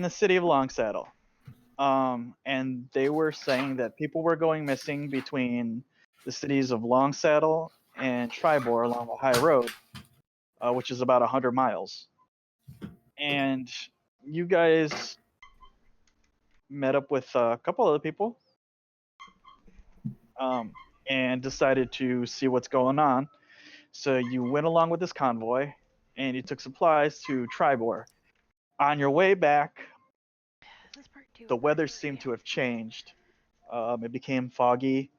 the city of Longsaddle. And they were saying that people were going missing between the cities of Longsaddle and Tribor along the high road, which is about 100 miles. And you guys met up with a couple other people and decided to see what's going on. So you went along with this convoy and you took supplies to Tribor. On your way back, the weather seemed to have changed. It became foggy.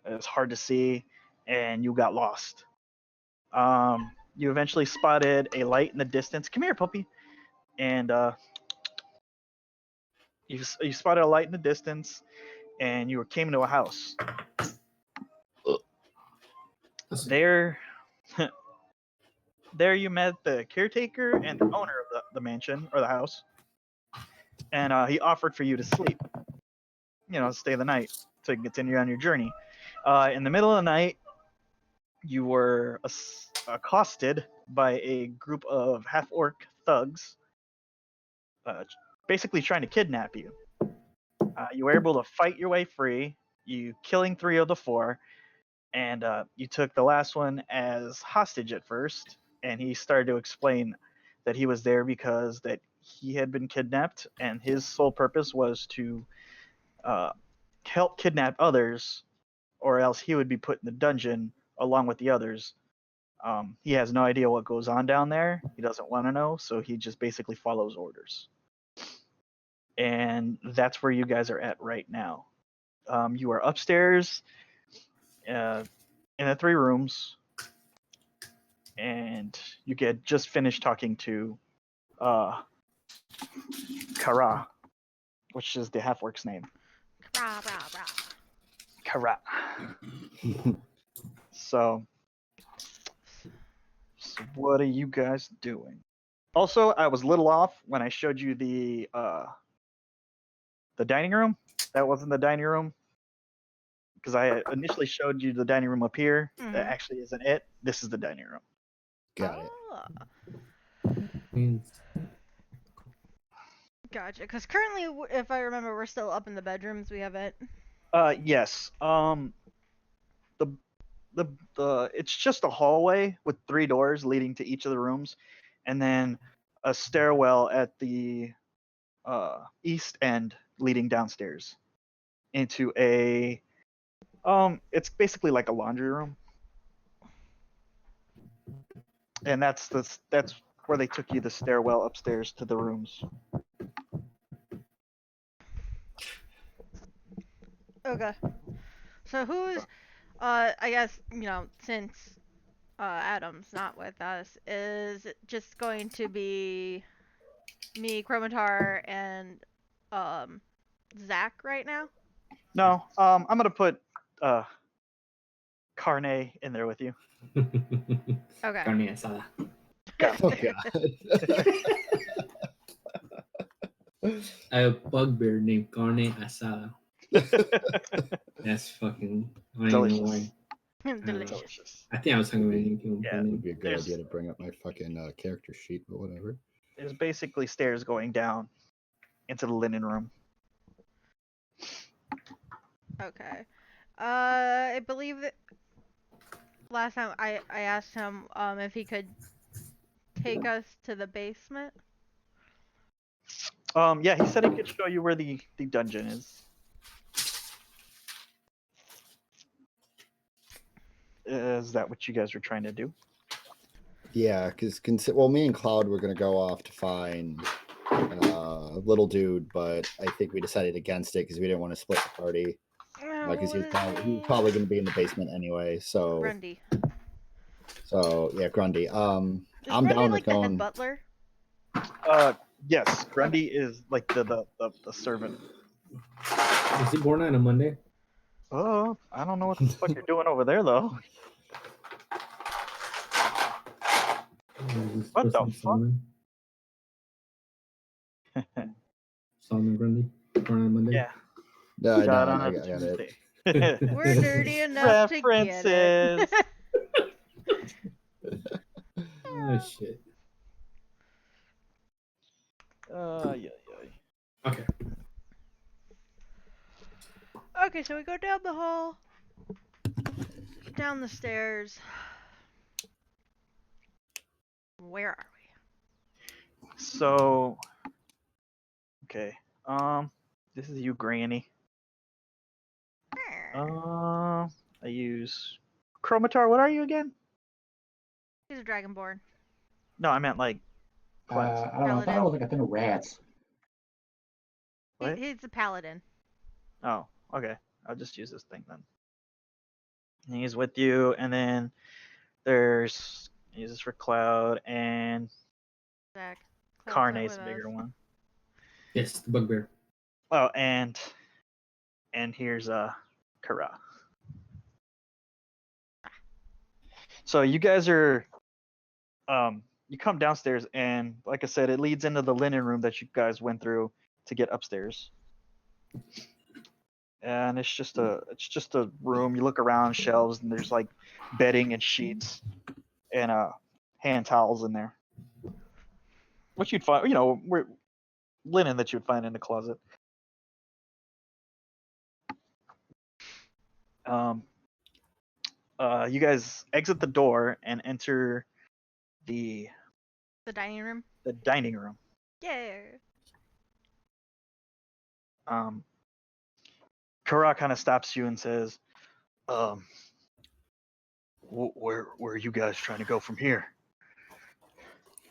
It was hard to see, and you got lost. You eventually spotted a light in the distance. Come here, puppy. And you spotted a light in the distance, and you came into a house. There, there you met the caretaker and the owner of the mansion or the house, and he offered for you to sleep. Stay the night so you can continue on your journey. In the middle of the night, you were accosted by a group of half-orc thugs, basically trying to kidnap you. You were able to fight your way free, you killing 3 of the 4, and you took the last one as hostage at first, and he started to explain that he was there because that he had been kidnapped, and his sole purpose was to help kidnap others, or else he would be put in the dungeon along with the others. He has no idea what goes on down there. He doesn't want to know, so he just basically follows orders. And that's where you guys are at right now. You are upstairs in the 3 rooms, and you get just finished talking to Kara, which is the half-orc's name. Kara. So what are you guys doing? Also, I was a little off when I showed you the dining room. That wasn't the dining room, because I initially showed you the dining room up here. Mm-hmm. That actually isn't it. This is the dining room. Got it. Gotcha. Because currently, if I remember, we're still up in the bedrooms. We have it. Yes. The it's just a hallway with 3 doors leading to each of the rooms, and then a stairwell at the east end leading downstairs into a it's basically like a laundry room, and that's where they took you, the stairwell upstairs to the rooms. Okay. So who's I guess, since Adam's not with us, is it just going to be me, Chromatar, and Zach right now? No, I'm gonna put Carne in there with you. Okay. Carne asada. Oh god. I have a bugbear named Carne asada. That's fucking delicious. Delicious. I think I was talking about him. Yeah, it would be a good idea to bring up my fucking character sheet, but whatever. There's basically stairs going down into the linen room. Okay. I believe that last time I asked him if he could take us to the basement. Yeah, he said he could show you where the dungeon is. Is that what you guys were trying to do? Yeah, because me and Cloud were gonna go off to find little dude, but I think we decided against it because we didn't want to split the party. Because he was probably going to be in the basement anyway. So Grundy. So yeah, Grundy. I'm Grundy down like with going. The head butler? Yes, Grundy is like the servant. Is he born on a Monday? Oh, I don't know what the fuck you're doing over there though. What the fuck? Solomon Grundy, born on Monday. Yeah. No, I got it. We're dirty enough to get it. Oh shit. Yeah. Okay, so we go down the hall, down the stairs. Where are we? So, okay. This is you, Granny. I use Chromatar. What are you again? He's a dragonborn. No, I meant like class. I don't know. I thought it was like a thing of rats. What? He's a paladin. Oh, okay. I'll just use this thing then. And he's with you, and then there's use this for Cloud, and Zach. Cloud's not Carne's with a bigger us. one. Yes, the bugbear. Oh, and here's Kara. So you guys are you come downstairs, and like I said, it leads into the linen room that you guys went through to get upstairs. And it's just a room. You look around, shelves, and there's like bedding and sheets and hand towels in there. What you'd find, linen that you'd find in the closet. You guys exit the door and enter the The dining room. dining room. Yeah. Kara kind of stops you and says, where are you guys trying to go from here?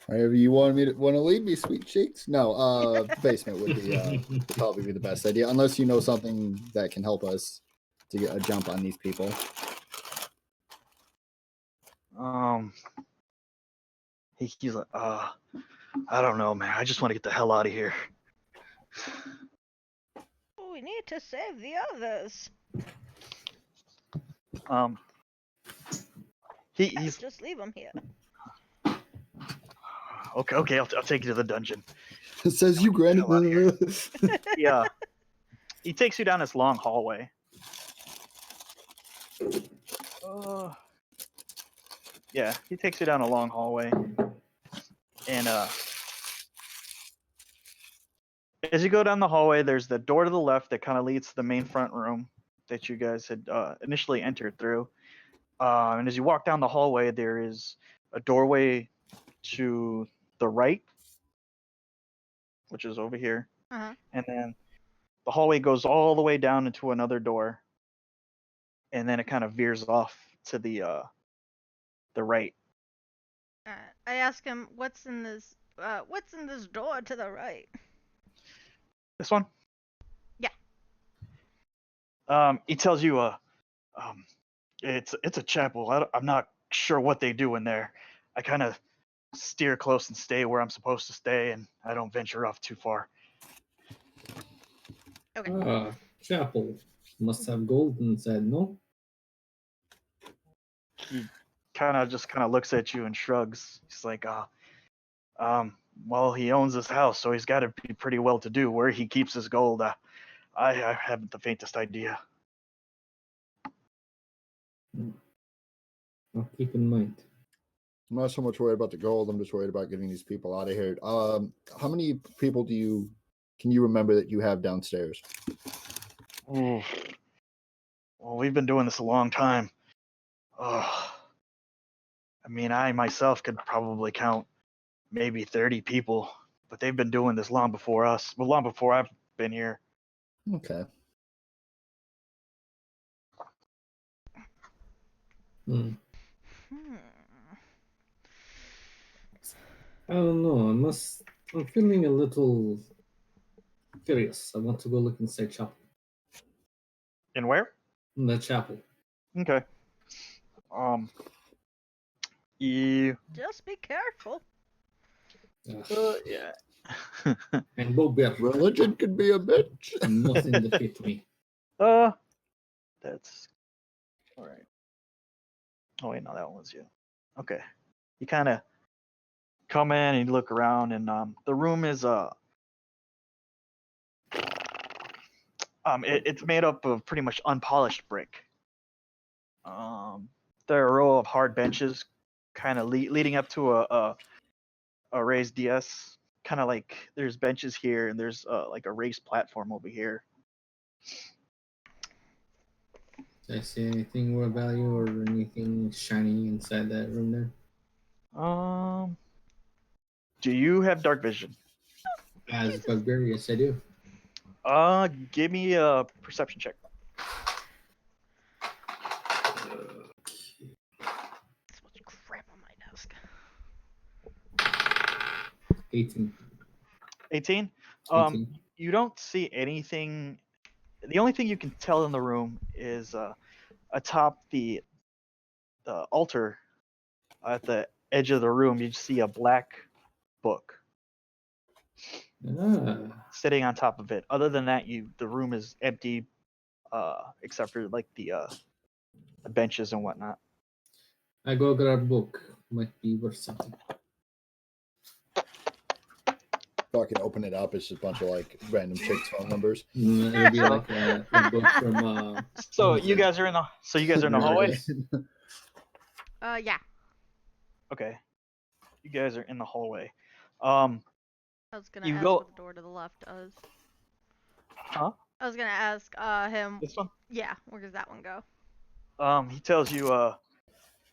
Wherever you want to lead me, sweet cheeks. No, the basement would probably be the best idea, unless you know something that can help us to get a jump on these people. He's like, I don't know, man. I just want to get the hell out of here. We need to save the others. He's Just leave them here. okay. I'll take you to the dungeon. It says you, Granny. Yeah. He takes you down this long hallway. Yeah, he takes you down a long hallway, and as you go down the hallway, there's the door to the left that kind of leads to the main front room that you guys had initially entered through. And as you walk down the hallway, there is a doorway to the right, which is over here. Uh-huh. And then the hallway goes all the way down into another door, and then it kind of veers off to the right. I ask him, what's in this door to the right? This one? Yeah. He tells you, it's a chapel. I'm not sure what they do in there. I kind of steer close and stay where I'm supposed to stay, and I don't venture off too far. Okay. Chapel. Must have gold inside, no? He kind of looks at you and shrugs. He's like, well, he owns this house, so he's got to be pretty well to do. Where he keeps his gold, I haven't the faintest idea. I'll keep in mind. I'm not so much worried about the gold. I'm just worried about getting these people out of here. How many people can you remember that you have downstairs? Ooh. Well, we've been doing this a long time. I mean, I myself could probably count maybe 30 people, but they've been doing this long before us. Well, long before I've been here. Okay. I don't know. I'm feeling a little curious. I want to go look inside chapel. In where? In the chapel. Okay. You. Just be careful. Yeah. And bugbear. Religion could be a bitch. Nothing defeat me. That's all right. Oh wait, no, that one was you. Okay. You kind of come in and you look around, and the room is it's made up of pretty much unpolished brick. There are a row of hard benches, kind of leading up to a raised dais. Kind of like there's benches here, and there's like a raised platform over here. Did I see anything more value or anything shiny inside that room there? Do you have dark vision? As Jesus. bugbear, yes I do. Give me a perception check. So much crap on my desk. 18. 18. 18. You don't see anything. The only thing you can tell in the room is atop the altar at the edge of the room. You see a black book sitting on top of it. Other than that, the room is empty, except for like the benches and whatnot. I go grab a book. Might be worth something. Fucking open it up. It's just a bunch of like random chicks' phone numbers. It'll be like a book from. So what is you it? guys are in the hallway. Yeah. Okay. You guys are in the hallway. I was gonna You ask go- what the door to the left does. Huh? I was gonna ask him. This one. Yeah, where does that one go? He tells you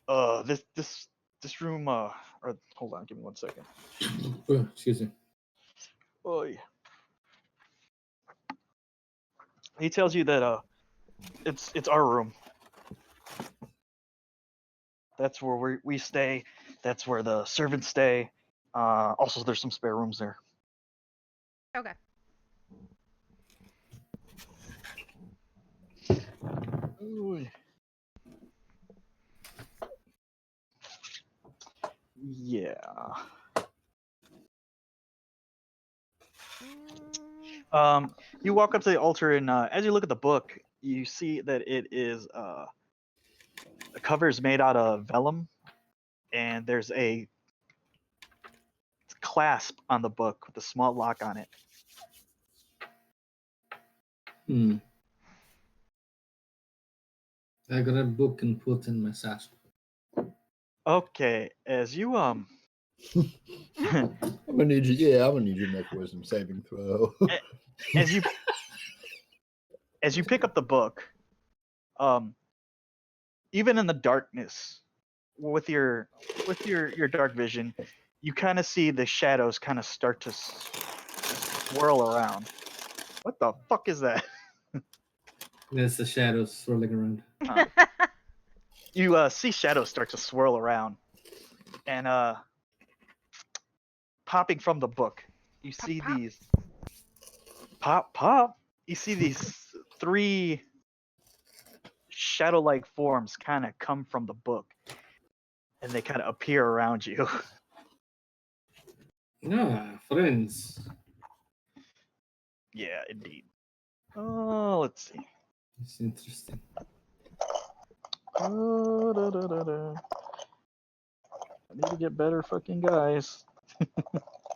this room or hold on, give me 1 second. Oh, excuse me. Oh yeah. He tells you that it's our room. That's where we stay. That's where the servants stay. Also, there's some spare rooms there. Okay. Ooh. Yeah. You walk up to the altar, and as you look at the book, you see that it is the cover is made out of vellum, and there's a clasp on the book with a small lock on it. I got a book and put in my satchel. Okay, as you I'm gonna need you. Yeah, I'm gonna need you to make a wisdom saving throw. as you pick up the book, even in the darkness, with your dark vision, you kind of see the shadows kind of start to swirl around. What the fuck is that? There's the shadows swirling around. You see shadows start to swirl around, and popping from the book, you see pop. these pop. You see these 3 shadow-like forms kind of come from the book, and they kind of appear around you. Friends. Yeah, indeed. Oh, let's see. It's interesting. I need to get better fucking guys.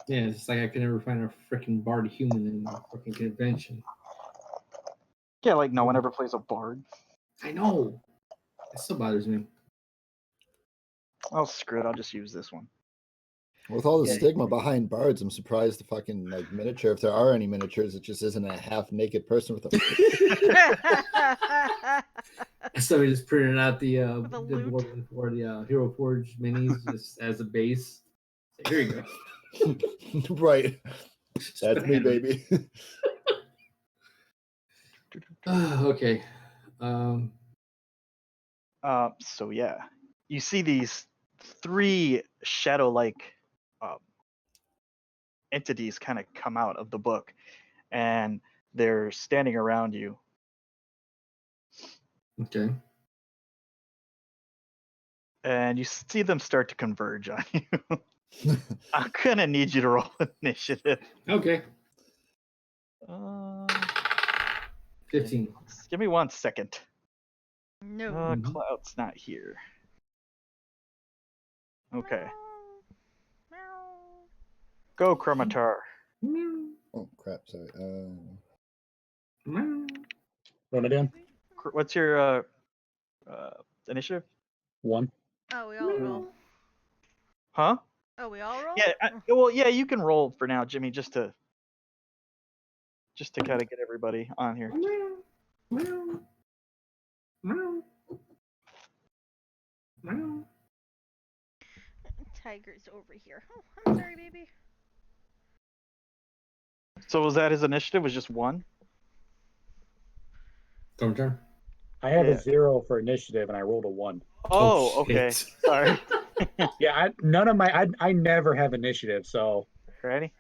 Yeah, it's just like I could never find a freaking bard human in a fucking convention. Yeah, like no one ever plays a bard. I know. It still bothers me. Oh, screw it. I'll just use this one. With all the Yeah. stigma behind bards, I'm surprised the fucking like miniature, if there are any miniatures, it just isn't a half-naked person with a. So we just printed out the With a loot. board for the Hero Forge minis just as a base. So here you go. Right. That's me, baby. Okay. So yeah, you see these 3 shadow-like entities kind of come out of the book, and they're standing around you. Okay. And you see them start to converge on you. I'm gonna need you to roll initiative. Okay. 15. Give me 1 second. No. Mhm. Cloud's not here. Okay. Meow. Go, Chromatar. Oh crap! Sorry. Run it in. What's your initiative? 1. Oh, we all roll. Huh? Oh, we all roll? Yeah. Well, yeah. You can roll for now, Jimmy, just to kind of get everybody on here. Tiger's over here. Oh, I'm sorry, baby. So was that his initiative? Was just one? Storm turn. I have Yeah. a 0 for initiative, and I rolled a 1. Oh, okay. shit. Sorry. Yeah, none of my. I never have initiative, so Ready?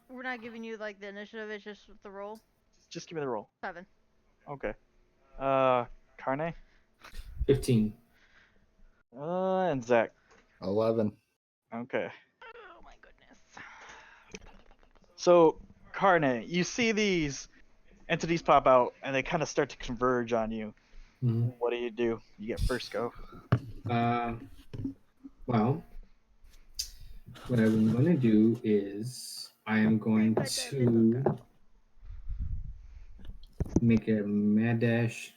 We're not giving you like the initiative. It's just the roll. Just give me the roll. 7. Okay. Carne. 15. And Zach. 11. Okay. Oh my goodness. So, Carne, you see these entities pop out, and they kind of start to converge on you. Mhm. What do? You get first go. Well, what I'm going to do is I am going to make a mad dash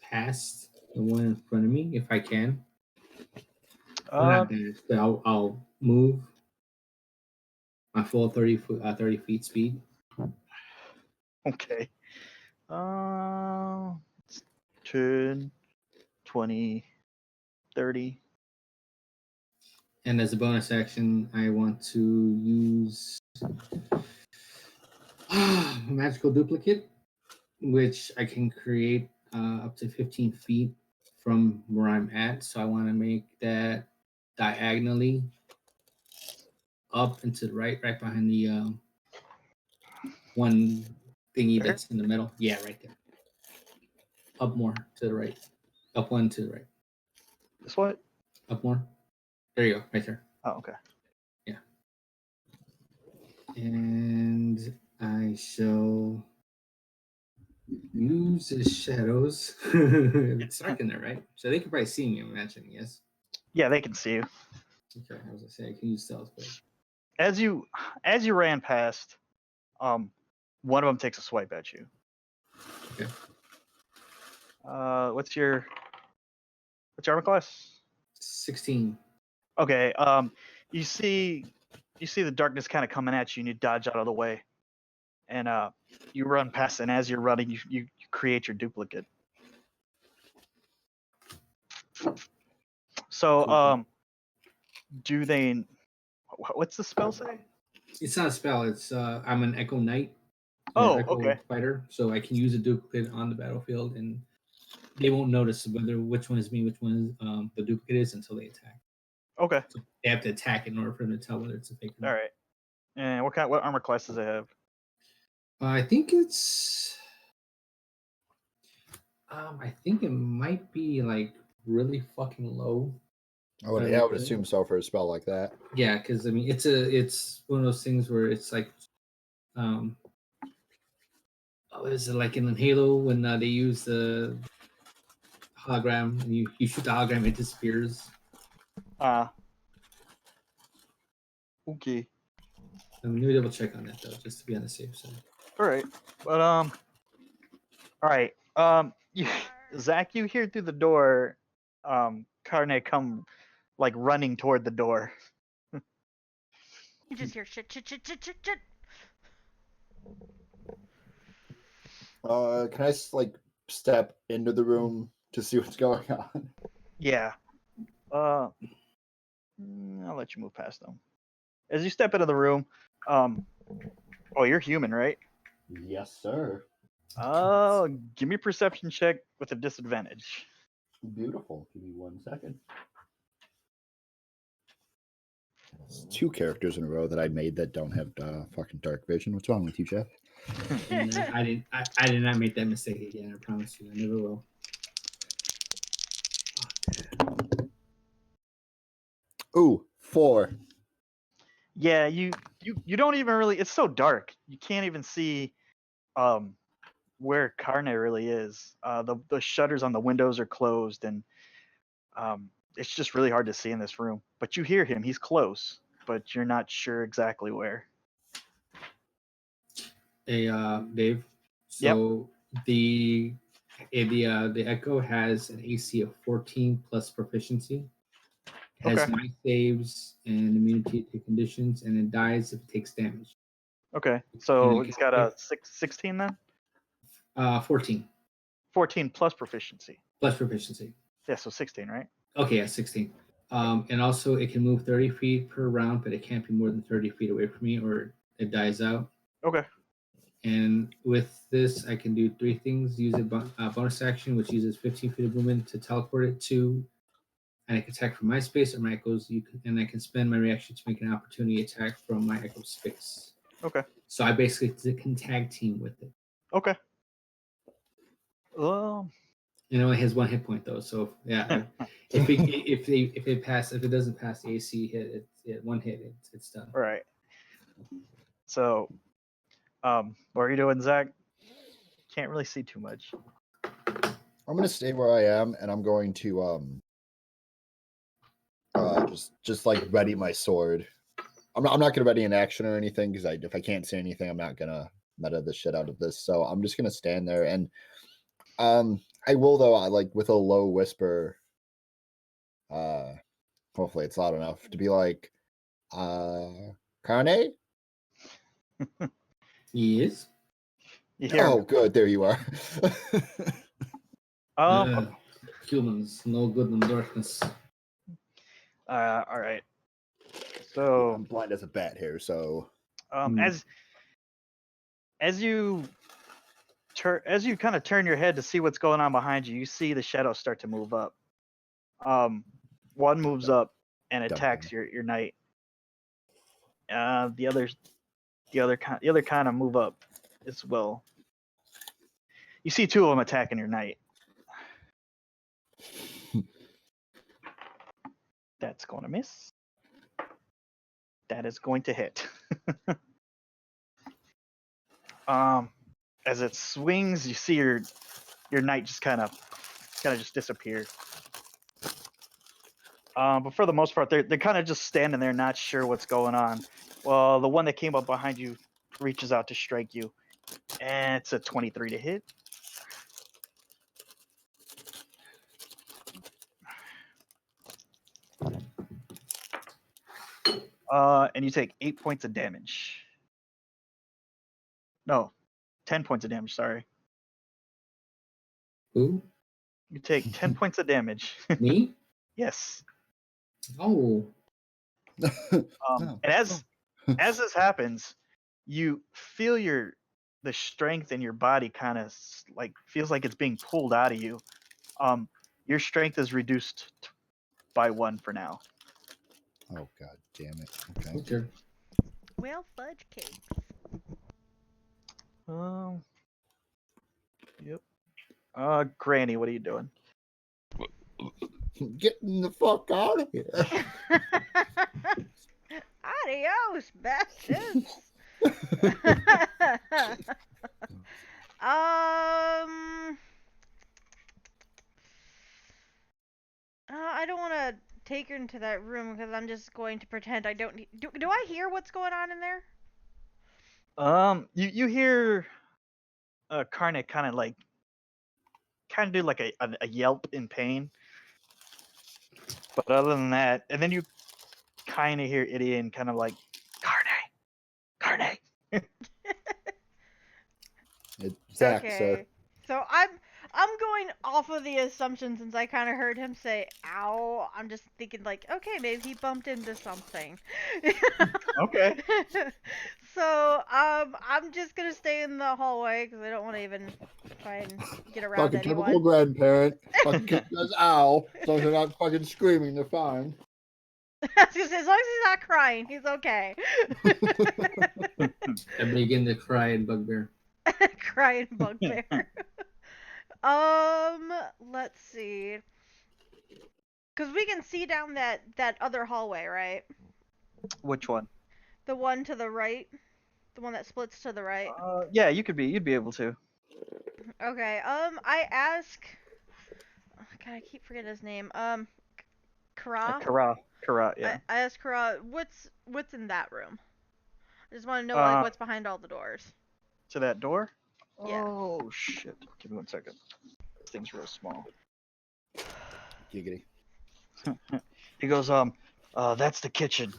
past the one in front of me if I can. Well, not dash, but I'll move my full 30 feet speed. Okay. 10, 20, 30. And as a bonus action, I want to use a magical duplicate, which I can create up to 15 feet from where I'm at. So I want to make that diagonally up and to the right behind the one thingy There? that's in the middle. Yeah, right there. Up more to the right. Up one to the right. This what? Up more. There you go, right there. Oh, okay. And I shall use the shadows. It's dark in there, right? So they can probably see me, I'm imagining, yes? Yeah, they can see you. Okay, I was gonna say I can use stealth, but As you ran past, one of them takes a swipe at you. Okay. What's your armor class? 16. Okay. You see the darkness kind of coming at you, and you dodge out of the way, and you run past. And as you're running, you create your duplicate. So, Cool. do they? What's the spell say? It's not a spell, it's I'm an Echo Knight. Oh, Echo okay. Fighter, so I can use a duplicate on the battlefield and they won't notice which one is me, which one is the duplicate is until they attack. Okay. So they have to attack in order for them to tell whether it's a fake or All not. right. And what armor class does it have? I think it's. I think it might be like really fucking low. I would assume so for a spell like that. Yeah, because I mean, it's one of those things where it's like, is it like in Halo when they use the hologram and you shoot the hologram, it disappears. Okay. Let me double check on that though, just to be on the safe side. All right. But all right. Zach, you hear through the door, Carne come like running toward the door. You just hear shit. Can I step into the room to see what's going on? Yeah. I'll let you move past them. As you step into the room, oh, you're human, right? Yes, sir. Give me a perception check with a disadvantage. Beautiful. Give me 1 second. It's 2 characters in a row that I made that don't have fucking dark vision. What's wrong with you, Jeff? And I did not make that mistake again. I promise you, I never will. Ooh, 4. Yeah, you don't even really. It's so dark, you can't even see where Carne really is. The shutters on the windows are closed, and it's just really hard to see in this room. But you hear him; he's close, but you're not sure exactly where. Hey, Dave. So the Echo has an AC of 14 plus proficiency. It has Okay. might saves and immunity to conditions, and it dies if it takes damage. Okay, so And it's got a 16 then. 14. 14 plus proficiency. Plus proficiency. Yeah, so 16, right? Okay, yeah, 16. And also it can move 30 feet per round, but it can't be more than 30 feet away from me or it dies out. Okay. And with this, I can do 3 things. Use a bonus action, which uses 15 feet of movement to teleport it to an attack from my space, or my echoes. And I can spend my reaction to make an opportunity attack from my echo space. Okay. So I basically can tag team with it. Okay. It only has 1 hit point though, so yeah. if it doesn't pass the AC hit, it 1 hit, it's done. All right. So, what are you doing, Zach? Can't really see too much. I'm gonna stay where I am, and I'm going to just like ready my sword. I'm not gonna ready an action or anything because if I can't see anything, I'm not gonna meta the shit out of this. So I'm just gonna stand there, and I will though. I like with a low whisper. Hopefully it's loud enough to be like, Carne. Yes. You hear? Oh, good. There you are. Humans, no good in darkness. All right. So I'm blind as a bat here, so as you kind of turn your head to see what's going on behind you, you see the shadows start to move up. One moves up and attacks your knight. The other kind of move up as well. You see 2 of them attacking your knight. That's going to miss. That is going to hit. As it swings, you see your knight just kind of just disappear. But for the most part, they're kind of just standing there, not sure what's going on. Well, the one that came up behind you reaches out to strike you, and it's a 23 to hit. And you take 8 points of damage. No, 10 points of damage. Sorry. Who? You take 10 points of damage. Me? Yes. Oh. And as this happens, you feel the strength in your body kind of like feels like it's being pulled out of you. Your strength is reduced by 1 for now. Oh god damn it. Okay. Okay. Well, fudge cakes. Yep. Granny, what are you doing? Getting the fuck out of here. Adios, bastards. I don't want to take her into that room because I'm just going to pretend I don't need. Do I hear what's going on in there? You hear Carne kind of do like a yelp in pain. But other than that, and then you kind of hear Idian kind of like, Carne. It's Zach, Okay. sir. So I'm going off of the assumption since I kind of heard him say "ow." I'm just thinking like, okay, maybe he bumped into something. Okay. So I'm just gonna stay in the hallway because I don't want to even try and get around Fucking anyone. typical grandparent. Fucking kid says ow. So they're not fucking screaming, they're fine. I was gonna say, as long as he's not crying, he's okay. I begin to cry in bugbear. Crying bugbear. Let's see. Because we can see down that other hallway, right? Which one? The one to the right. The one that splits to the right. Yeah, you'd be able to. Okay. I ask. Oh, God, I keep forgetting his name. Kara. Kara, yeah. I ask Kara, what's in that room? I just want to know what's behind all the doors. To that door? Yeah. Oh shit! Give me 1 second. This thing's real small. Giggity. He goes, that's the kitchen.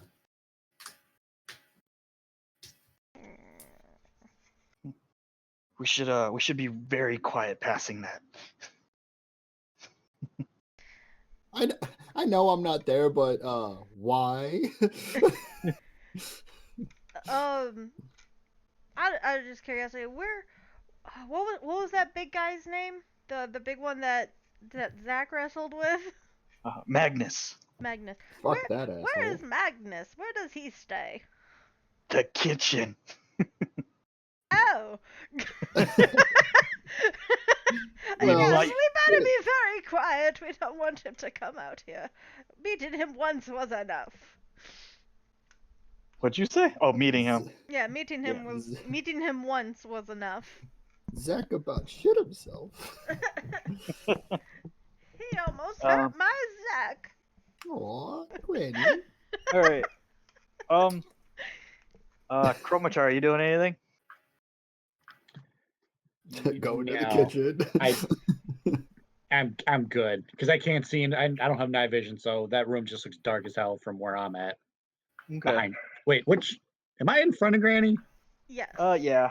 We should be very quiet passing that. I know I'm not there, but why? I was just curious. What was that big guy's name? The big one that Zach wrestled with? Magnus, Magnus. Fuck that Where is asshole. Magnus? Where does he stay? the kitchen. Oh. Well, Yes, like- we better be very quiet. We don't want him to come out here. Meeting him once was enough. What'd you say? Oh, meeting him. Yeah, meeting him once was enough. Zach about shit himself. He almost hurt my Zach. Aw, Granny. All right. Chromatar, are you doing anything? Go into the No. kitchen. I'm good because I can't see, and I don't have night vision, so that room just looks dark as hell from where I'm at. Okay. Behind. Wait, which am I in front of Granny? Yes. Yeah.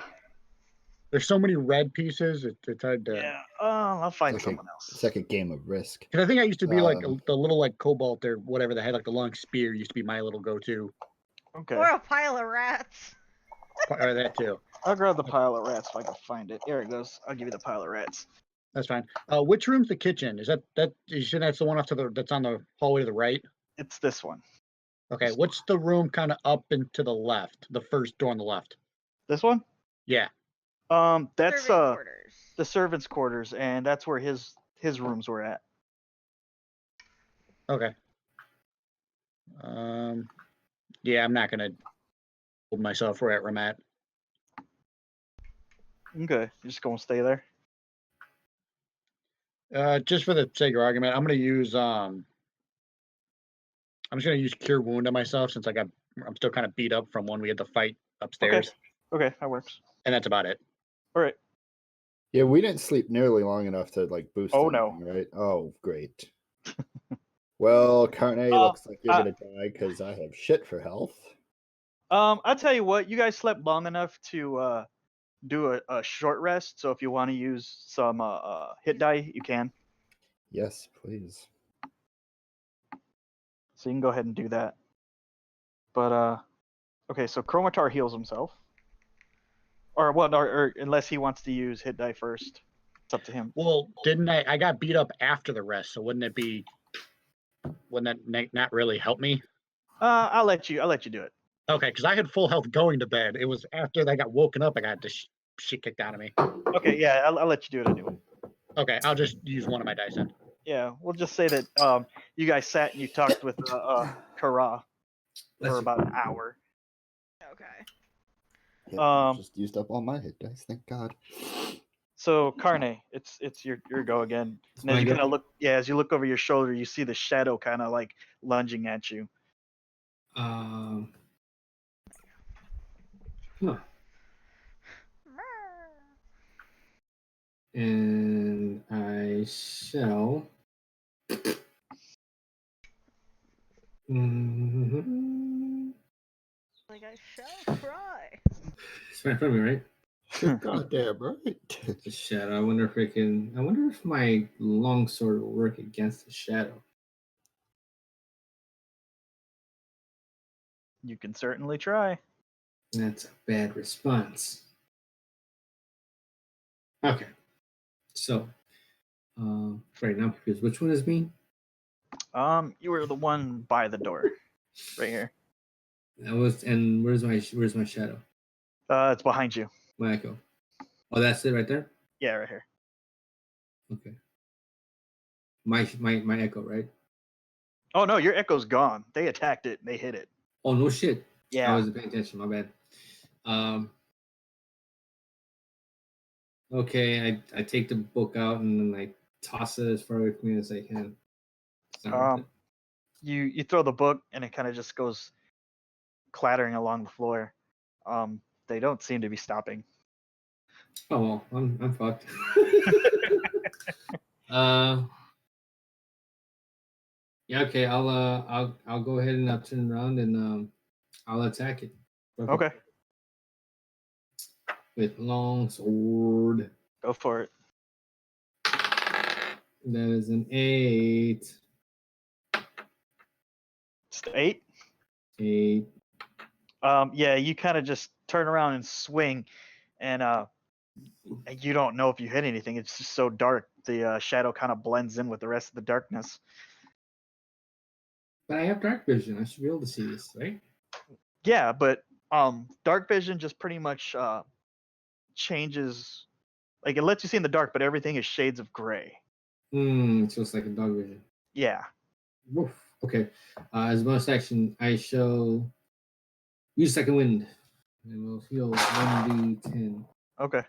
There's so many red pieces. It's hard to. Yeah. I'll find Okay. someone else. It's like a game of Risk. Because I think I used to be like Um, the little like cobalt or whatever that had like the long spear used to be my little go-to, Okay. Or a pile of rats. or that too. I'll grab the pile of rats if I can find it. Here it goes. I'll give you the pile of rats. That's fine. Which room's the kitchen? Is that you said that's the one off to the that's on the hallway to the right? It's this one. Okay, what's the room kind of up and to the left? The first door on the left. This one? Yeah. That's Servant quarters. the servants' quarters, and that's where his rooms were at. Okay. Yeah, I'm not gonna hold myself where I'm at. Okay. You're just gonna stay there? Just for the sake of argument, I'm gonna use I'm just gonna use cure wound on myself since I'm still kind of beat up from when we had the fight upstairs, Okay, that works. and that's about it. All right. Yeah, we didn't sleep nearly long enough to like boost. Oh, no. anything, right? Oh, great. Well, Carne, looks like you're gonna die because I have shit for health. I'll tell you what. You guys slept long enough to do a short rest. So if you want to use some hit die, you can. Yes, please. So you can go ahead and do that. But okay. So Chromatar heals himself. Or well, no, or unless he wants to use hit die first, it's up to him. Well, didn't I got beat up after the rest, so wouldn't that not really help me? I'll let you do it. Okay, because I had full health going to bed. It was after I got woken up, I got this shit kicked out of me. Okay, yeah, I'll let you do it anyway. Okay, I'll just use one of my dice then. Yeah, we'll just say that you guys sat and you talked with Kara for about an hour. Okay. Yep, I Um, just used up all my hit dice. Thank God. So Carne, it's your go again. And as my you go? kind of look, as you look over your shoulder, you see the shadow kind of like lunging at you. Huh. And I shall. Like I shall cry. It's right in front of me, right? Goddamn right. The shadow. I wonder if my longsword will work against the shadow. You can certainly try. That's a bad response. Okay. So, right now I'm confused. Which one is me? You were the one by the door, right here. And where's my shadow? It's behind you. My echo. Oh, that's it right there. Yeah, right here. Okay. My echo, right? Oh no, your echo's gone. They attacked it. They hit it. Oh no shit. I Yeah. wasn't paying attention. My bad. Okay, I take the book out and then I toss it as far away from me as I can. It's not worth it. You throw the book and it kind of just goes clattering along the floor. They don't seem to be stopping. Oh well, I'm fucked. Yeah, okay. I'll go ahead and I'll turn around and I'll attack it. Okay. with long sword. Go for it. That is an 8. Just 8. 8. Yeah, you kind of just turn around and swing, and you don't know if you hit anything. It's just so dark. The shadow kind of blends in with the rest of the darkness. But I have dark vision. I should be able to see this, right? Yeah, but dark vision just pretty much changes. Like, it lets you see in the dark, but everything is shades of gray. So it's like a dog vision. Yeah. Woof. Okay. As bonus action, I shall use second wind, and we'll heal 1d10. Okay.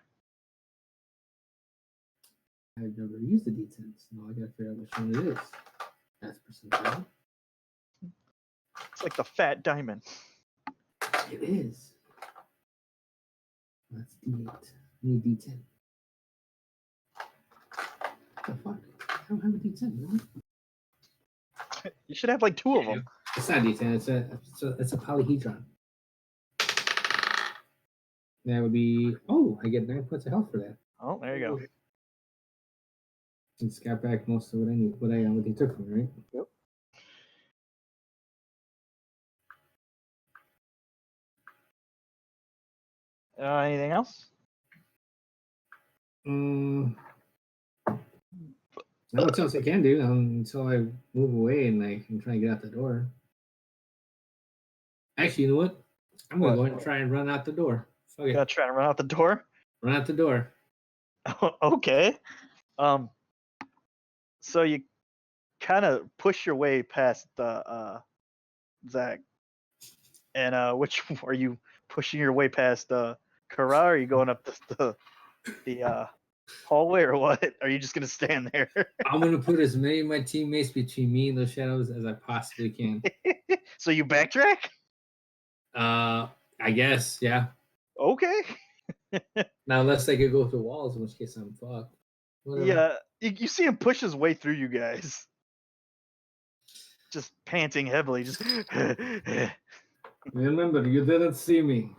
I've never used the d10s. Now I gotta figure out which one it is. That's percentile. It's like the fat diamond. It is. That's d8. I need d10. What the fuck? I don't have a d10, really? You should have like 2 of them. It's not d10. It's a polyhedron. That would be. Oh, I get 9 points of health for that. Oh, there you go. It's got back most of what I need. What they took from me, right? Yep. Anything else? Not much else I can do until I move away and I can try and get out the door. Actually, you know what? I'm gonna go ahead and try and run out the door. Fuck it. Gotta try to run out the door. Run out the door. Okay. So you kind of push your way past the Zach. And which are you pushing your way past Kara? Or are you going up the hallway, or what? Are you just gonna stand there? I'm gonna put as many of my teammates between me and those shadows as I possibly can. So you backtrack? I guess, yeah. Okay. Now, unless I could go through walls, in which case I'm fucked. Whatever. Yeah, you see him push his way through you guys. Just panting heavily, just Remember, you didn't see me.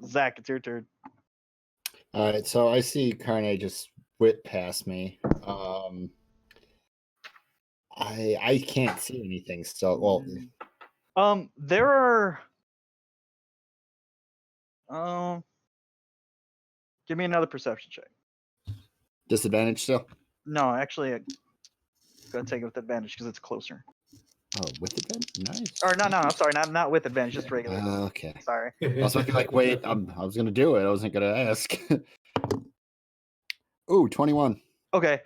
Zach, it's your turn. All right, so I see Carne just whip past me. I can't see anything still. Well, There are give me another perception check. disadvantage still. No, actually, I'm gonna take it with advantage because it's closer. Oh, with advantage, nice. Or no, I'm sorry, not with advantage, just regular. Okay. Sorry. I was like, wait, I was gonna do it. I wasn't gonna ask. Ooh, 21. Okay.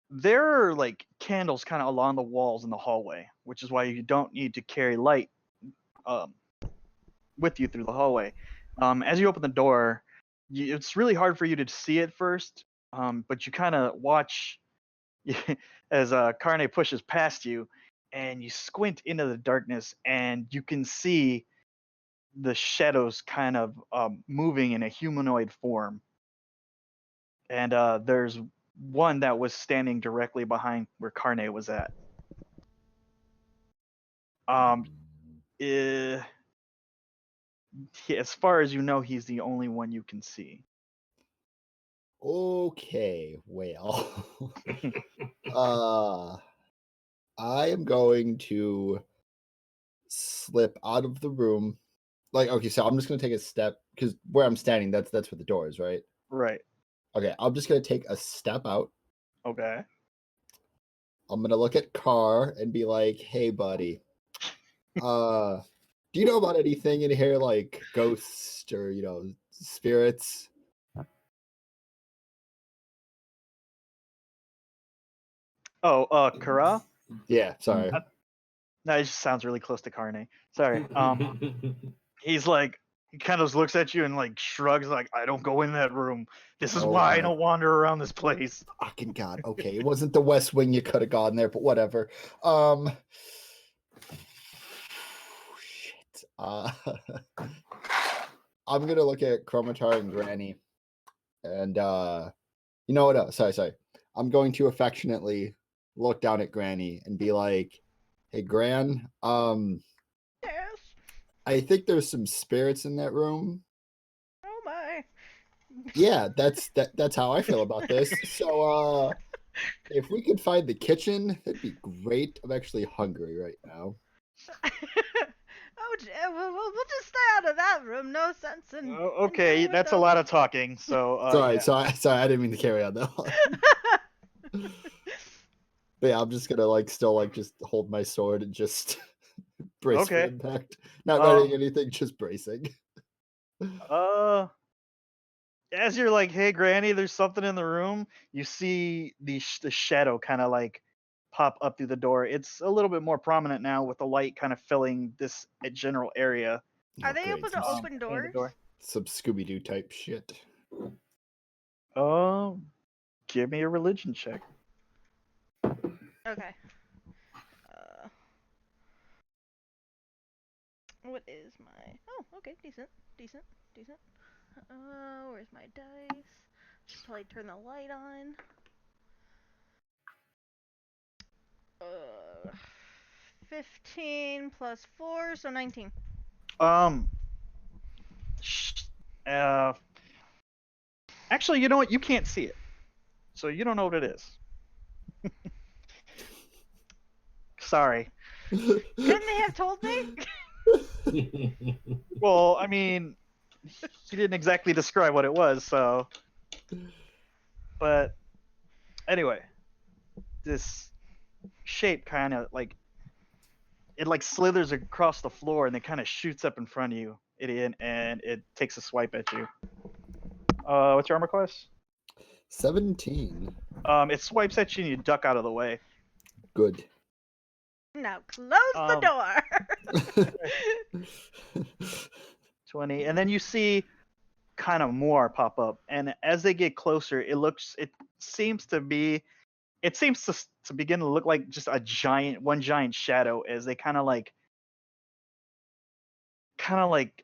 There are like candles kind of along the walls in the hallway, which is why you don't need to carry light with you through the hallway. As you open the door, it's really hard for you to see it first, but you kind of watch as Carne pushes past you, and you squint into the darkness, and you can see the shadows kind of moving in a humanoid form. And there's one that was standing directly behind where Carne was at. As far as you know, he's the only one you can see. Okay, well, I am going to slip out of the room. Like, okay, so I'm just gonna take a step because where I'm standing, that's where the door is, right? Right. Okay, I'm just gonna take a step out. Okay. I'm gonna look at Carr and be like, "Hey, buddy, do you know about anything in here like ghosts or spirits?" Oh, Kara? Yeah, sorry. No, it just sounds really close to Carne. Sorry. He's like, he kind of looks at you and like shrugs, like, I don't go in that room. This is Oh why I my don't wander around this place. Fucking God. Okay, it wasn't the West Wing. You could have gone there, but whatever. Shit. I'm gonna look at Chromatar and Granny, and you know what? Sorry. I'm going to affectionately look down at Granny and be like, "Hey, Gran. Yes. I think there's some spirits in that room, Yeah, that's how I feel about this. So if we could find the kitchen, that'd be great. I'm actually hungry right now. Oh, we'll just stay out of that room. No sense in. Okay, dealing with that's a those. lot of talking. So Sorry, yeah. sorry, I didn't mean to carry on that one. But yeah, I'm just gonna still just hold my sword and just brace for Okay. impact. Not writing anything, just bracing. As you're like, "Hey, Granny, there's something in the room," you see the shadow kind of like pop up through the door. It's a little bit more prominent now, with the light kind of filling this general area. Are Oh, they great, able to some, open in the doors? door. some Scooby Doo type shit. Give me a religion check. Okay. What is my? Oh, okay, decent. Where's my dice? Should probably turn the light on. 15 plus 4, so 19. Um, uh, actually, you know what? You can't see it, so you don't know what it is. Sorry. Couldn't they have told me? Well, I mean, he didn't exactly describe what it was, so. But anyway, this shape kind of it slithers across the floor and it kind of shoots up in front of you, and it takes a swipe at you. What's your armor class? 17. It swipes at you and you duck out of the way. Good. Now close the door. 20, and then you see kind of more pop up, and as they get closer, it seems to begin to look like just one giant shadow, as they kind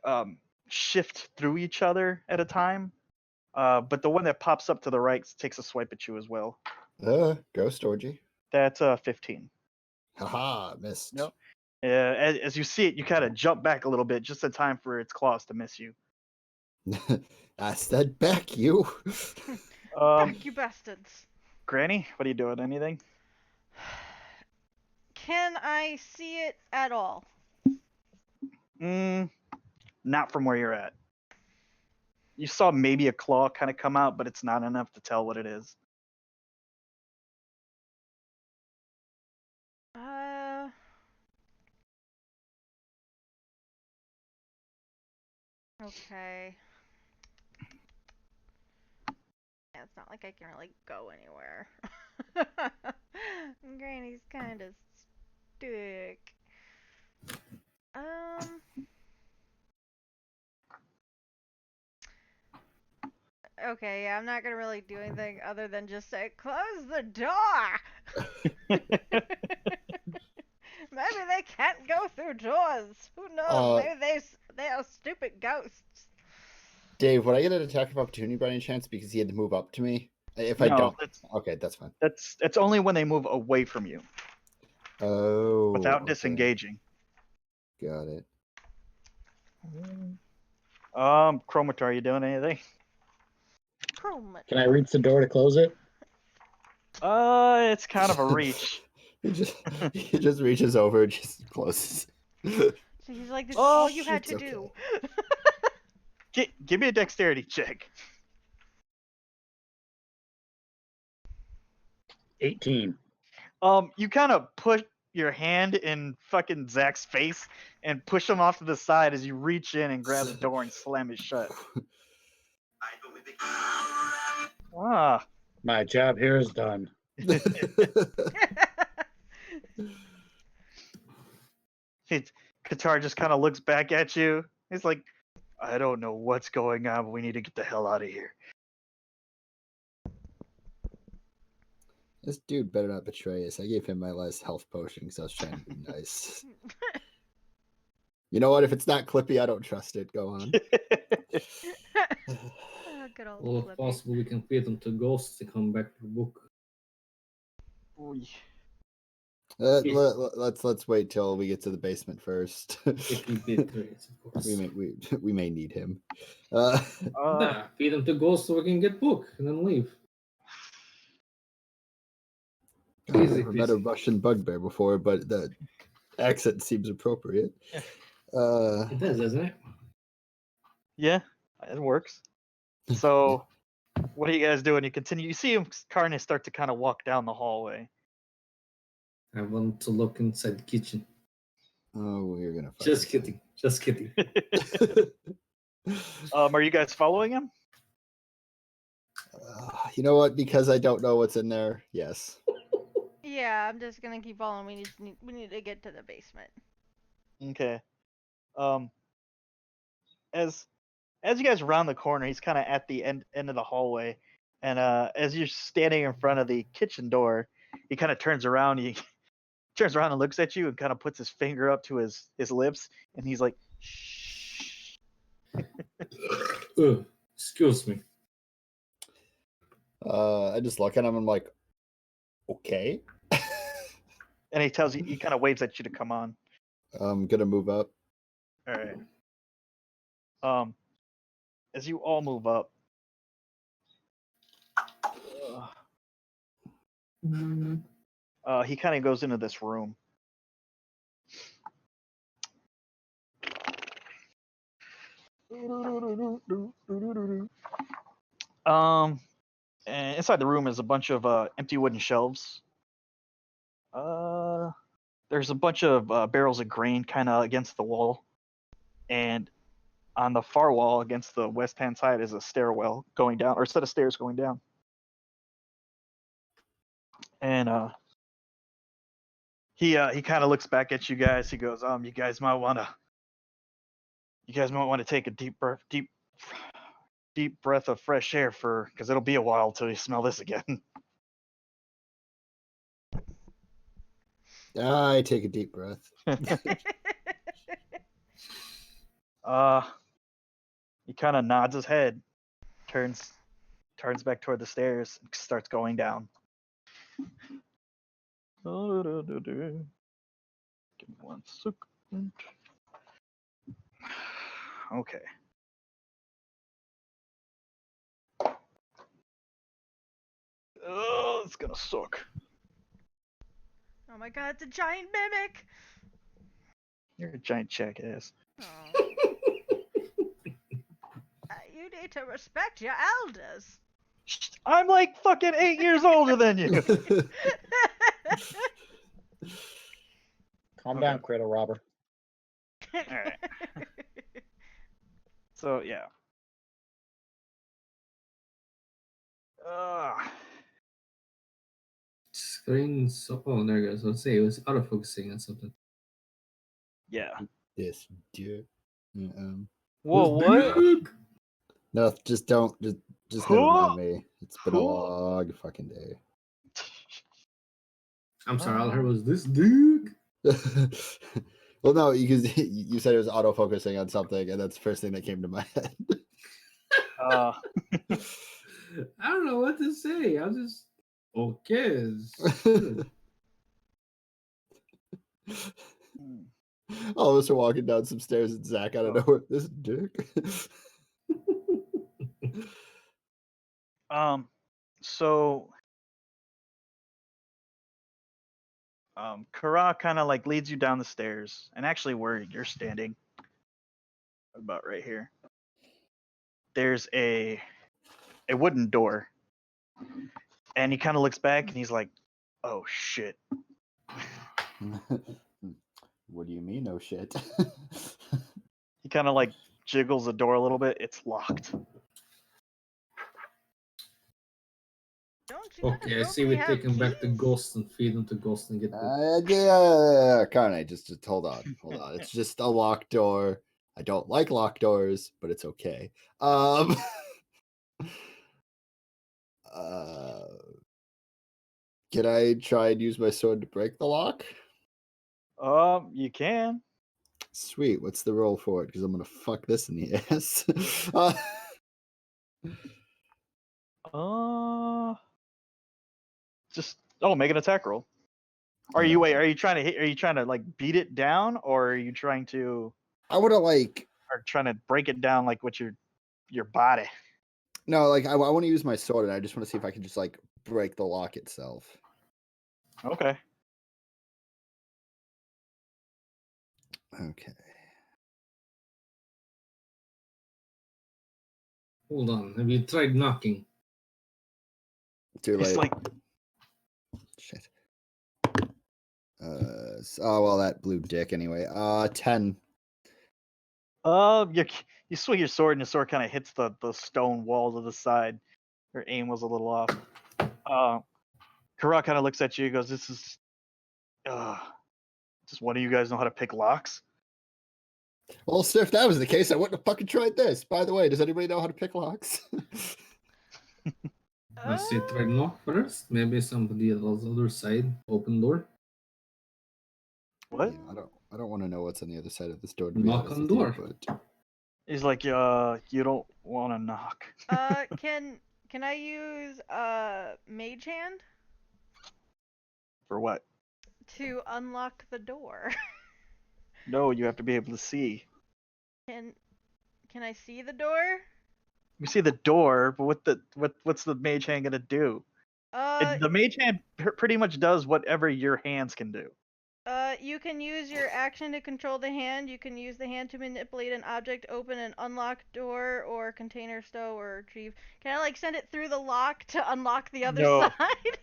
of shift through each other at a time. But the one that pops up to the right takes a swipe at you as well. Ghost orgy. That's 15. Haha, missed. Nope. As you see it, you kind of jump back a little bit, just in time for its claws to miss you. I said back, you. Back, you bastards. Granny, what are you doing? Anything? Can I see it at all? Not from where you're at. You saw maybe a claw kind of come out, but it's not enough to tell what it is. Okay. Yeah, it's not like I can really go anywhere. Granny's kind of stuck. Okay, yeah, I'm not gonna really do anything other than just say, close the door! Maybe they can't go through doors. Who knows? Maybe they are stupid ghosts. Dave, would I get an attack of opportunity by any chance because he had to move up to me? If I No, don't, okay, that's fine. That's only when they move away from you. Oh. Without okay. disengaging. Got it. Chromator, are you doing anything? Chromator. Can I reach the door to close it? It's kind of a reach. he just reaches over and just closes. So he's like, this is all you had to do. Give me a dexterity check. 18. You kind of push your hand in fucking Zach's face and push him off to the side as you reach in and grab the door and slam it shut. Ah. My job here is done. Qatar just kind of looks back at you. He's like, I don't know what's going on, but we need to get the hell out of here. This dude better not betray us. I gave him my last health potion because I was trying to be nice. You know what? If it's not Clippy, I don't trust it. Go on. Good old Well, if possible, we can feed them to ghosts to come back to the book. Let's wait till we get to the basement first. If he did create, of course. we may need him. Nah, feed him to ghosts so we can get book and then leave. I've Easy never met a peasy. Russian bugbear before, but the accent seems appropriate. It does, doesn't it? Yeah, it works. So, what are you guys doing? You continue. You see him, Carne, start to kind of walk down the hallway. I want to look inside the kitchen. Oh, we're gonna. Find Just out. kidding. Just kidding. Are you guys following him? You know what? Because I don't know what's in there. Yes. Yeah, I'm just gonna keep following. We need to get to the basement. Okay. As you guys round the corner, he's kind of at the end of the hallway, and as you're standing in front of the kitchen door, he kind of turns around. He turns around and looks at you, and kind of puts his finger up to his lips, and he's like, "Shh." Excuse me. I just look at him and I'm like, okay. And he tells you, he kind of waves at you to come on. I'm gonna move up. All right. As you all move up, he kind of goes into this room. And inside the room is a bunch of empty wooden shelves. There's a bunch of barrels of grain kind of against the wall, and on the far wall against the west hand side is a stairwell going down, or a set of stairs going down. And he kind of looks back at you guys. He goes, you guys might want to take a deep breath of fresh air because it'll be a while till you smell this again. I take a deep breath. He kind of nods his head, turns back toward the stairs, and starts going down. Give me 1 second. Okay. Oh, it's gonna suck. Oh my god, it's a giant mimic! You're a giant jackass. Oh. You need to respect your elders. I'm like fucking 8 years older than you. Calm down, critter robber. Alright. So yeah. Screen. So, oh, there it goes. Let's say it was autofocusing on something. Yeah. This dude. Whoa, what? No, just don't. Just never mind me. It's been a long fucking day. I'm sorry. All I heard was this dude. Well, no, because you said it was autofocusing on something, and that's the first thing that came to my head. I don't know what to say. I was just okay. All of us are walking down some stairs, and Zach out of nowhere. This dick. So Kara kind of like leads you down the stairs, and actually where you're standing, about right here, there's a wooden door, and he kind of looks back and he's like, oh shit. What do you mean, oh shit? He kind of like jiggles the door a little bit. It's locked. Don't you Okay, I see. We're taking back the ghost and feed them to ghost and get. Yeah, Carne, just hold on. It's just a locked door. I don't like locked doors, but it's okay. Can I try and use my sword to break the lock? You can. Sweet. What's the roll for it? Because I'm gonna fuck this in the ass. Just make an attack roll. Are Yeah. you wait? Are you trying to hit? Are you trying to like beat it down, or are you trying to I want to like break it down like with your body? no, like I want to use my sword, and I just want to see if I can just like break the lock itself. Okay. Okay. Hold on. Have you tried knocking? Too It's late. like Shit. Oh well, that blew dick anyway. 10. you swing your sword and the sword kind of hits the stone walls of the side. Your aim was a little off. Kara kind of looks at you and goes, "This is, just one of you guys know how to pick locks?" Well, sir, if that was the case, I wouldn't have fucking tried this. By the way, does anybody know how to pick locks? Let's see. Try knock first. Maybe somebody else other side. Open door. What? Yeah, I don't want to know what's on the other side of this door. To be Knock honest on with you, door. but He's like, you don't want to knock. Can I use Mage Hand For what? to unlock the door? No, you have to be able to see. Can I see the door? You see the door, but what's the mage hand gonna do? The mage hand pretty much does whatever your hands can do. You can use your action to control the hand. You can use the hand to manipulate an object, open an unlocked door or container, stow, or retrieve. Can I like send it through the lock to unlock the other No. side?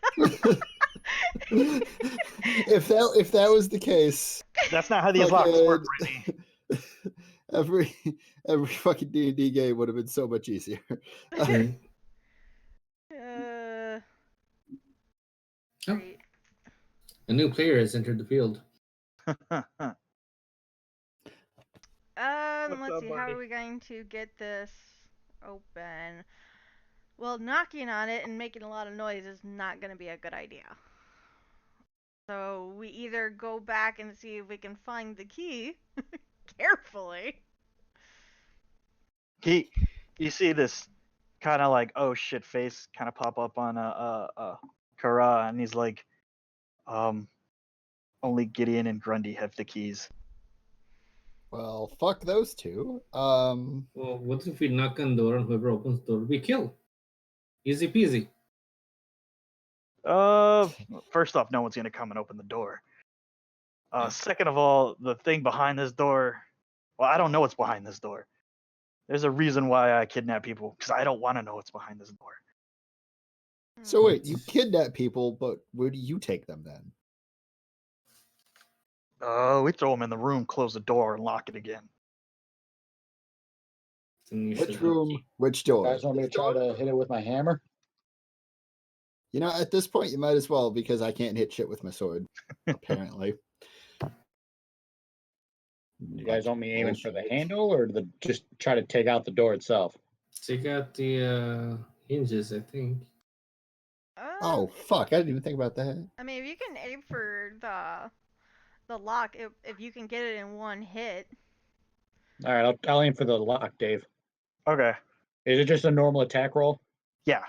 if that was the case, That's not how these locks work, Brittany. every fucking D&D game would have been so much easier. Right. Oh. Great. A new player has entered the field. What's Let's up, see. How buddy? are we going to get this open? Well, knocking on it and making a lot of noise is not going to be a good idea. So we either go back and see if we can find the key carefully. You see this kind of like oh shit face kind of pop up on Kara, and he's like, only Gideon and Grundy have the keys. Well, fuck those two. Well, what if we knock on the door and whoever opens the door we kill? Easy peasy. First off, no one's gonna come and open the door. Second of all, the thing behind this door, well, I don't know what's behind this door. There's a reason why I kidnap people, because I don't want to know what's behind this door. So wait, you kidnap people, but where do you take them then? We throw them in the room, close the door, and lock it again. Then you Which should- room? Which You door? guys want me to try to hit it with my hammer? You know, at this point, you might as well because I can't hit shit with my sword. Apparently. You guys want me aiming for the handle or just try to take out the door itself? Take out the hinges, I think. Oh fuck! I didn't even think about that. I mean, if you can aim for the lock, if you can get it in one hit. All right, I'll aim for the lock, Dave. Okay. Is it just a normal attack roll Yeah.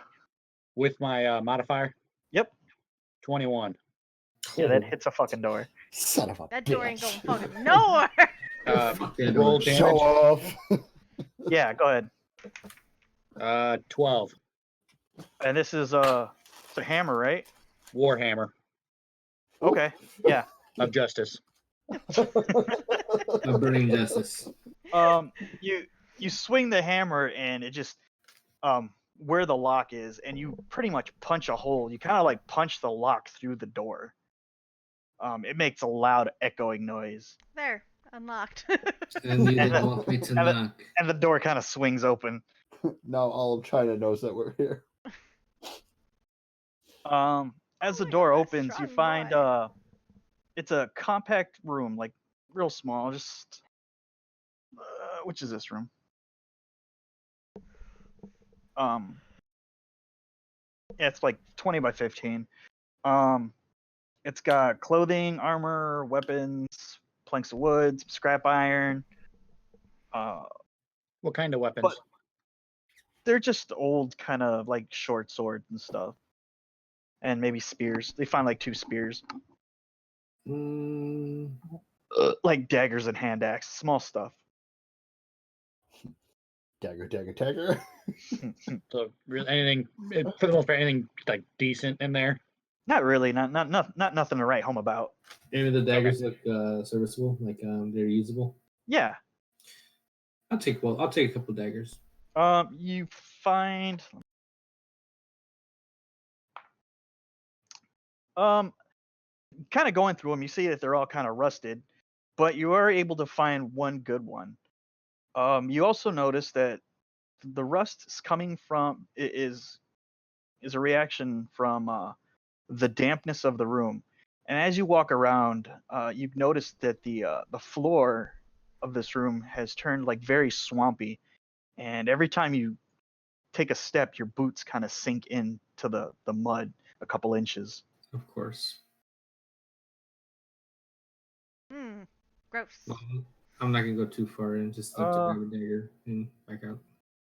with my modifier? Yep. 21. Yeah, that hits a fucking door. Son of a That door ain't bitch. going fucking nowhere. Fuck that Roll door. damage. Show off. Yeah, go ahead. 12. And this is it's a hammer, right? Warhammer Okay. Yeah. of Justice. A burning justice. You swing the hammer and it just where the lock is, and you pretty much punch a hole. You kind of like punch the lock through the door. It makes a loud echoing noise, There, unlocked. And you And don't want me to and the- knock. and the door kind of swings open. Now all of China knows that we're here. As the my door God, opens, you strong find boy. it's a compact room, like real small. Just which is this room? Yeah, it's like 20 by 15. It's got clothing, armor, weapons, planks of wood, some scrap iron. What kind of weapons? But they're just old, kind of like short swords and stuff, and maybe spears. They find like 2 spears. Mm, Like daggers and hand axe, small stuff. Dagger. So anything for the most part, anything like decent in there. Not really, not nothing to write home about. any of the daggers look serviceable, like they're usable. Yeah. I'll take a couple daggers. You find kind of going through them, you see that they're all kind of rusted, but you are able to find one good one. You also notice that the rust is coming from is a reaction from the dampness of the room. And as you walk around, you've noticed that the floor of this room has turned like very swampy, and every time you take a step, your boots kind of sink into the mud a couple inches. Of course. Gross. I'm not gonna go too far in. Just look to grab a dagger and back out.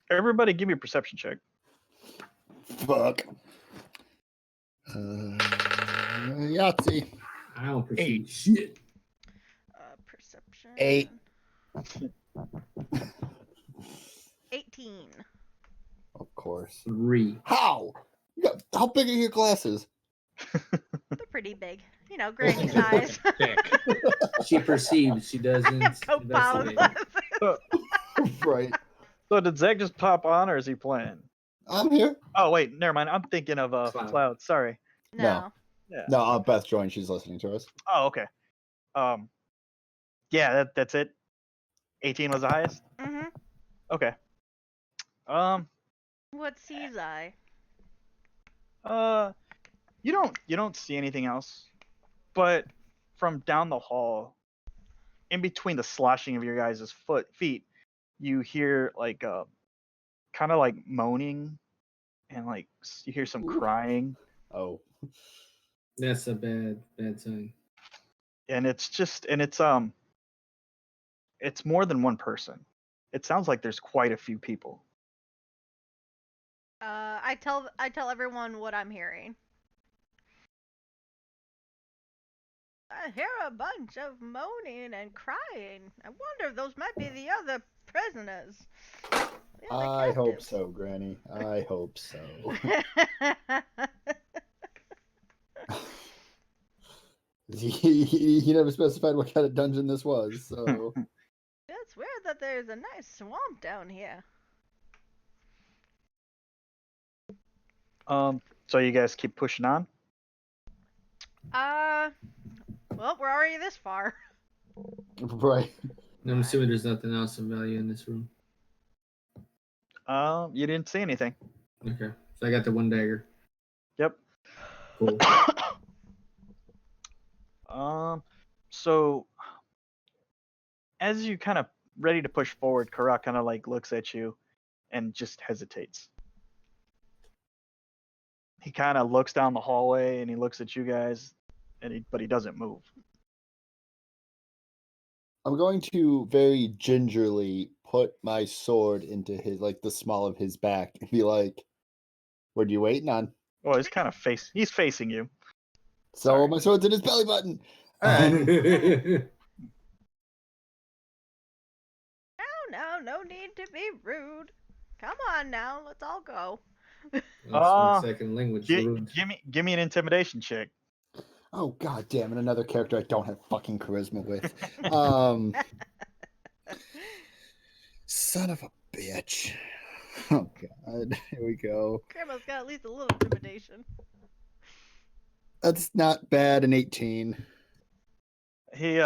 Everybody, give me a perception check. Fuck. Yahtzee. I don't perceive shit. Perception. 8. 18. Of course. 3. How? How big are your glasses? They're pretty big. You know, granny size. Thick. She perceives. She doesn't. Coke bottle investigate. glasses. Right. So did Zeg just pop on, or is he playing? I'm here. Oh wait, never mind. I'm thinking of Cloud. Sorry. No. Yeah. No, Beth joined. She's listening to us. Oh, okay. Yeah, that's it. 18 was the highest. Mhm. Okay. What sees I? You don't see anything else, but from down the hall, in between the sloshing of your guys' feet, you hear like kind of like moaning, and like you hear some crying, Oh. That's a bad sign. and it's more than one person. It sounds like there's quite a few people. I tell everyone what I'm hearing. I hear a bunch of moaning and crying. I wonder if those might be the other prisoners. The other I hope captives. so, Granny. I hope so. he never specified what kind of dungeon this was, so It's weird that there's a nice swamp down here. So you guys keep pushing on. Well, we're already this far. right. I'm assuming there's nothing else of value in this room. You didn't see anything. Okay, so I got the one dagger. Yep. Cool. So as you kind of ready to push forward, Karak kind of like looks at you and just hesitates. He kind of looks down the hallway and he looks at you guys, but he doesn't move. I'm going to very gingerly put my sword into his, like, the small of his back and be like, "What are you waiting on?" Well, he's facing you. So Sorry. my sword's in his belly button. All right. No need to be rude. Come on now, let's all go. That's my second language. Give me an intimidation check. Oh, god damn it, another character I don't have fucking charisma with. Son of a bitch. Oh god, here we go. Grandma's got at least a little intimidation. That's not bad, an 18. He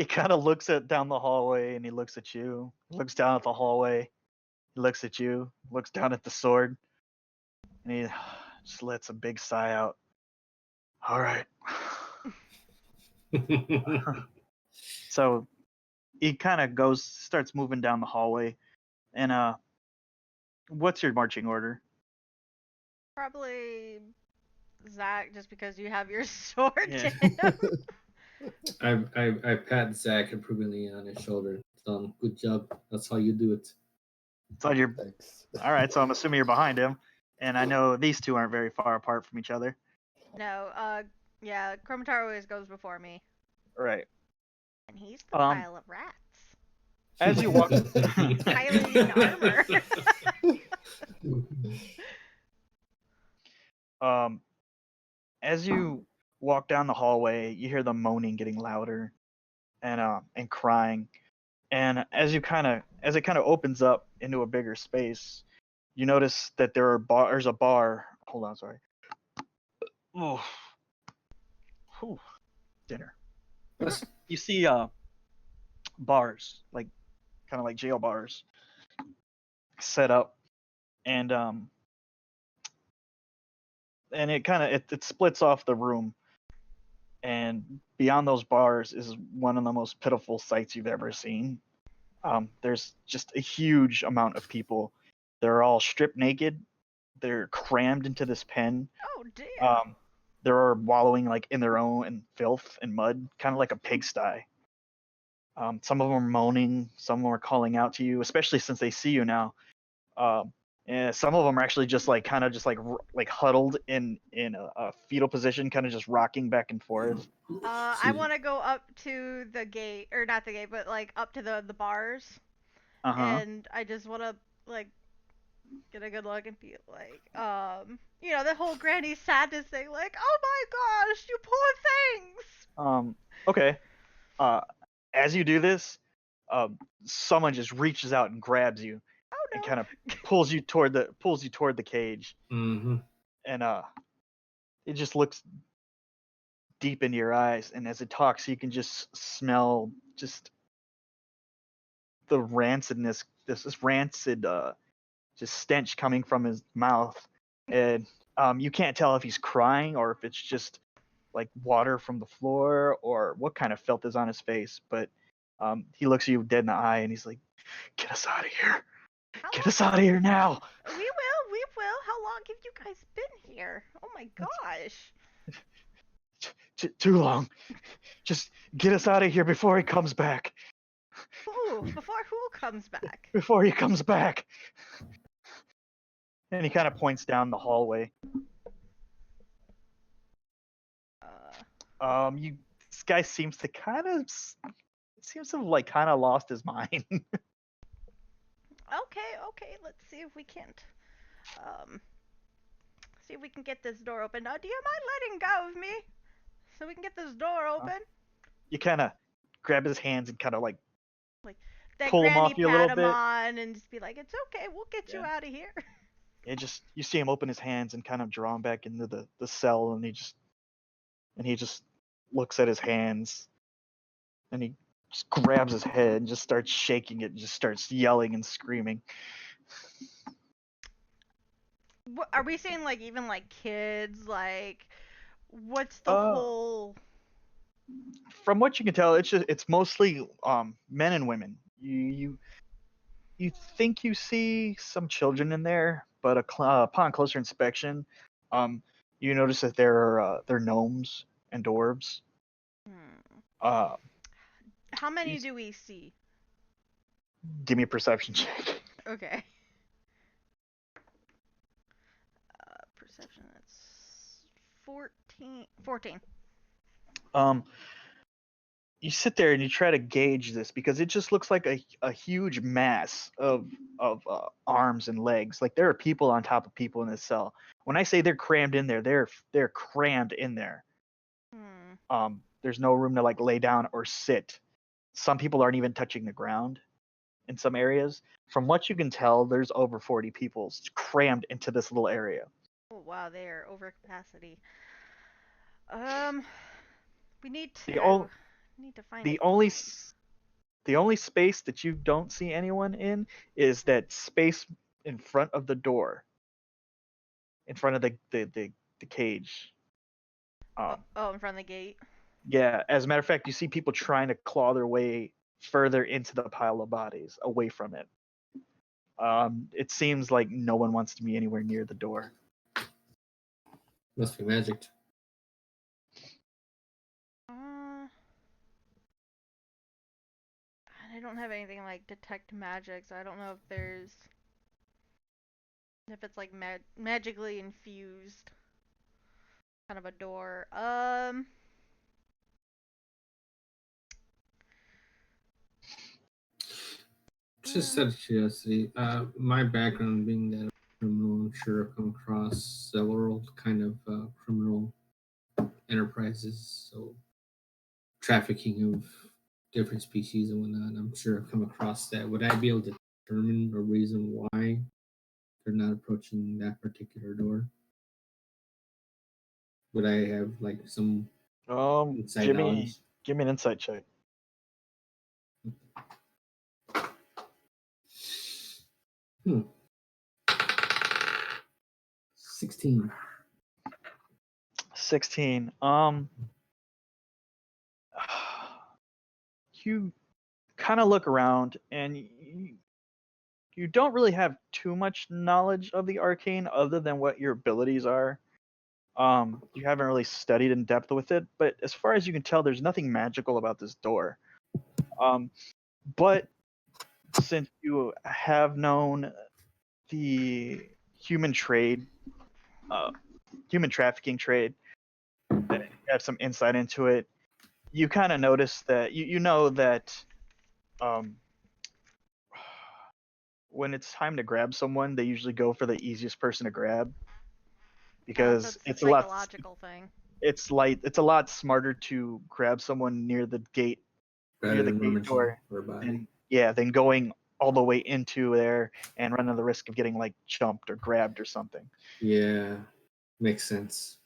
kind of looks down the hallway and he looks at you. Looks down at the hallway. He looks at you. Looks down at the sword. And he just lets a big sigh out. All right. So he kind of starts moving down the hallway. And what's your marching order? Probably Zach, just because you have your sword. Yeah. I pat Zach approvingly on his shoulder. Good job. That's how you do it. So you're Thanks. all right. So I'm assuming you're behind him, and I know these two aren't very far apart from each other. No, Yeah, Chromatar always goes before me. Right. And he's the Um, pile of rats. As you walk, Piloting armor. as you walk down the hallway, you hear the moaning getting louder, and crying. And as it kind of opens up into a bigger space, you notice that there's a bar. Hold on, sorry. Oh, whew, dinner. You see bars, like kind of like jail bars, set up, and it splits off the room, and beyond those bars is one of the most pitiful sights you've ever seen. There's just a huge amount of people. They're all stripped naked. They're crammed into this pen. Oh dear. They're wallowing like in their own filth and mud, kind of like a pigsty. Some of them are moaning. Some of them are calling out to you, especially since they see you now. And some of them are actually just like kind of just like huddled in a fetal position, kind of just rocking back and forth. I want to go up to the gate, or not the gate, but like up to the bars, Uh-huh. and I just want to like get a good look and be like, the whole granny sadness thing, like, oh my gosh, you poor things. Okay. As you do this, someone just reaches out and grabs you Oh and no. kind of pulls you toward the cage, Mm-hmm. and it just looks deep into your eyes, and as it talks, you can just smell just the rancidness, this rancid just stench coming from his mouth, and you can't tell if he's crying or if it's just like water from the floor or what kind of filth is on his face, but he looks you dead in the eye and he's like, "Get us out of here! How Get long? us out of here now!" We will. How long have you guys been here? Oh my gosh. Too long. Just get us out of here before he comes back. Who? Before who comes back? Before he comes back. And he kind of points down the hallway. This guy seems to have like kind of lost his mind. Okay, let's see if we can't see if we can get this door open. Now, do you mind letting go of me so we can get this door open? You kind of grab his hands and kind of like That pull him granny off you a little pat him bit. on and just be like, "It's okay, we'll get you out of here." You see him open his hands and kind of draw him back into the cell, and he just looks at his hands, and he just grabs his head and just starts shaking it and just starts yelling and screaming. What, are we saying like even like kids? Like, what's the Uh, whole? From what you can tell, it's mostly men and women. You think you see some children in there, but upon closer inspection, you notice that they're gnomes and dwarves. Uh, How many you- do we see? Give me a perception check. Okay. Perception. That's 14. 14. You sit there and you try to gauge this because it just looks like a huge mass of arms and legs. Like there are people on top of people in this cell. When I say they're crammed in there, they're crammed in there. There's no room to like lay down or sit. Some people aren't even touching the ground in some areas. From what you can tell, there's over 40 people crammed into this little area. Oh wow, they are over capacity. We need The, o- to find the a only key. the only space that you don't see anyone in is that space in front of the door, in front of the cage. In front of the gate. Yeah, as a matter of fact, you see people trying to claw their way further into the pile of bodies, away from it. It seems like no one wants to be anywhere near the door. Must be magic. I don't have anything like detect magic, so I don't know if it's like magically infused. kind of a door. Just out of curiosity, my background being that I'm a criminal, I'm sure I've come across several kind of criminal enterprises, so trafficking of different species and whatnot. I'm sure I've come across that. Would I be able to determine a reason why they're not approaching that particular door? Would I have like some inside knowledge? Give me an insight check. Hmm. 16. 16. You kind of look around and you don't really have too much knowledge of the arcane other than what your abilities are. You haven't really studied in depth with it, but as far as you can tell, there's nothing magical about this door. But since you have known the human trade, human trafficking trade, and you have some insight into it, you kind of notice that you know that when it's time to grab someone, they usually go for the easiest person to grab because so it's a a lot. psychological thing. It's a lot smarter to grab someone near the gate, Rather near the than gate rummaging door, for a body. than going all the way into there and running the risk of getting like jumped or grabbed or something. Yeah, makes sense.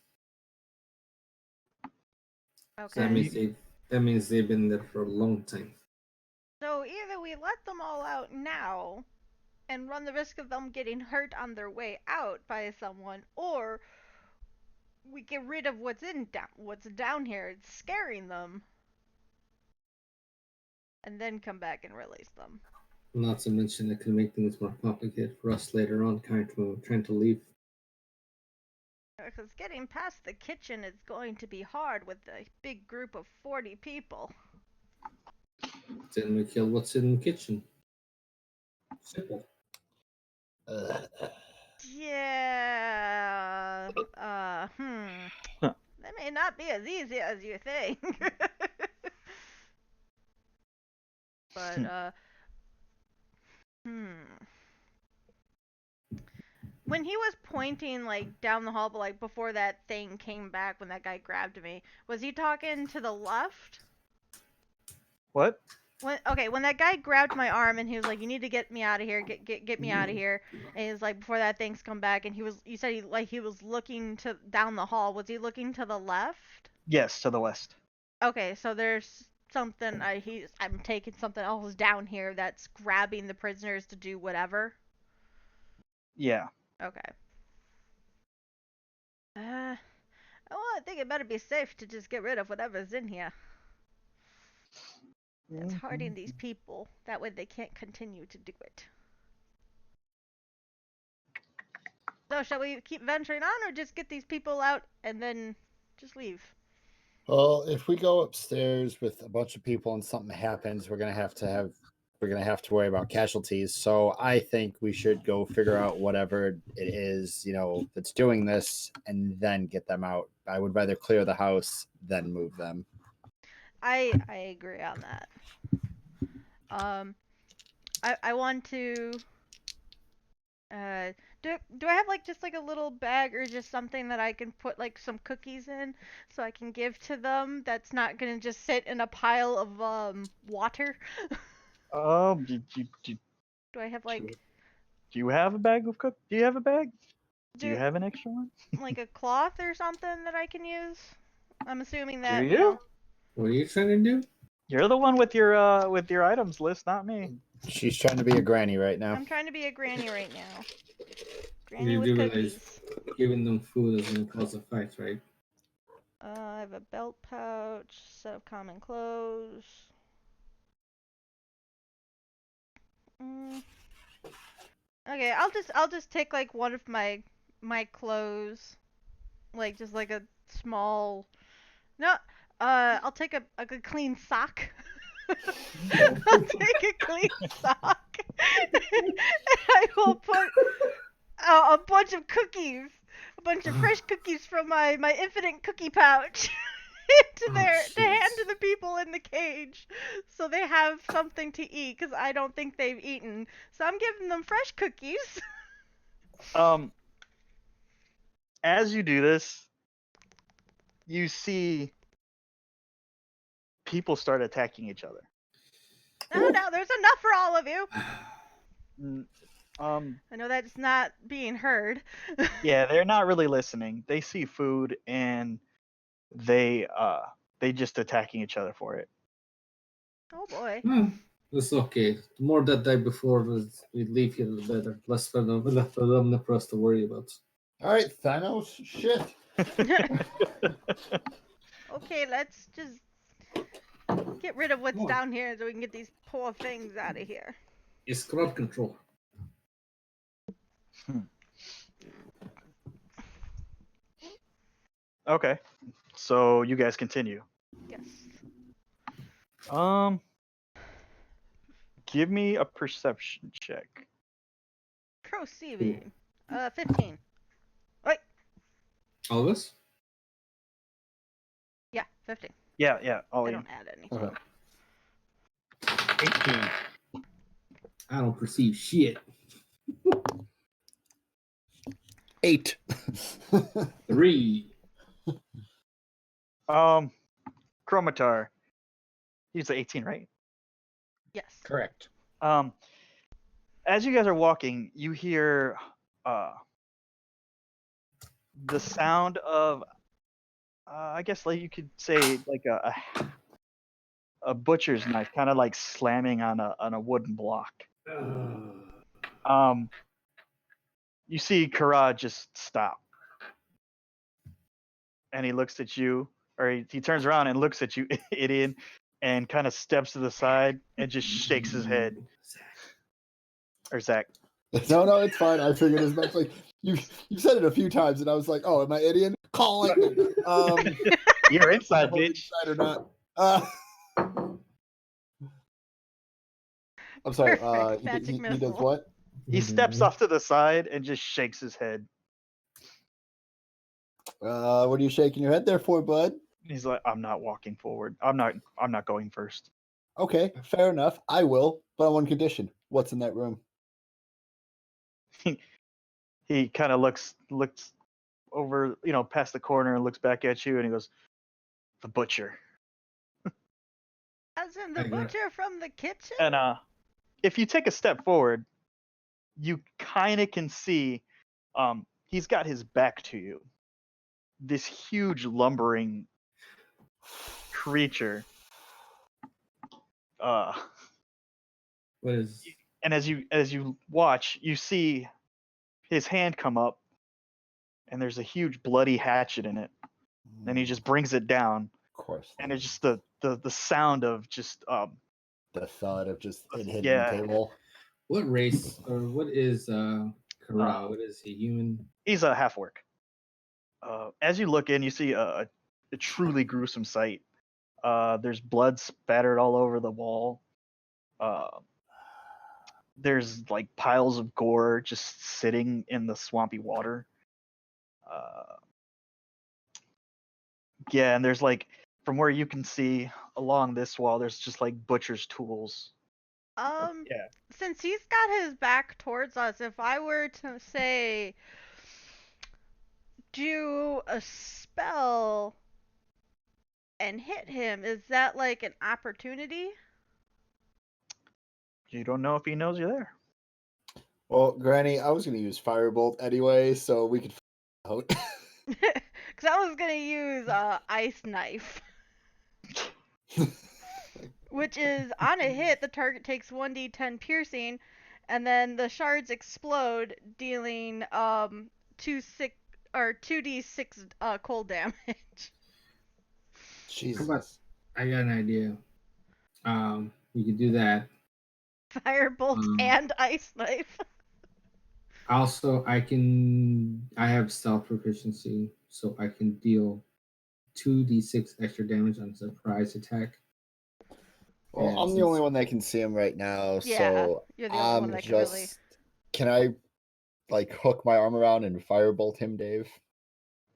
So Okay. that means they've been there for a long time. So either we let them all out now and run the risk of them getting hurt on their way out by someone, or we get rid of what's down here. It's scaring them. And then come back and release them. Not to mention it could make things more complicated for us later on, trying to leave. Because getting past the kitchen is going to be hard with a big group of 40 people. Then we kill what's in the kitchen. Simple. Yeah. That may not be as easy as you think. But, when he was pointing, like, down the hall, but, like, before that thing came back when that guy grabbed me, was he talking to the left? What? When that guy grabbed my arm and he was like, "You need to get me out of here, get me out of here," and he was like, "Before that thing's come back," and you said he was looking down the hall. Was he looking to the left? Yes, to the west. Okay, so there's something. I'm taking something else down here that's grabbing the prisoners to do whatever. Yeah. Okay. Well, I think it better be safe to just get rid of whatever's in here. That's hurting these people. That way they can't continue to do it. So, shall we keep venturing on, or just get these people out and then just leave? Well, if we go upstairs with a bunch of people and something happens, we're gonna have to worry about casualties. So I think we should go figure out whatever it is, that's doing this, and then get them out. I would rather clear the house than move them. I agree on that. I want to. Do I have like just like a little bag or just something that I can put like some cookies in so I can give to them that's not gonna just sit in a pile of water? Do I have like? Do you have a bag of cook? Do you have a bag? Do you have an extra one? Like a cloth or something that I can use? I'm assuming that. Do you? What are you trying to do? You're the one with your items list, not me. She's trying to be a granny right now. I'm trying to be a granny right now. Granny You with do cookies. realize giving them food is going to cause a fight, right? I have a belt pouch, set of common clothes. Okay, I'll just take like one of my clothes, like just like a small. No, I'll take a clean sock. I'll take a clean sock, and I will put a bunch of cookies, a bunch of fresh cookies from my infinite cookie pouch to hand to the people in the cage, so they have something to eat. Because I don't think they've eaten, so I'm giving them fresh cookies. As you do this, you see people start attacking each other. Oh no, there's enough for all of you. I know that's not being heard. Yeah, they're not really listening. They see food and they just attacking each other for it. Oh boy. It's okay. The more that die before we leave here, the better. Less for them for us to worry about. All right, Thanos. Shit. Okay, let's just get rid of what's Come on. down here so we can get these poor things out of here. It's crowd control. Okay, so you guys continue. Yes. Give me a perception check. Proceeding. 15. All of us? Yeah, 15. Yeah. Oh, I yeah. don't add anything. Okay. 18. I don't perceive shit. 8. 3. Chromatar. He's 18, right? Yes. Correct. As you guys are walking, you hear the sound of I guess like you could say like a butcher's knife kind of like slamming on a wooden block. You see Kara just stop. And he looks at you, or he turns around and looks at you, idiot, and kind of steps to the side and just shakes his head. Or Zach. No, it's fine. I figured as much. Like you said it a few times, and I was like, "Oh, am I idiot? Call lightning." You're inside, whether bitch. inside or not. I'm sorry. Perfect magic He does missile. what? He steps off to the side and just shakes his head. What are you shaking your head there for, bud? He's like, I'm not walking forward. I'm not going first. Okay, fair enough. I will, but on one condition. What's in that room? He kind of looks over, past the corner and looks back at you and he goes, the butcher. As in the I got- butcher from the kitchen? And if you take a step forward, you kind of can see he's got his back to you. This huge lumbering creature. What is? And as you watch, you see his hand come up and there's a huge bloody hatchet in it. And he just brings it down. Of course. And it's just the sound of just The thud of just it hitting Yeah. the table. What race or what is Kara? What is he? Human? he's a half orc. As you look in, you see a truly gruesome sight. There's blood spattered all over the wall. There's like piles of gore just sitting in the swampy water. Yeah, and there's like, from where you can see along this wall, there's just like butcher's tools. Yeah. Since he's got his back towards us, if I were to say do a spell and hit him, is that like an opportunity? You don't know if he knows you're there. Well, Granny, I was gonna use Firebolt anyway, so we could out. Because I was gonna use ice knife, which is on a hit, the target takes 1d10 piercing, and then the shards explode, dealing 2d6 cold damage. Jesus. I got an idea. You could do that. Firebolt and ice knife. Also, I have stealth proficiency, so I can deal 2d6 extra damage on surprise attack. Well, And I'm the only one that can see him right now, Yeah, so you're the only one I'm that can just. really. Can I, like, hook my arm around and firebolt him, Dave?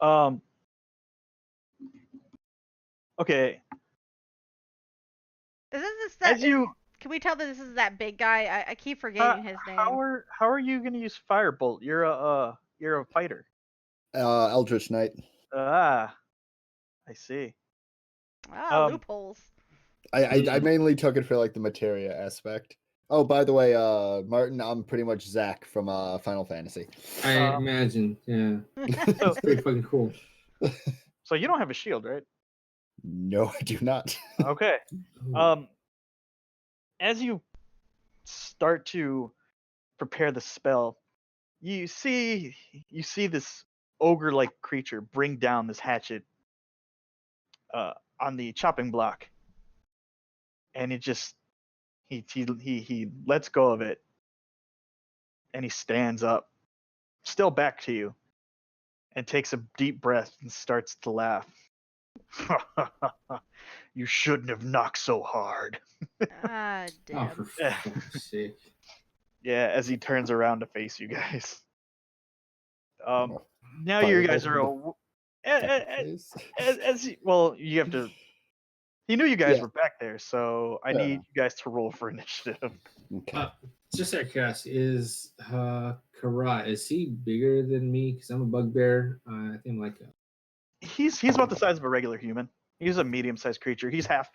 Um. Okay. Is this that? As you, Can we tell that this is that big guy? I keep forgetting his name. how are you gonna use Firebolt? You're a fighter. Eldritch Knight. Ah, I see. Loopholes. I mainly took it for like the materia aspect. Oh, by the way, Martin, I'm pretty much Zach from Final Fantasy. I imagine, yeah. So, That's pretty fucking cool. so you don't have a shield, right? No, I do not. Okay. Ooh. As you start to prepare the spell, you see this ogre-like creature bring down this hatchet on the chopping block, and it just he lets go of it, and he stands up, still back to you, and takes a deep breath and starts to laugh. You shouldn't have knocked so hard. Ah, Oh, damn. for fuck's sake. Yeah, as he turns around to face you guys. Oh, Now you guys Firebolt are Phase. well, you have to. He knew you guys Yeah. were back there, so I Fair need enough. you guys to roll for initiative. Okay. Just out of curiosity, is Karat, is he bigger than me? Because I'm a bugbear. I think I'm like a He's about the size of a regular human. He's a medium-sized creature. He's a half.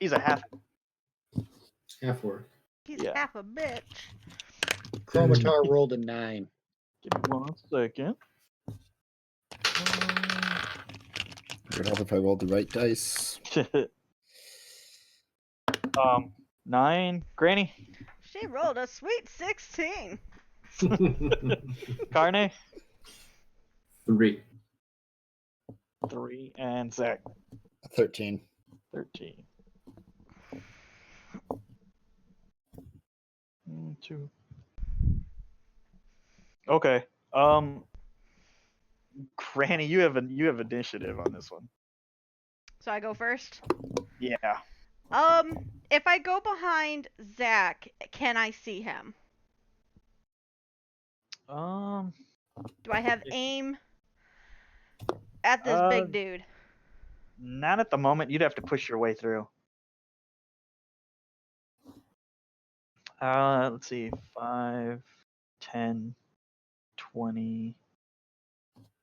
half orc. He's Yeah. half a bitch. Chromatar rolled a 9. Give me 1 second. Would help if I rolled the right dice. 9. Granny, She rolled a sweet 16. Carne, 3. 3, and Zach, 13. 13. 2. Okay. Granny, you have initiative on this one. So I go first. Yeah. If I go behind Zach, can I see him? Do I have aim at this big dude? Not at the moment. You'd have to push your way through. Let's see. 5, 10, 20.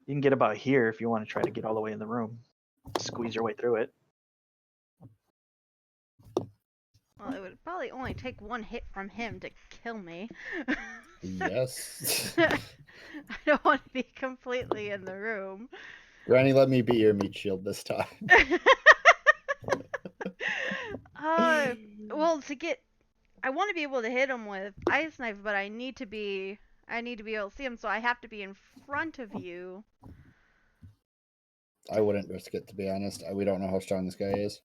You can get about here if you want to try to get all the way in the room. Squeeze your way through it. Well, it would probably only take one hit from him to kill me. Yes. I don't want to be completely in the room. Granny, let me be your meat shield this time. Well, I want to be able to hit him with ice knife, but I need to be able to see him, so I have to be in front of you. I wouldn't risk it, to be honest. We don't know how strong this guy is.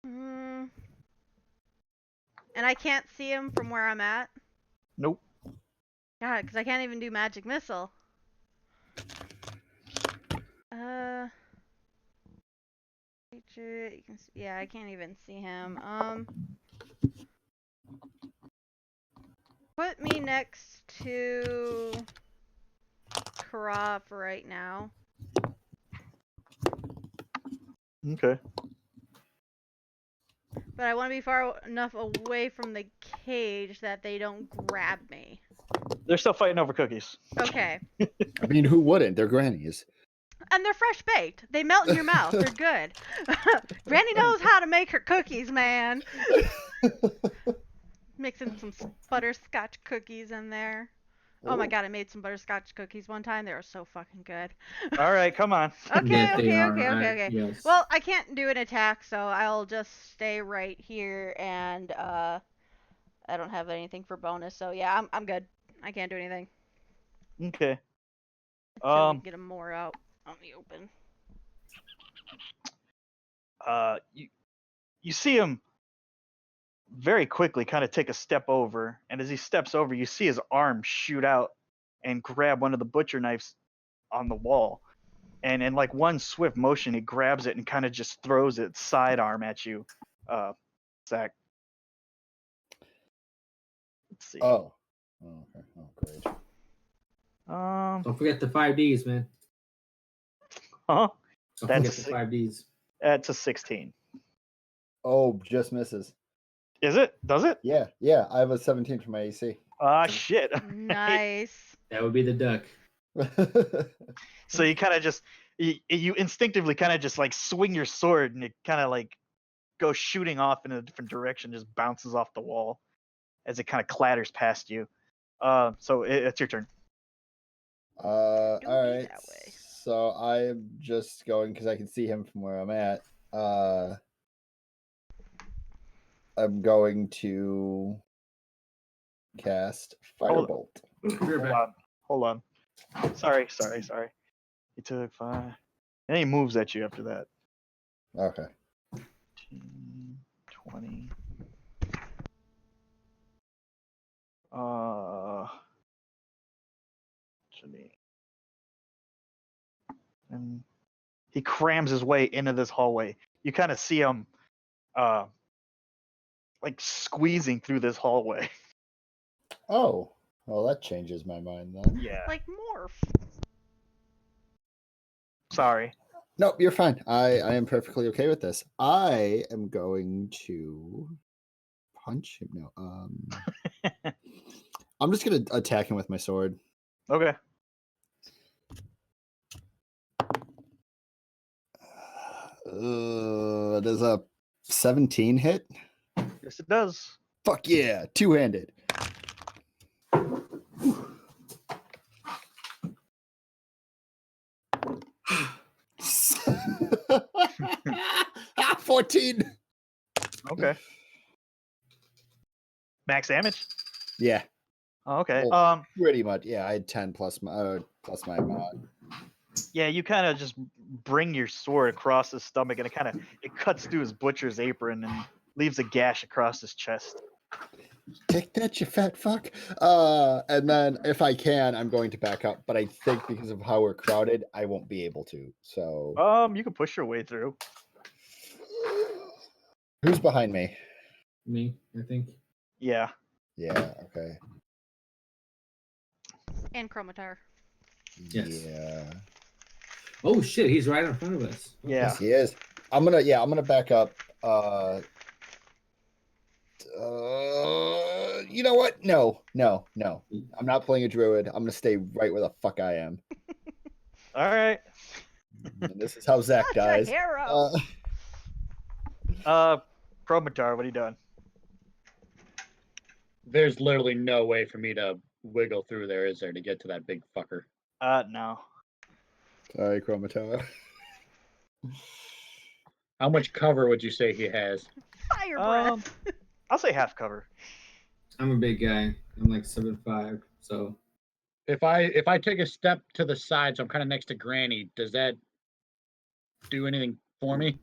And I can't see him from where I'm at. Nope. God, because I can't even do magic missile. You can see, yeah, I can't even see him. Put me next to Kara for right now. Okay. But I want to be far enough away from the cage that they don't grab me. They're still fighting over cookies. Okay. I mean, who wouldn't? They're grannies. And they're fresh baked. They melt in your mouth. They're good. Granny knows how to make her cookies, man. Mixing some butterscotch cookies in there. Oh my god, I made some butterscotch cookies one time. They were so fucking good. All right, come on. Okay. Yes. Well, I can't do an attack, so I'll just stay right here, and I don't have anything for bonus, so yeah, I'm good. I can't do anything. Okay. Until we get them more out on the open. You see him very quickly kind of take a step over, and as he steps over, you see his arm shoot out and grab one of the butcher knives on the wall, and in like one swift motion he grabs it and kind of just throws its sidearm at you, Zach. Let's see. Oh. Okay. Oh, great. Don't forget the 5Ds, man. Huh? So That's get a the six. 5Ds. That's a 16. Oh, just misses. Is it? Does it? Yeah, I have a 17 for my AC. Ah, shit. Nice. That would be the duck. So you kind of just you instinctively kind of just like swing your sword, and it kind of like goes shooting off in a different direction, just bounces off the wall as it kind of clatters past you. So it's your turn. All be right. that way. So I'm just going because I can see him from where I'm at. I'm going to cast Firebolt. We're back. Hold on. Sorry. He took 5. And he moves at you after that. Okay. 15, 20. Actually. And he crams his way into this hallway. You kind of see him like squeezing through this hallway. Oh, well, that changes my mind then. Yeah. Like morph. Sorry. Nope, you're fine. I am perfectly okay with this. I am going to punch him. No, I'm just gonna attack him with my sword. Okay. Does a 17 hit? Yes, it does. Fuck yeah, two-handed. Ah, 14. Okay. Max damage? Yeah, Oh, okay. Well- pretty much. Yeah, I had 10 plus my mod. Yeah, you kind of just bring your sword across his stomach, and it cuts through his butcher's apron and leaves a gash across his chest. Take that, you fat fuck. And then if I can, I'm going to back up. But I think because of how we're crowded, I won't be able to. So You can push your way through. who's behind me? Me, I think. Yeah. Yeah. Okay. And Chromatar. Yes. Yeah. Oh shit, he's right in front of us. Okay. Yeah. Yes, he is. I'm gonna back up. You know what? No. I'm not playing a druid. I'm gonna stay right where the fuck I am. All right. And this is how Zach Such a dies. hero. Chromatar, what are you doing? There's literally no way for me to wiggle through there, is there, to get to that big fucker? No. Sorry, Chromatar. How much cover would you say he has? Fire breath. I'll say half cover. I'm a big guy. I'm like 7'5", so If I take a step to the side, so I'm kind of next to Granny, does that do anything for me?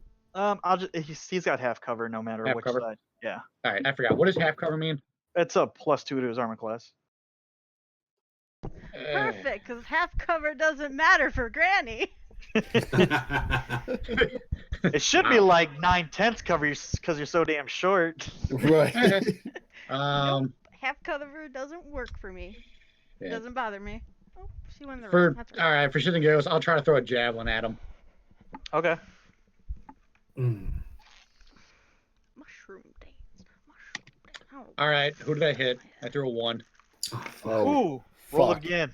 He's got half cover no matter Half which cover? side. Yeah. All right, I forgot. What does half cover mean? It's a +2 to his armor class. Perfect, because half cover doesn't matter for Granny. It should be like 9/10 cover because you're so damn short. Right. Nope. Half cover doesn't work for me. It Yeah. doesn't bother me. Oh, she went in the For room. That's all right, for shit and giggles, I'll try to throw a javelin at him. Okay. Mushroom dance. Oh. All right, who did I hit? I threw a 1. Oh, Ooh. Roll fuck. again.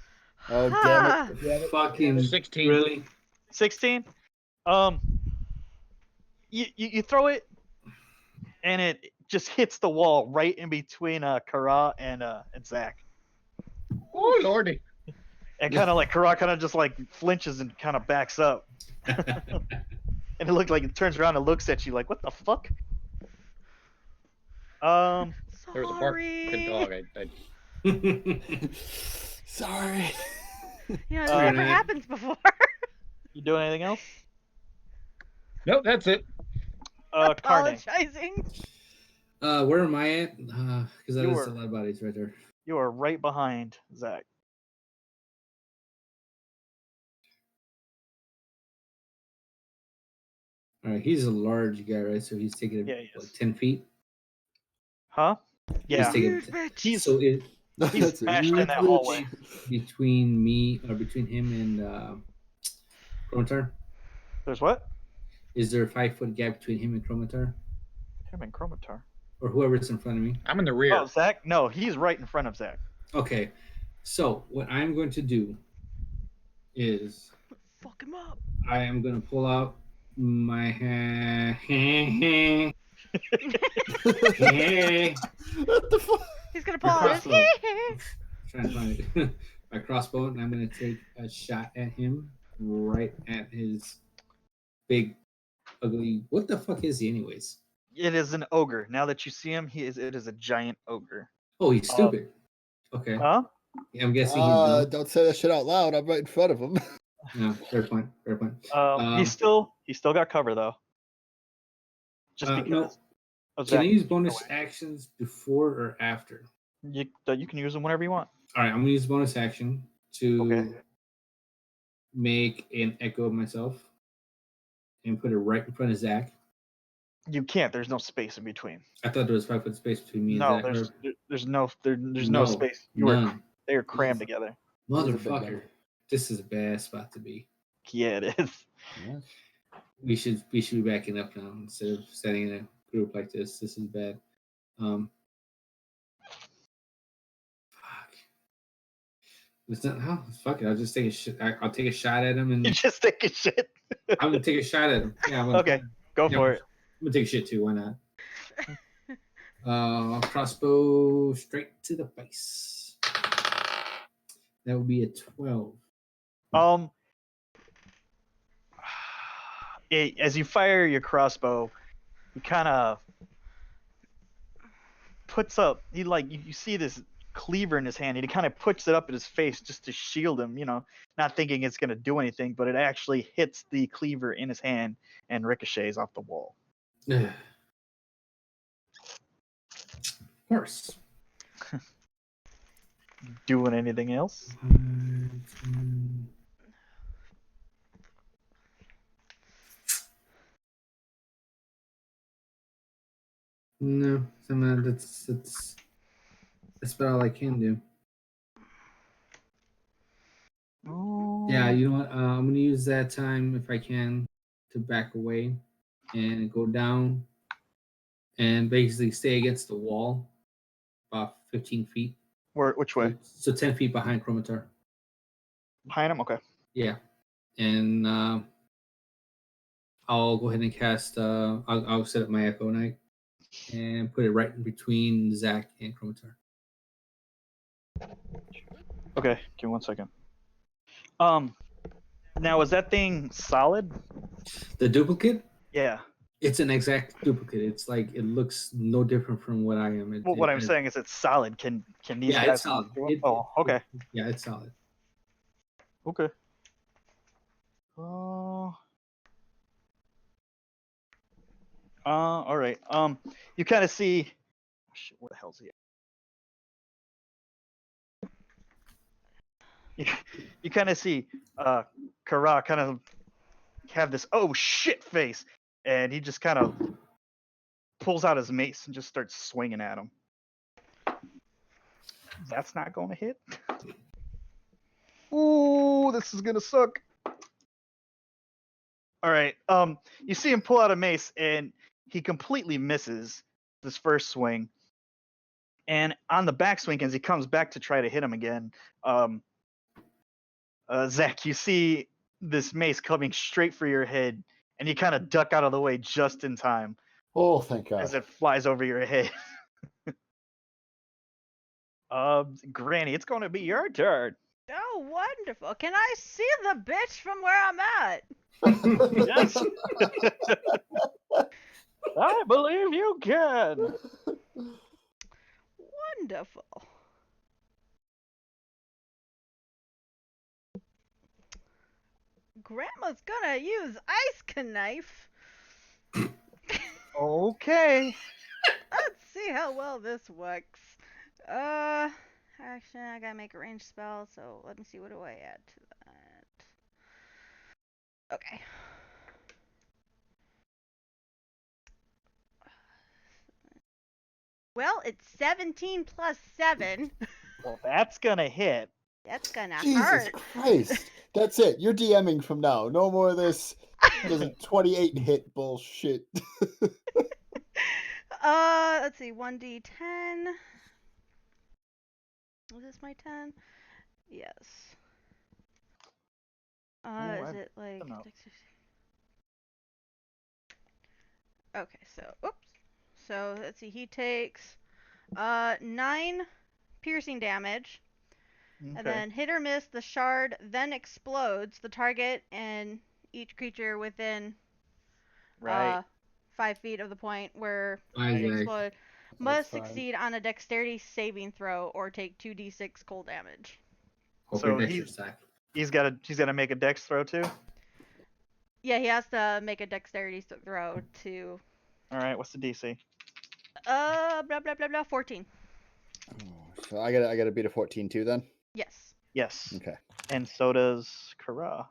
Oh, Ah. damn it. Damn it. fucking 16. really. 16. You throw it, and it just hits the wall right in between Kara and Zach. Oh lordy! And kind of like Kara kind of just like flinches and kind of backs up. And it looked like it turns around and looks at you like, what the fuck? There was a barking dog. Sorry. Yeah, this Uh, never happens before. You doing anything else? Nope, that's it. Carne. Apologizing. Where am I at? Because that You is were- a lot of bodies right there. You are right behind Zach. All right, he's a large guy, right? So he's taking Yeah, he like is. 10 feet. Huh? Yeah. He's taking, Huge bitch. He's so it He's smashed in that hallway. between me or between him and Chromatar. There's what? Is there a 5-foot gap between him and Chromatar? Him and Chromatar. Or whoever's in front of me? I'm in the rear. Oh, Zach? No, he's right in front of Zach. Okay. So what I'm going to do is Fuck him up. I am going to pull out my hand. What the fuck? He's gonna pull out his Crossbow. Trying to find it. My crossbow, and I'm going to take a shot at him right at his big, ugly. What the fuck is he, anyways? It is an ogre. Now that you see him, it is a giant ogre. Oh, he's stupid. Okay. Huh? I'm guessing he's dumb. Don't say that shit out loud. I'm right in front of him. No, fair point. Fair point. He's still got cover though. Just No. because. of Can I Zach. use bonus actions before or after? You can use them whenever you want. All right, I'm gonna use bonus action to Okay. make an echo of myself and put it right in front of Zach. You can't. There's no space in between. I thought there was 5 foot space between me and No, Zach. there's no space. None. They are crammed together. Motherfucker, this is a bad spot to be. Yeah, it is. We should be backing up now instead of setting in a group like this. This is bad. Fuck. It's not. Oh, fuck it. I'll just take a shit. I'll take a shot at him, and You just take a shit. I'm gonna take a shot at him. Yeah. I'm gonna, Okay, go yeah, for it. I'm gonna take a shit too. Why not? Crossbow straight to the face. That would be a 12. As you fire your crossbow, he kind of puts up. You see this cleaver in his hand, and he kind of puts it up at his face just to shield him. Not thinking it's gonna do anything, but it actually hits the cleaver in his hand and ricochets off the wall. Of course. Doing anything else? No, that's about all I can do. Yeah, you know what? I'm gonna use that time if I can to back away and go down and basically stay against the wall, about 15 feet. Which way? So 10 feet behind Chromatar. Behind him. Okay. Yeah, and I'll go ahead and cast. I'll set up my Echo Knight and put it right in between Zach and Chromatar. Okay. Give me 1 second. Now is that thing solid? The duplicate? Yeah. It's an exact duplicate. It's like it looks no different from what I am. Well, what I'm saying is it's solid. Can these Yeah, guys? it's solid. do it? Oh, okay. Yeah, it's solid. Okay. All right. You kind of see. Shit, where the hell's he? You kind of see Kara kind of have this oh shit face, and he just kind of pulls out his mace and just starts swinging at him. That's not going to hit. Ooh, this is gonna suck. All right. You see him pull out a mace, and he completely misses this first swing. And on the backswing, as he comes back to try to hit him again, Zach, you see this mace coming straight for your head, and you kind of duck out of the way just in time Oh, thank God. as it flies over your head. Granny, it's going to be your turn. Oh, wonderful. Can I see the bitch from where I'm at? Yes. I believe you can. Wonderful. Grandma's gonna use ice knife. Okay. Let's see how well this works. Action, I gotta make a ranged spell, so let me see, what do I add to that? Okay. Well, it's 17 plus 7. Well, that's gonna hit. That's gonna Jesus hurt. Christ. That's it. You're DMing from now. No more of this. There's a 28 hit bullshit. Let's see, 1d10. Is this my 10? Yes. Ooh, Is I it like... don't know. Okay, so, oops. So, let's see, he takes, 9 piercing damage. Okay. And then hit or miss, the shard then explodes. The target and each creature within Right. 5 feet of the point where Isaac. it exploded must fine. succeed on a dexterity saving throw or take 2d6 cold damage. Hope So your dex he's- are stacked. he's gotta make a dex throw too. Yeah, he has to make a dexterity throw to All right. What's the DC? blah blah blah blah 14. So I gotta beat a 14 too then. Yes. Yes. Okay. And so does Kara.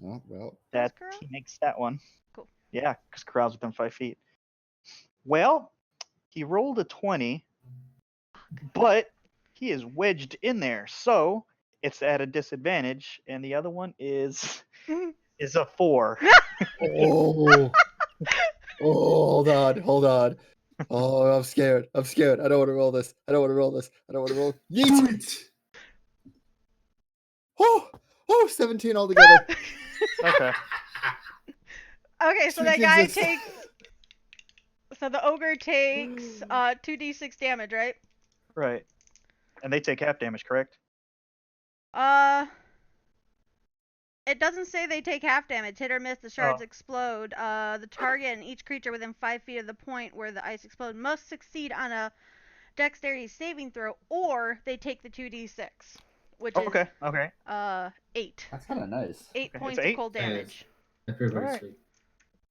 Oh well. That Kara? he makes that one. Cool. Yeah, because Kara's within 5 feet. Well, he rolled a 20, but he is wedged in there, so it's at a disadvantage, and the other one is a 4. Oh. Oh, hold on. Oh, I'm scared. I don't want to roll this. I don't want to roll. Yeet! Oh, 17 altogether. Okay. Okay, so Sweet that guy Jesus. takes. So the ogre takes 2d6 damage, right? Right. And they take half damage, correct? It doesn't say they take half damage. Hit or miss, the shards Oh. explode. The target and each creature within 5 feet of the point where the ice explodes must succeed on a dexterity saving throw, or they take the 2d6, which Okay. Okay. is 8. That's kind of nice. 8 Okay, points it's of 8? cold That is- damage. That's very, very Alright. sweet.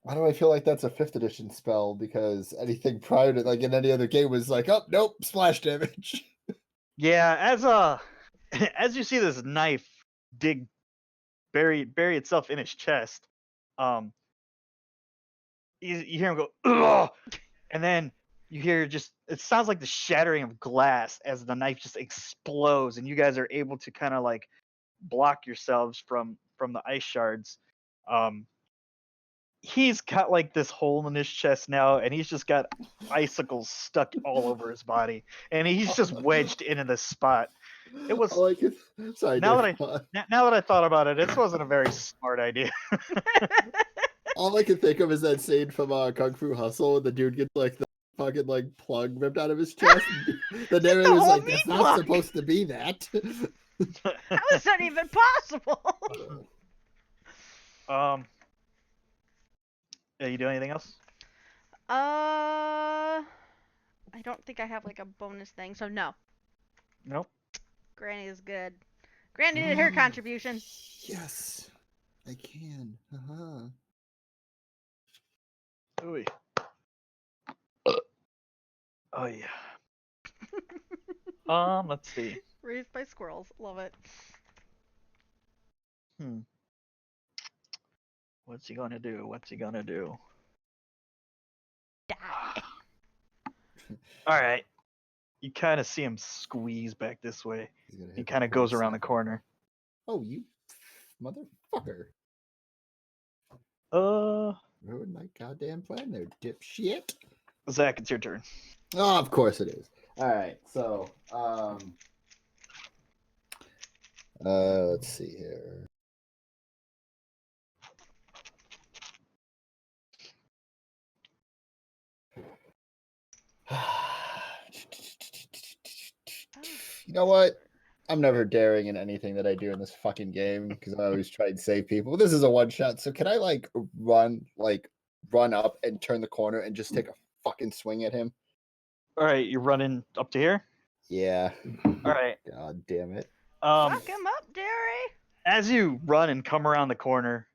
Why do I feel like that's a 5th edition spell? Because anything prior to, like in any other game, was like, oh nope, splash damage. Yeah, as you see this knife bury itself in his chest, you hear him go, ugh! And then you hear it sounds like the shattering of glass as the knife just explodes, and you guys are able to kind of like block yourselves from the ice shards. He's got like this hole in his chest now, and he's just got icicles stuck all over his body, and he's just wedged into this spot. It was All I could, sorry, now Dave. now that I thought about it, this wasn't a very smart idea. All I can think of is that scene from Kung Fu Hustle, when the dude gets like the fucking like plug ripped out of his chest. The narrator's whole like, meat "That's not plug." supposed to be that." How is that even possible? Yeah, you do anything else? I don't think I have like a bonus thing, so no. Nope. Granny is good. Granny did her contribution. Yes, I can. Uh-huh. Ooh. Oh yeah. Let's see. Raised by squirrels. Love it. What's he gonna do? Die. All right. You kind of see him squeeze back this way. He's gonna He hit kind of the goes first. around the corner. Oh, you motherfucker! Ruined my goddamn plan there, dipshit. Zach, it's your turn. Oh, of course it is. All right, so let's see here. You know what? I'm never daring in anything that I do in this fucking game because I always try and save people. This is a one shot, so can I run up and turn the corner and just take a fucking swing at him? All right, you're running up to here. Yeah. All right. God damn it. Fuck him up, Derry. As you run and come around the corner,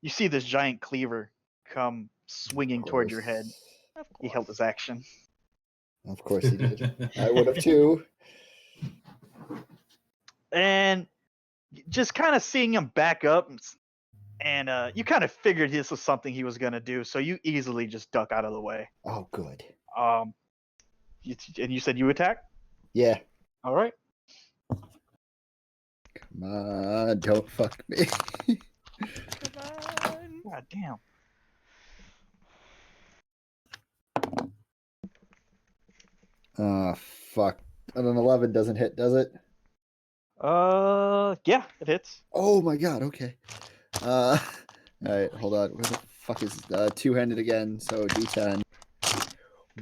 you see this giant cleaver come swinging toward your head. Of He course. held his action. Of course he did. I would have too. And just kind of seeing him back up, and you kind of figured this was something he was gonna do, so you easily just duck out of the way. Oh, good. And you said you attack. Yeah. All right. Come on, don't fuck me. Come on. God damn. Fuck. And an 11 doesn't hit, does it? Yeah, it hits. Oh my god, okay. All right, hold on. Where the fuck is two-handed again? So D10.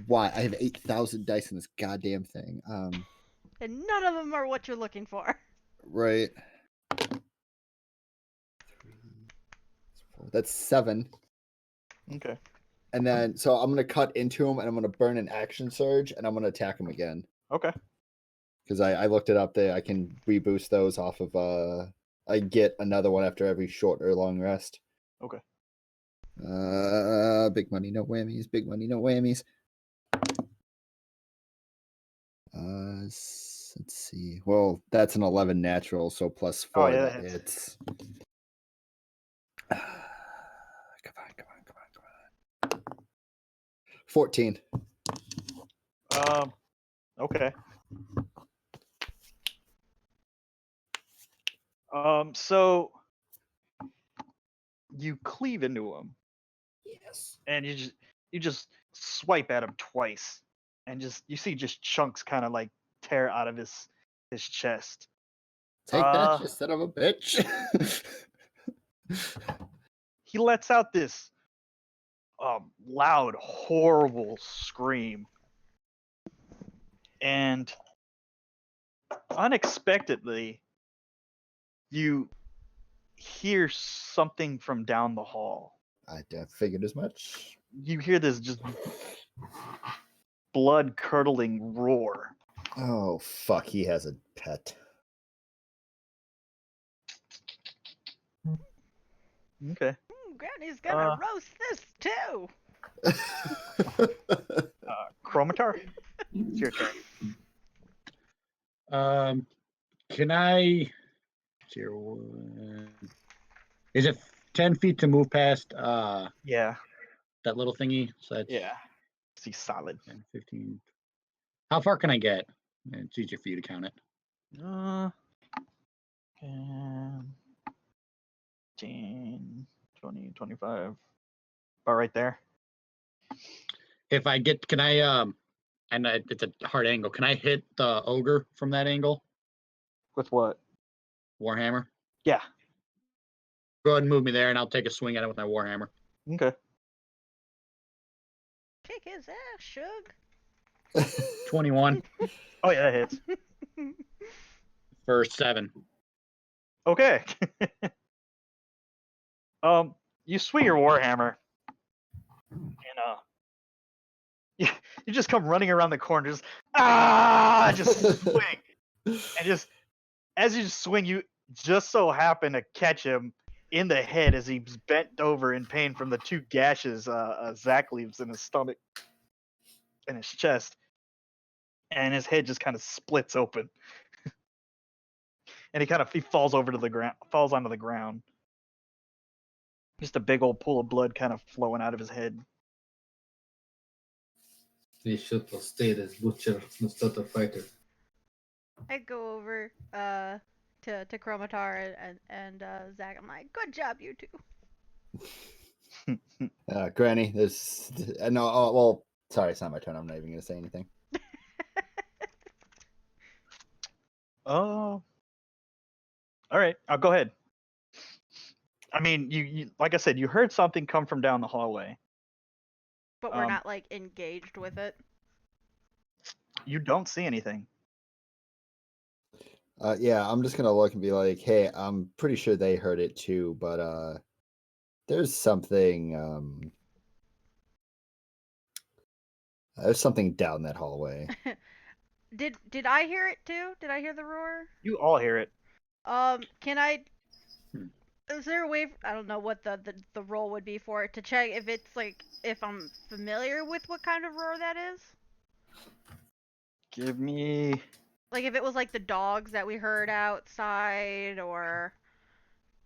Why? I have 8,000 dice in this goddamn thing. And none of them are what you're looking for. Right. That's 7. Okay. And then, so I'm gonna cut into him, and I'm gonna burn an action surge, and I'm gonna attack him again. Okay. Because I looked it up. There, I can reboost those off of. I get another one after every short or long rest. Okay. Big money, no whammies. Big money, no whammies. Let's see. Well, that's an 11 natural, so plus 4. Oh, yeah, that hits. It's. Come on. 14. Okay. So you cleave into him, Yes. and you just swipe at him twice, and you see just chunks kind of like tear out of his chest. Take that, Uh, you son of a bitch. He lets out this loud, horrible scream, and unexpectedly, you hear something from down the hall. I figured as much. You hear this just blood-curdling roar. Oh, fuck. He has a pet. Okay. Granny's gonna roast this too. Chromatar, it's your turn. Can I? Is it 10 feet to move past Yeah. that little thingy? So that's Yeah. See solid. 10, 15. How far can I get? It's easier for you to count it. 10, 20, 25. About right there. If I get, can I? And it's a hard angle. Can I hit the ogre from that angle? With what? Warhammer. Yeah. Go ahead and move me there, and I'll take a swing at it with my warhammer. Okay. Kick his ass, Shug. 21 Oh yeah, that hits. for 7. Okay. You swing your warhammer, and you just come running around the corner, just just swing, and just as you swing, you just so happen to catch him in the head as he's bent over in pain from the 2 gashes Zach leaves in his stomach and his chest, and his head just kind of splits open, and he falls over to the ground, falls onto the ground. Just a big old pool of blood kind of flowing out of his head. They should have stayed as butcher instead of fighter. I go over to Chromatar and Zach. I'm like, good job, you two. Granny, there's no. Oh, well, sorry, it's not my turn. I'm not even gonna say anything. Oh. All right, I'll go ahead. I mean, you like I said, you heard something come from down the hallway. But we're not like engaged with it. You don't see anything. Yeah, I'm just gonna look and be like, hey, I'm pretty sure they heard it too, but there's something down that hallway. Did I hear it too? Did I hear the roar? You all hear it. Can I? Is there a way? I don't know what the roll would be for it to check if it's like if I'm familiar with what kind of roar that is. Give me. Like if it was like the dogs that we heard outside, or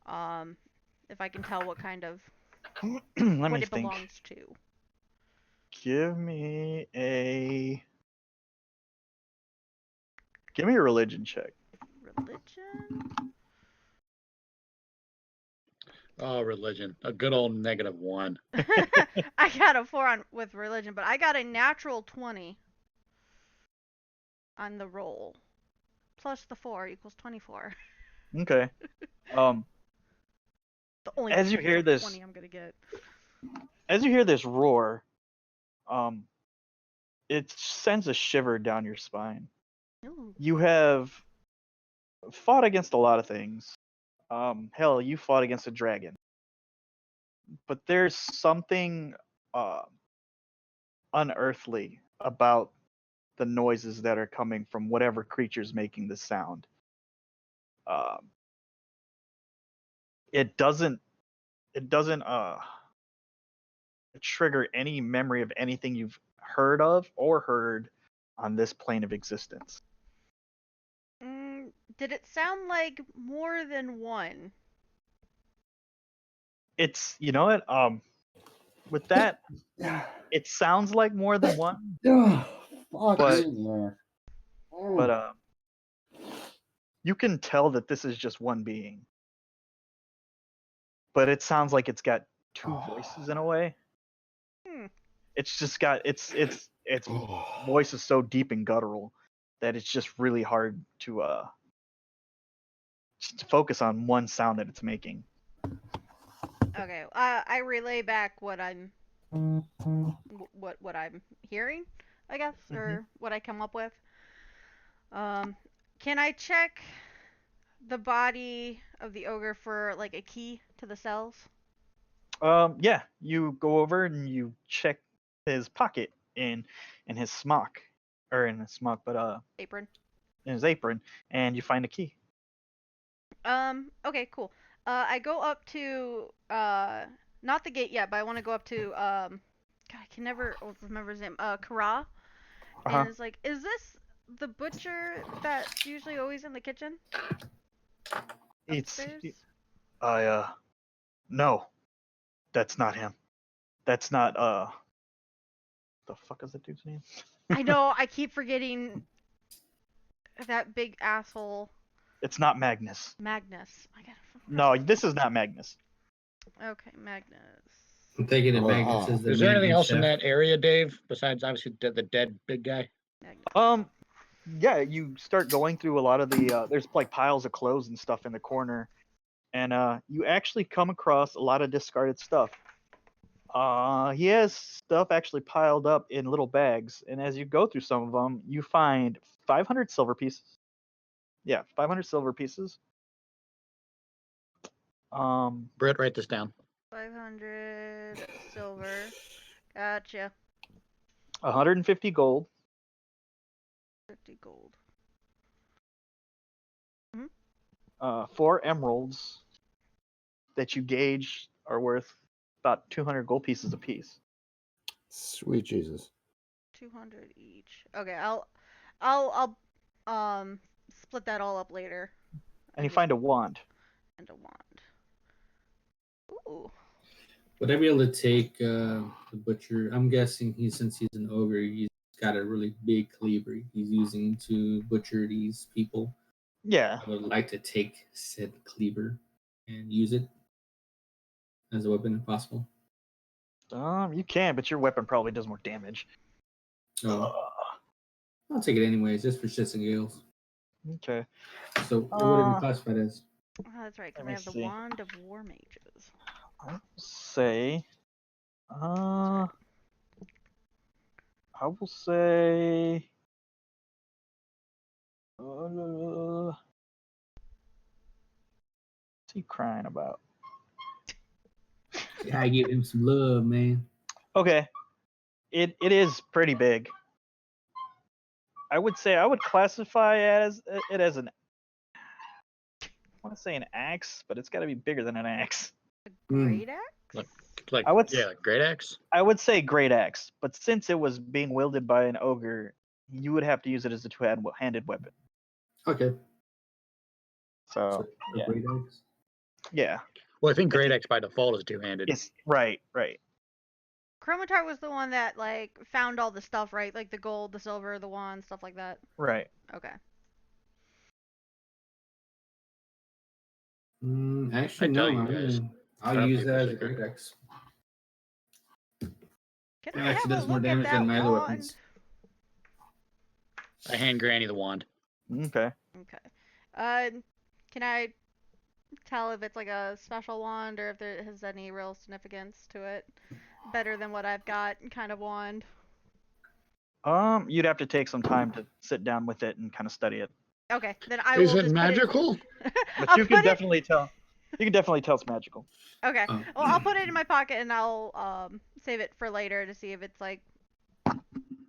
if I can tell what kind of Let what me it think. belongs to. Give me a religion check. Religion. Oh, religion. A good old -1. I got a 4 with religion, but I got a natural 20 on the roll. Plus the 4 equals 24. Okay. The only As you hear natural this, 20 I'm gonna get. as you hear this roar, it sends a shiver down your spine. Ooh. You have fought against a lot of things. Hell, you fought against a dragon. But there's something unearthly about the noises that are coming from whatever creature's making the sound. It doesn't trigger any memory of anything you've heard of or heard on this plane of existence. Did it sound like more than one? It's, you know what, with that, it sounds like more than one, Fuck But- me. but you can tell that this is just one being. But it sounds like it's got two voices in a way. Hmm. It's just got its voice is so deep and guttural that it's just really hard to just to focus on one sound that it's making. Okay, I relay back what I'm what I'm hearing, I guess, or what I come up with. Can I check the body of the ogre for like a key to the cells? Yeah, you go over and you check his pocket in his smock, or in his smock, but Apron. in his apron, and you find a key. Okay, cool. I go up to not the gate yet, but I want to go up to God, I can never remember his name. Kara. Uh-huh. And it's like, is this the butcher that's usually always in the kitchen? It's Upstairs? no, that's not him. That's not the fuck is that dude's name? I know, I keep forgetting that big asshole It's not Magnus. Magnus. I gotta. No, this is not Magnus. Okay, Magnus. I'm thinking of Oh, Magnus as the Is there anything Magnus else in chef. that area, Dave, besides obviously the dead big guy? Magnus. Yeah, you start going through a lot of the there's like piles of clothes and stuff in the corner, and you actually come across a lot of discarded stuff. He has stuff actually piled up in little bags, and as you go through some of them, you find 500 silver pieces. Yeah, 500 silver pieces. Britt, write this down. 500 silver. Gotcha. 150 gold, 50 gold. 4 emeralds that you gauge are worth about 200 gold pieces apiece. Sweet Jesus. 200 each. Okay, I'll split that all up later. And you find a wand. And a wand. Ooh. Would I be able to take the butcher? I'm guessing since he's an ogre, he's got a really big cleaver he's using to butcher these people. Yeah. I would like to take said cleaver and use it as a weapon if possible. You can, but your weapon probably does more damage. Oh, I'll take it anyways, just for shits and giggles. Okay. So what would it be classified as? Oh, that's right, because Let I me have the see. Wand of War Mages. I will say. What's he crying about? Yeah, I give him some love, man. Okay. It is pretty big. I would say I would classify it as an. I want to say an axe, but it's got to be bigger than an axe. Great axe? Like, I would yeah, great axe. I would say great axe, but since it was being wielded by an ogre, you would have to use it as a two-handed weapon. Okay. So So yeah, great axe. yeah, Well, I think great axe by default is two-handed. it's right. Chromatar was the one that, like, found all the stuff, right? Like the gold, the silver, the wand, stuff like that. Okay. Actually, I no. tell you I'm guys. gonna I'll Rock, use paper, that as a scissors. great axe. Can It I actually have does a more look at damage that than my other wand? weapons. I hand Granny the wand. Okay. Okay. Can I tell if it's like a special wand or if there has any real significance to it? Better than what I've got kind of wand. You'd have to take some time to sit down with it and kind of study it. Okay, then I Is will it just magical? Put But I'll you can put it. definitely tell. You can definitely tell it's magical. Okay. Oh. Well, I'll put it in my pocket and I'll save it for later to see if it's like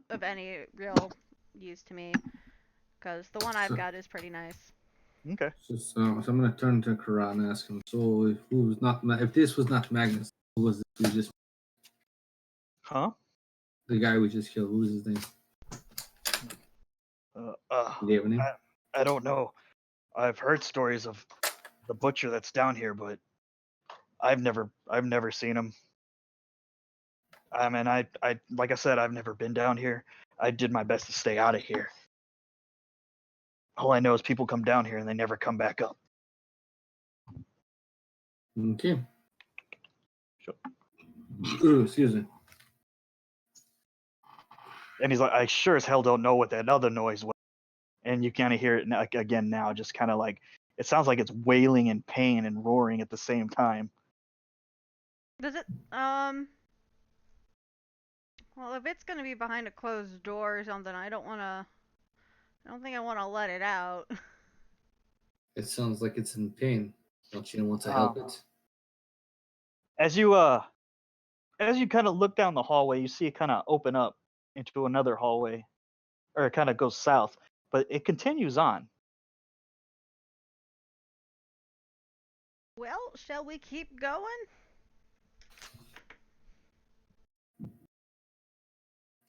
of any real use to me. Because the one I've got is pretty nice. Okay. So I'm gonna turn to Karat and ask him. So if this was not Magnus, who was this? We just Huh? the guy we just killed. Who was his name? Do you have a name? I don't know. I've heard stories of the butcher that's down here, but I've never seen him. I mean, I like I said, I've never been down here. I did my best to stay out of here. All I know is people come down here and they never come back up. Okay. Sure. Ooh, excuse me. And he's like, I sure as hell don't know what that other noise was. And you kind of hear it again now, just kind of like it sounds like it's wailing in pain and roaring at the same time. Does it well, if it's gonna be behind a closed door or something, I don't think I wanna let it out. It sounds like it's in pain. Don't you want to Oh. help it? As you kind of look down the hallway, you see it kind of open up into another hallway, or it kind of goes south, but it continues on. Well, shall we keep going?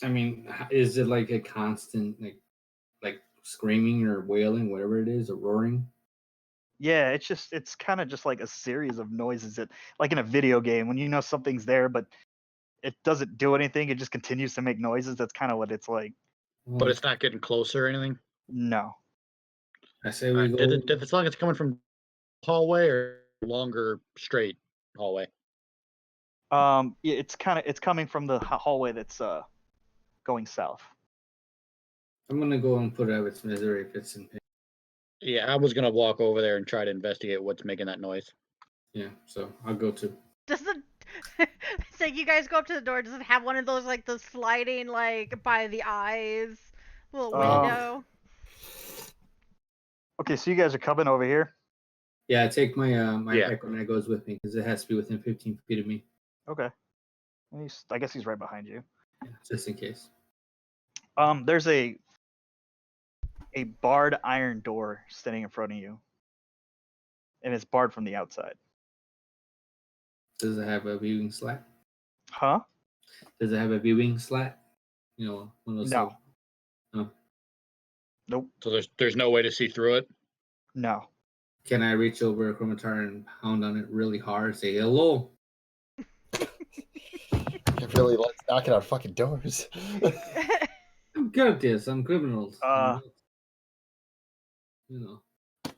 I mean, is it like a constant like screaming or wailing, whatever it is, or roaring? Yeah, it's kind of just like a series of noises that, like in a video game, when you know something's there, but it doesn't do anything, it just continues to make noises. That's kind of what it's like. But it's not getting closer or anything. No. I say we Alright, go. did it sound like it's coming from hallway or longer straight hallway? It's coming from the hallway that's going south. I'm gonna go and put out its misery if it's in pain. Yeah, I was gonna walk over there and try to investigate what's making that noise. Yeah, so I'll go too. Does the so you guys go up to the door? Does it have one of those like the sliding like by the eyes little window? Okay, so you guys are coming over here. Yeah, I take my my Yeah. echo and it goes with me because it has to be within 15 feet of me, Okay. And I guess he's right behind you. yeah, just in case. There's a barred iron door sitting in front of you, and it's barred from the outside. Does it have a viewing slat? Huh? Does it have a viewing slat? You know, one of those. No. No. Nope. So there's no way to see through it. No. Can I reach over a chromatar and pound on it really hard? Say hello. It really likes knocking on fucking doors. I'm good at this. I'm criminals. You know,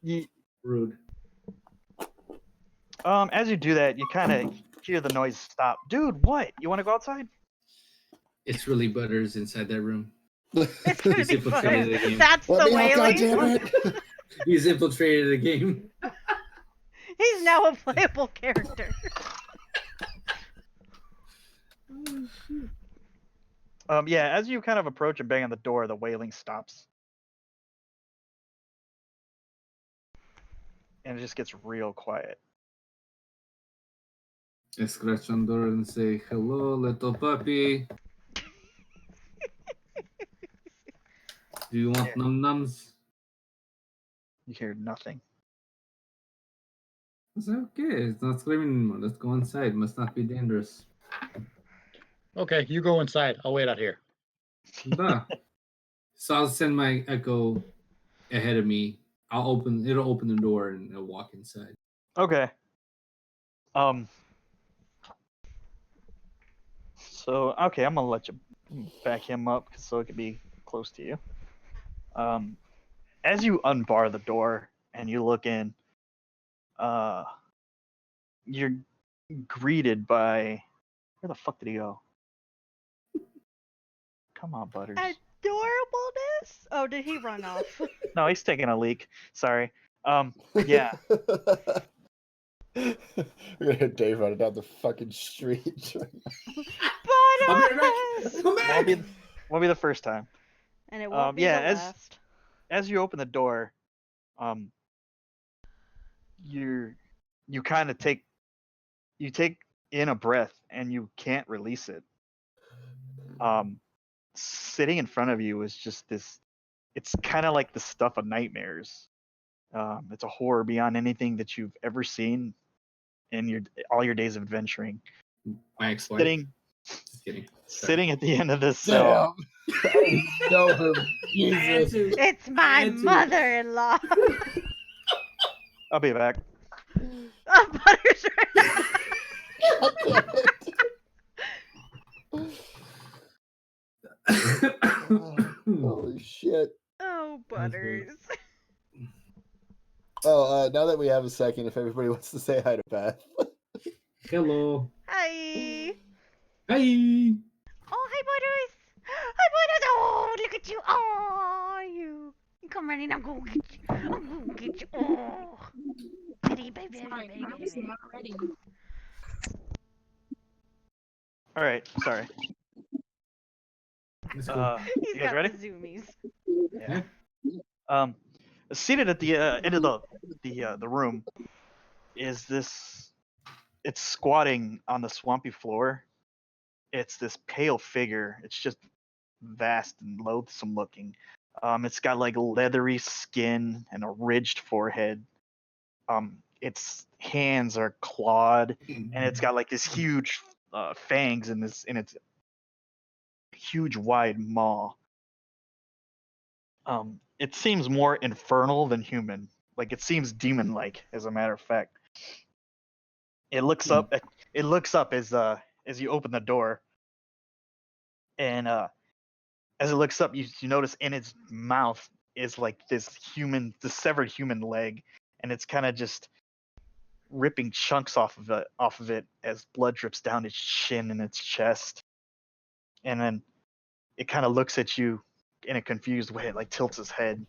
You, rude. as you do that, you kind of hear the noise stop. Dude, what? You want to go outside? It's really Butters inside that room. It's gonna He's be infiltrated fun. the game. That's the Let me out, wailing. goddammit! He's infiltrated the game. He's now a playable character. Yeah, as you kind of approach and bang on the door, the wailing stops. And it just gets real quiet. I scratch on the door and say, hello, little puppy. Do you want num-nums? You hear nothing. I say, okay, it's not screaming anymore. Let's go inside. Must not be dangerous. Okay, you go inside. I'll wait out here. Duh. So I'll send my echo ahead of me. It'll open the door and I'll walk inside. Okay. So okay, I'm gonna let you back him up so it can be close to you. As you unbar the door and you look in, you're greeted by, where the fuck did he go? Come on, Butters. Adorableness? Oh, did he run off? No, he's taking a leak. Sorry. Yeah. We're gonna hit Dave running down the fucking street. I'll be right back. Butters! Come back. Won't be the first time. And it won't be yeah, the as- last. As you open the door, you kind of take in a breath and you can't release it. Sitting in front of you is just this. It's kind of like the stuff of nightmares. It's a horror beyond anything that you've ever seen in all your days of adventuring. My ex-wife. Sitting Just kidding. sitting at the end of this cell. I know him. Jesus. It's my And to- mother-in-law. I'll be back. Oh, Butters ran Holy shit. Oh, That was great. Butters. Oh, now that we have a second, if everybody wants to say hi to Beth. Hello. Hi. Hi. Oh, hi, Butters. Hi, Butters. Oh, look at you. Oh, you come running. I'm going to get you. I'm going to get you. Oh. Baby, baby, baby, baby. Already. All right, sorry. That's cool. He's You guys got ready? the zoomies. Yeah. Seated at the end of the room is this. It's squatting on the swampy floor. It's this pale figure. It's just vast and loathsome looking. It's got like leathery skin and a ridged forehead. Its hands are clawed, and it's got like this huge fangs in its huge wide maw. It seems more infernal than human. Like it seems demon-like, as a matter of fact. It looks up. It looks up as you open the door, and as it looks up, you notice in its mouth is like this severed human leg, and it's kind of just ripping chunks off of it as blood drips down its chin and its chest, and then it kind of looks at you in a confused way. It like tilts his head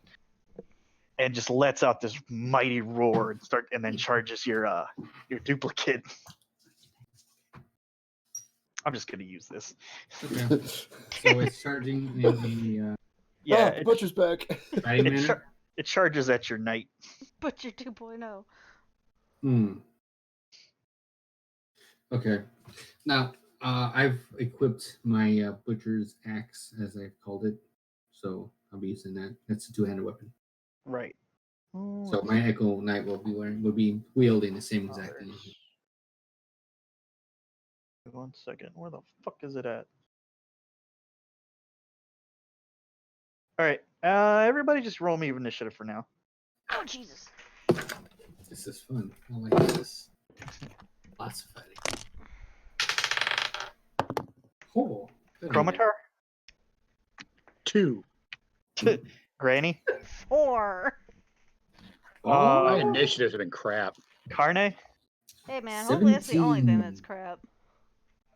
and just lets out this mighty roar and then charges your duplicate. I'm just gonna use this. Okay. So it's charging in a Yeah, Oh, Butcher's back. fighting it, manner. char- it charges at your knight. Butcher 2.0. Okay. Now, I've equipped my butcher's axe, as I've called it. So I'll be using that. That's a two-handed weapon. Right. So my Echo Knight will be wielding the same exact thing. One second. Where the fuck is it at? All right. Everybody, just roll me initiative for now. Oh, Jesus. This is fun. I like this. Lots of fighting. Oh. good. Chromatar, 2. Granny, 4. My Oh, initiatives have been crap. Carne, Hey, man. Hopefully that's the only thing that's 17. crap.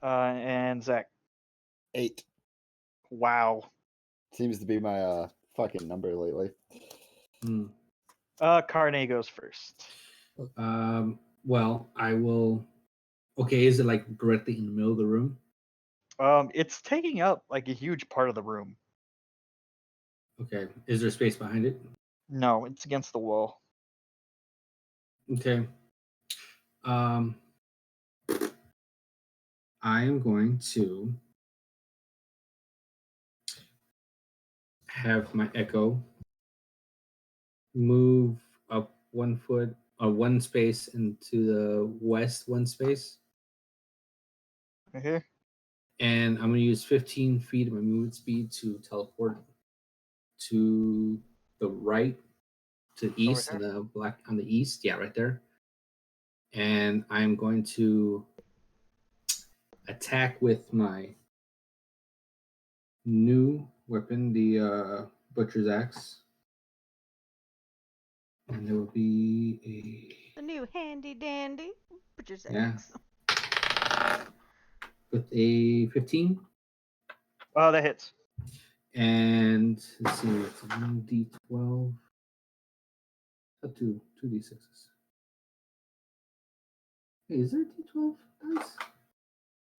and Zach. 8 Wow. seems to be my fucking number lately. hmm. Carne goes first. Well, I will. Okay, is it like directly in the middle of the room? It's taking up like a huge part of the room. Okay. Is there space behind it? No, it's against the wall. Okay. I am going to have my Echo move up 1 foot or 1 space into the west 1 space. Okay. And I'm going to use 15 feet of my movement speed to teleport to the right, to the east, here? and the black on the east. Yeah, right there. And I'm going to attack with my new weapon, the Butcher's Axe. And there will be The new handy dandy Butcher's Yeah. axe. with a 15. Oh, that hits. And let's see, it's a 1d12. Two d6s. Hey, is there a d12 dice?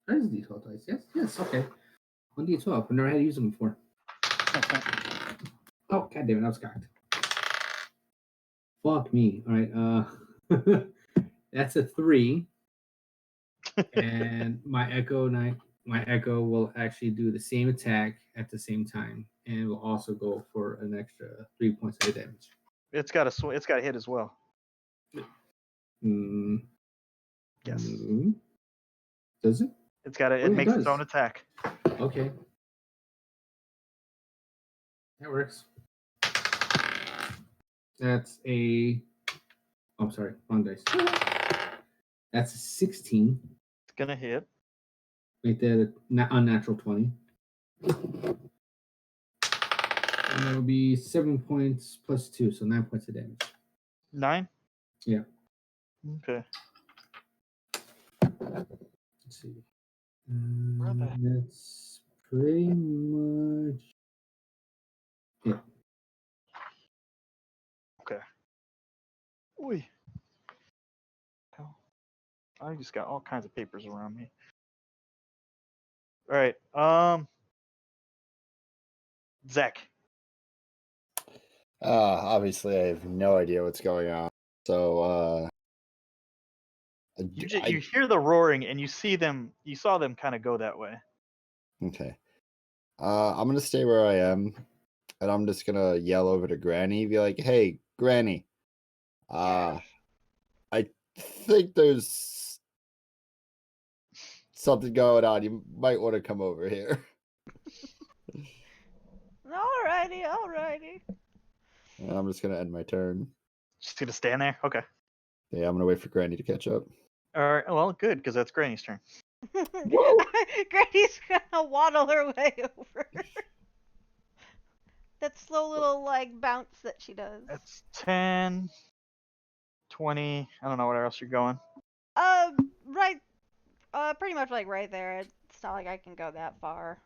That is a d12 dice. Yes, okay. 1d12. I've never had to use them before. Oh, god damn it, I was cocked. Fuck me. All right, that's a 3. And my Echo will actually do the same attack at the same time, and will also go for an extra 3 points of damage. It's got to hit as well. Mm, Yes. Does it? It's got to. Oh, It yeah, it makes its does. own attack. Okay. That works. That's a. Oh, I'm sorry, wrong dice. That's a 16. It's gonna hit. Make that a unnatural 20. And that would be 7 points plus 2, so 9 points of damage. 9. Yeah. Okay. Let's see. the- That's pretty much it. Okay. Oi. Hell. I just got all kinds of papers around me. All right. Zach. Obviously, I have no idea what's going on. So, You hear the roaring and you see them. You saw them kind of go that way. okay. I'm gonna stay where I am, and I'm just gonna yell over to Granny, be like, "Hey, Granny, I think there's something going on. You might want to come over here." Alrighty. And I'm just gonna end my turn. Just gonna stand there. Okay. Yeah, I'm gonna wait for Granny to catch up. All right. Well, good because that's Granny's turn. Granny's gonna waddle her way over. That slow little like bounce that she does. That's 10, 20. I don't know what else you're going. Right. Pretty much like right there. It's not like I can go that far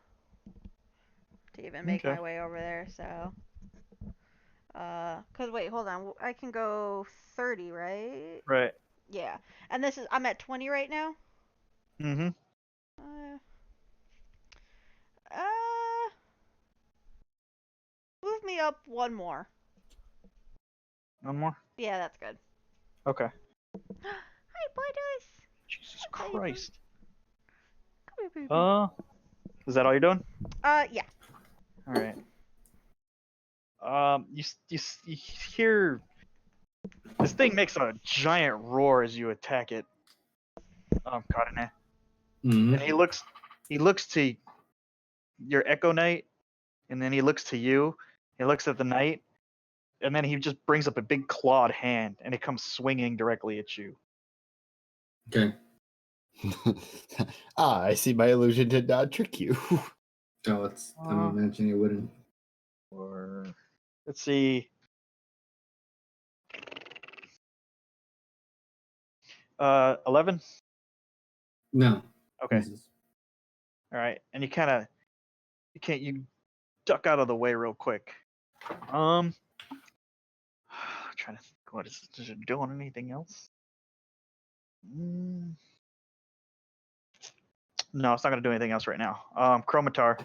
to even make Okay. my way over there. So. Cause wait, hold on. I can go 30, right? Right. Yeah. And I'm at 20 right now. Mm-hmm. Uh, move me up one more. One more. Yeah, that's good. Okay. Hi, boy dice. Jesus How you doing? Christ. Come here, baby. Is that all you're doing? Yeah. All right. You hear this thing makes a giant roar as you attack it. Cardinal. Mm-hmm. And he looks to your Echo Knight, and then he looks to you. He looks at the knight, and then he just brings up a big clawed hand, and it comes swinging directly at you. Okay. I see my illusion did not trick you. Oh, I'm imagining it wouldn't. Or let's see. 11. No. Okay. Jesus. All right, and you duck out of the way real quick. Trying to think, is it doing anything else? No, it's not gonna do anything else right now. Chromatar.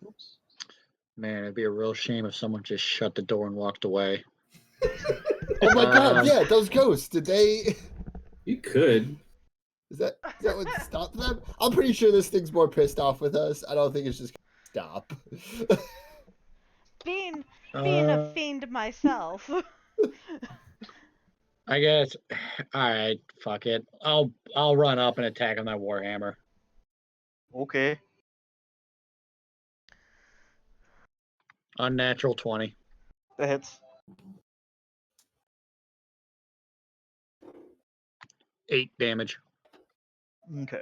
Oops. Man, it'd be a real shame if someone just shut the door and walked away. Oh my god, yeah, those ghosts, did they... You could. Is that what stopped them? I'm pretty sure this thing's more pissed off with us. I don't think it's just gonna stop. Being a fiend myself. I guess. All right, fuck it. I'll run up and attack on that warhammer. Okay. Unnatural 20. That hits. 8 damage. Okay.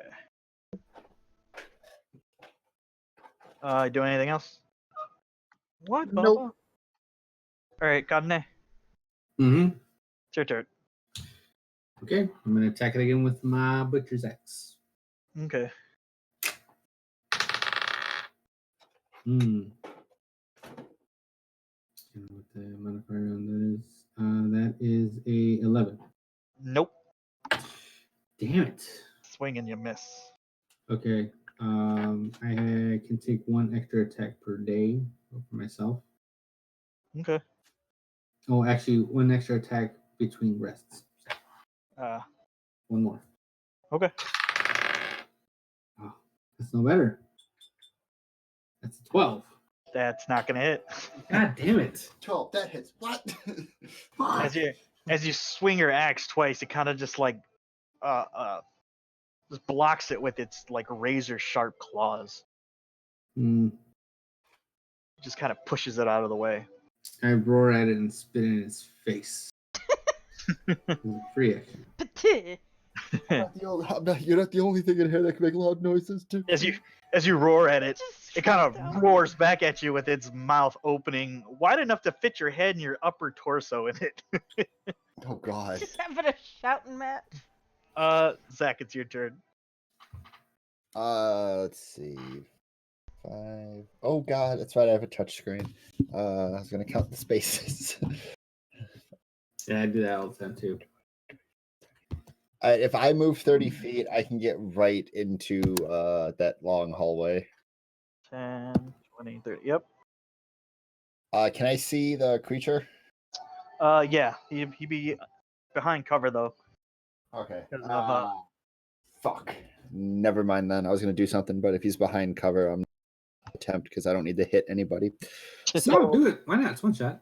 Doing anything else? What? Nope. Bubba? All right, Kadne. Mm-hmm. It's your turn. Okay, I'm gonna attack it again with my butcher's axe. Okay. And what the modifier on that is a 11. Nope. Damn it. Swing and you miss. Okay. I can take 1 extra attack per day for myself. Okay. Oh, actually, 1 extra attack between rests. 1 more. Okay. Oh, that's no better. That's a 12. That's not gonna hit. God damn it. 12. That hits. What? Fuck. As you swing your axe twice, it kind of just like just blocks it with its like razor sharp claws. Hmm. Just kind of pushes it out of the way. I roar at it and spit in its face. Free action. Pati. You're not the only thing in here that can make loud noises, too. As you roar at it, Just it kind shut of down. roars back at you with its mouth opening wide enough to fit your head and your upper torso in it. Oh, God. Just having a shouting match. Zach, it's your turn. Let's see. 5. Oh, God. That's right. I have a touch screen. I was going to count the spaces. Yeah, I do that all the time too. If I move 30 feet, I can get right into that long hallway. 10, 20, 30. Yep. Can I see the creature? Yeah. He'd be behind cover though. Okay. Because of, Fuck. Never mind then. I was going to do something, but if he's behind cover, I'm not gonna attempt because I don't need to hit anybody. No, do it. Why not? It's 1 shot.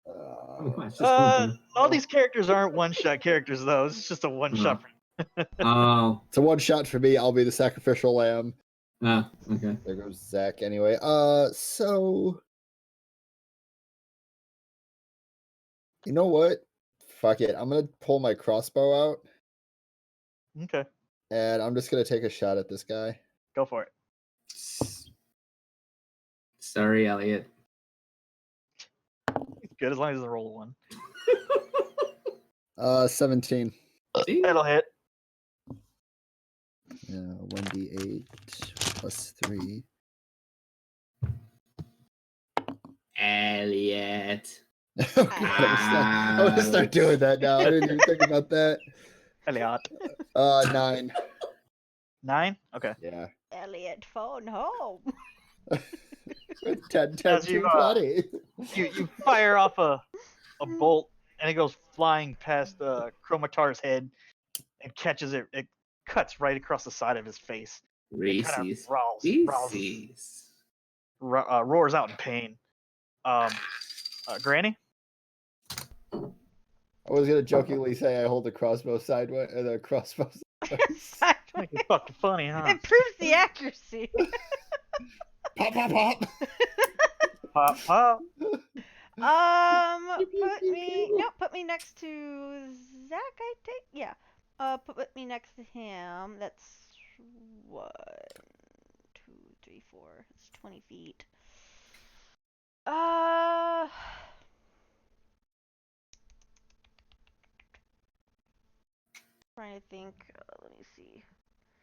I mean, come on, it's just one all these characters aren't one-shot characters though. It's just a one-shot. Oh, It's a one shot for me. I'll be the sacrificial lamb. okay. There goes Zach anyway. So you know what? Fuck it. I'm gonna pull my crossbow out Okay, and I'm just gonna take a shot at this guy. go for it. Sorry, Elliot. Good as long as it's a roll one. 17. See? That'll hit. Yeah, 1d8 plus 3. Elliot. I'm gonna start doing that now. I didn't even think about that. Elliot. 9. 9. Okay. Yeah. Elliot, phone home. 10, As you, 20. You fire off a bolt and it goes flying past Chromatar's head and catches it. It cuts right across the side of his face. It kind Reese's. of Reese's. roars out in pain. Granny. I was gonna jokingly say I hold the crossbow sideways. The crossbow. Make it fucking funny, huh? Improves the accuracy. Pop, pop, pop. Pop, pop. Put me next to Zach, I think. Yeah. Put me next to him. That's 1, 2, 3, 4. It's 20 feet. Trying to think. Let me see.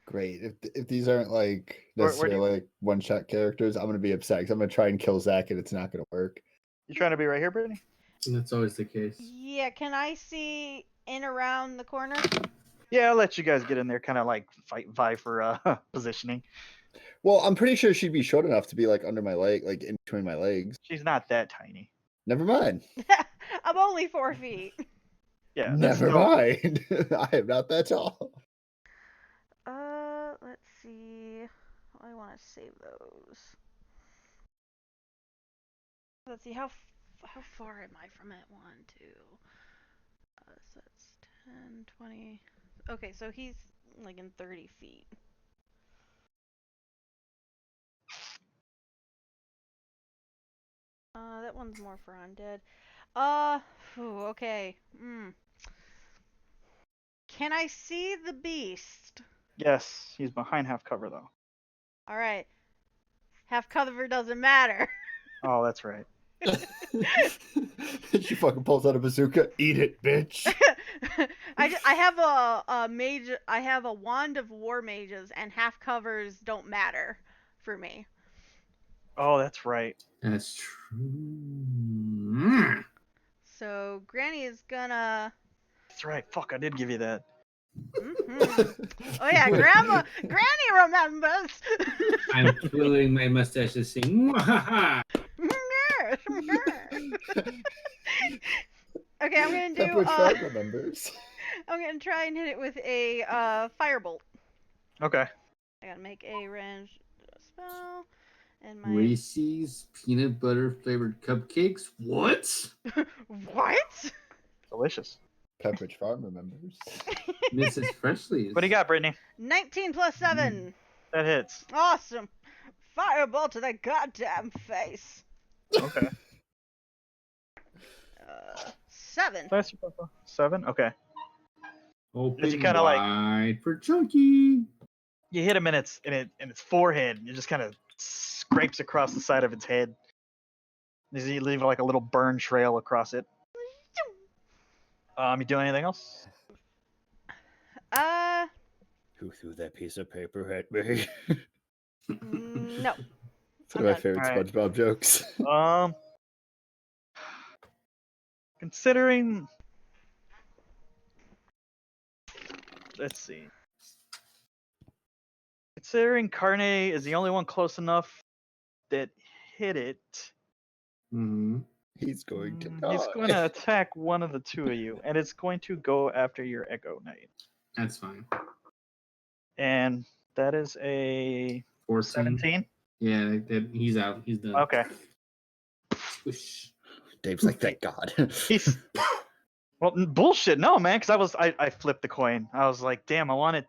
Great. If these aren't like Where do necessarily you- like one shot characters, I'm gonna be upset because I'm gonna try and kill Zach and it's not gonna work. You trying to be right here, Brittany? That's always the case. Yeah, can I see in around the corner? Yeah, I'll let you guys get in there, kind of like vie for positioning. Well, I'm pretty sure she'd be short enough to be like under my leg, like in between my legs. She's not that tiny. Never mind. I'm only 4 feet. Yeah. that's Never no- mind. I am not that tall. Let's see. I want to save those. Let's see, how far am I from it? 1, 2. So that's 10, 20. Okay, so he's like in 30 feet. That one's more for undead. Okay. Can I see the beast? Yes, he's behind half cover though. Alright. Half cover doesn't matter. Oh, that's right. She fucking pulls out a bazooka. Eat it, bitch. I have a mage. I have a wand of war mages, and half covers don't matter for me. Oh, that's right. That's true. So Granny is gonna. That's right. Fuck, I did give you that. Oh yeah, Granny remembers. I'm twirling my mustache to sing. "Mwahaha." Okay, I'm gonna do. Pepperidge Farm remembers. I'm gonna try and hit it with a firebolt. Okay. I gotta make a range spell, and my Reese's peanut butter flavored cupcakes. What? what? Delicious. Pepperidge Farm remembers. Mrs. Freshly's. What do you got, Brittany? 19 plus 7. That hits. Awesome. Firebolt to the goddamn face. Okay. 7. That's your purple. 7? Okay. Open As you kinda like- wide for Chunky. You hit him in its forehead, and it just kind of scrapes across the side of its head. You leave like a little burn trail across it. You doing anything else? Who threw that piece of paper at me? No. It's one of my done. favorite Alright. SpongeBob jokes. Considering, let's see. Considering Carne is the only one close enough that hit it, Mm-hmm. He's going to die. he's going to attack one of the two of you, and it's going to go after your Echo Knight. That's fine. And that is a 14. 17. Yeah, he's out. He's done. Okay. Whoosh. Dave's like, thank God. He's well, bullshit. No, man, because I flipped the coin. I was like, damn, I want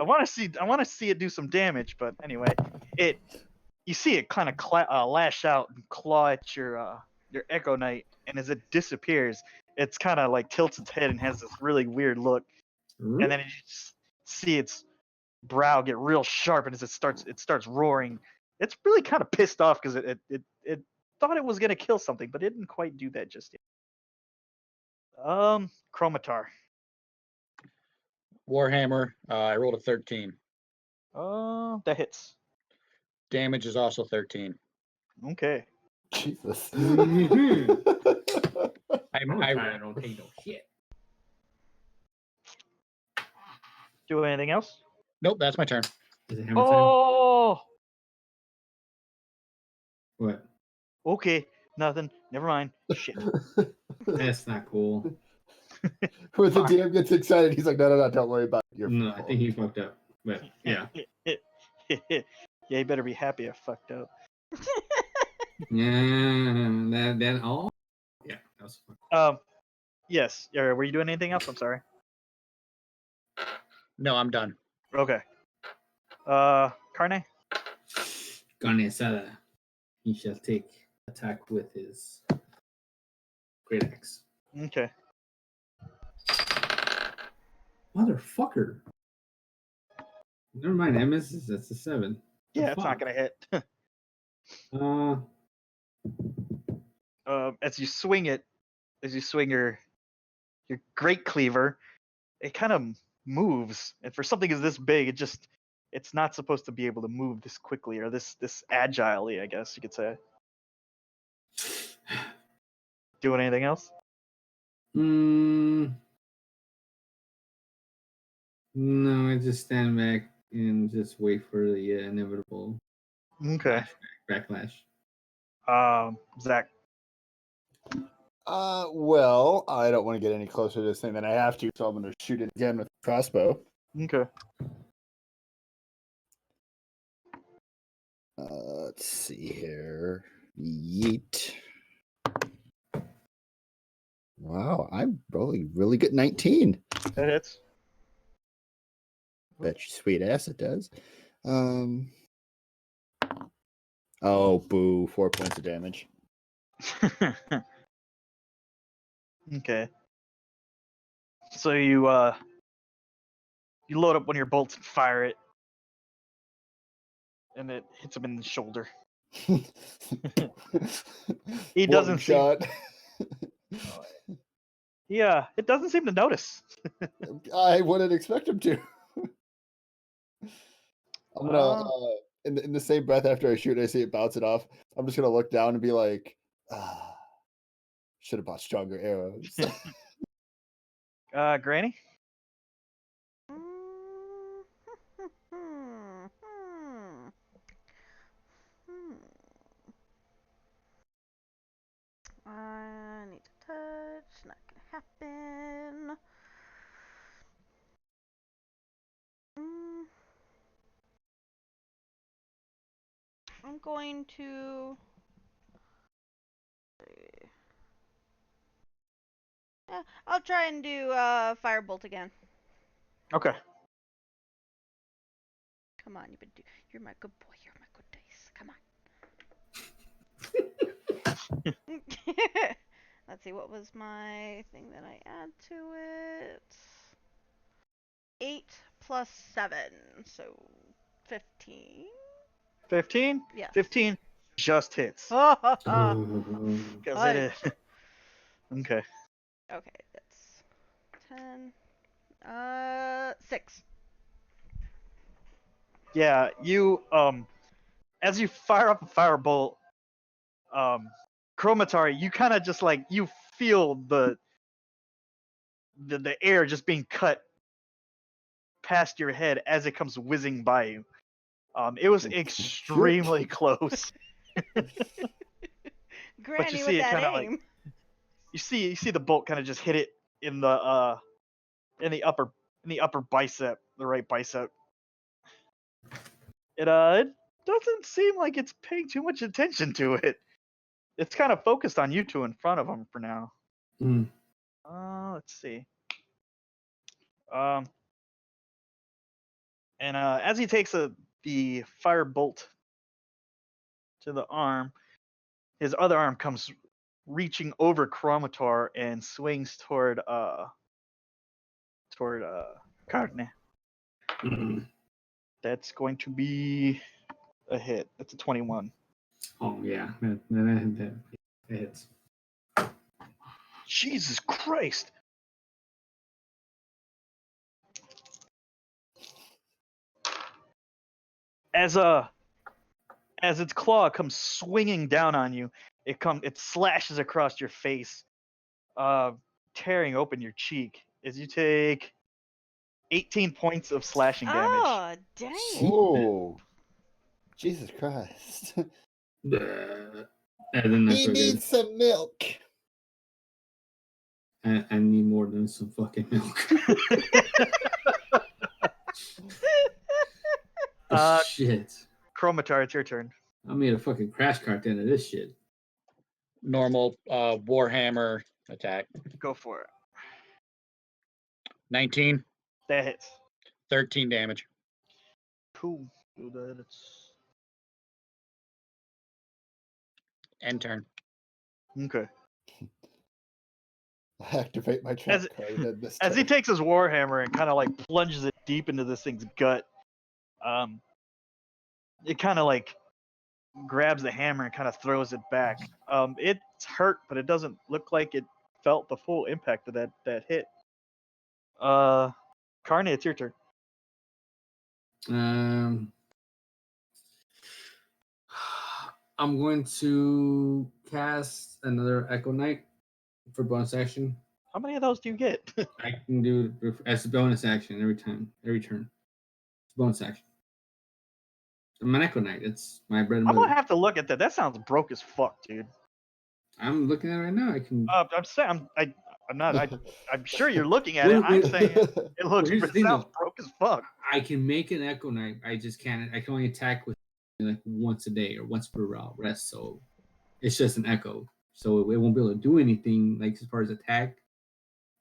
to see it do some damage. But anyway, you see it kind of lash out and claw at your Echo Knight, and as it disappears, it's kind of like tilts its head and has this really weird look, and then you just see its brow get real sharp, and as it starts roaring, it's really kind of pissed off because it thought it was gonna kill something, but it didn't quite do that just yet. Chromatar. Warhammer. I rolled a 13. That hits. Damage is also 13. Okay. Jesus. Mhm. I don't take no shit. Do anything else? Nope, that's my turn. Is it hammer time? Oh, What? okay. Nothing. Never mind. Shit. That's not cool. When the DM gets excited, he's like, no, don't worry about it. You're No, I think he fucked up. But yeah. Yeah, you better be happy I fucked up. Yeah, that all. Yeah, that was fun. Yes. Were you doing anything else? I'm sorry. No, I'm done. Okay. Carne. Ganesada. He shall take attack with his great axe. Okay. Motherfucker. Never mind, MS that's a 7. Yeah, it's not gonna hit. As you swing your great cleaver, it kind of moves, and for something as this big, it's not supposed to be able to move this quickly or this agilely, I guess you could say. Doing anything else? No, I just stand back and just wait for the inevitable Okay. backlash. Zach. Well, I don't want to get any closer to this thing than I have to, so I'm going to shoot it again with the crossbow. Okay. Let's see here. Yeet. Wow, I'm rolling really good. 19. That hits. Bet your sweet ass it does. Oh, boo. 4 points of damage. Okay. So you load up one of your bolts and fire it, and it hits him in the shoulder. He doesn't seem, shot. Yeah, it doesn't seem to notice. I wouldn't expect him to. I'm gonna, in the same breath after I shoot, I see it bounce it off. I'm just gonna look down and be like, should have bought stronger arrows. Granny. I need to touch. Not gonna happen. I'm going to. Yeah, I'll try and do firebolt again. Okay. Come on, you're my good boy. You're my good dice. Come on. Let's see, what was my thing that I add to it? 8 plus 7, so 15. 15. Yes. 15 just hits. Oh. Because it is. Okay. Okay, that's 10. 6. Yeah, you as you fire up a firebolt, Chromatari, you kind of just like you feel the air just being cut past your head as it comes whizzing by you. It was extremely close. Granny see with it that kinda, aim. like, you see the bolt kind of just hit it in the upper bicep, the right bicep. It doesn't seem like it's paying too much attention to it. It's kind of focused on you two in front of him for now. Mm. Let's see. And as he takes the fire bolt to the arm, his other arm comes reaching over Chromator and swings toward Carne. Mm. That's going to be a hit. That's a 21. Oh yeah, that hits. Jesus Christ! As its claw comes swinging down on you, it slashes across your face, tearing open your cheek as you take 18 points of slashing damage. Oh, dang. Oh, Jesus Christ! And then He needs some milk. I need more than some fucking milk. Shit. Chromatar, it's your turn. I made a fucking crash cart at the end of this shit. Normal Warhammer attack. Go for it. 19, That hits. 13 damage. Cool. Do that. It's End turn. okay. I activate my trap As- card in this As he turn. takes his warhammer and kind of like plunges it deep into this thing's gut, it kind of like grabs the hammer and kind of throws it back. It's hurt, but it doesn't look like it felt the full impact of that hit. Carne, it's your turn. I'm going to cast another Echo Knight for bonus action. How many of those do you get? I can do it as a bonus action every turn. It's bonus action. I'm an Echo Knight. It's my bread and I'm butter. gonna have to look at that. That sounds broke as fuck, dude. I'm looking at it right now. I can. I'm saying I'm not. I'm sure you're looking at it. I'm saying it looks. here's the It thing, sounds though. broke as fuck. I can make an Echo Knight. I just can't. I can only attack with like once a day or once per rest. So it's just an Echo. So it won't be able to do anything like as far as attack,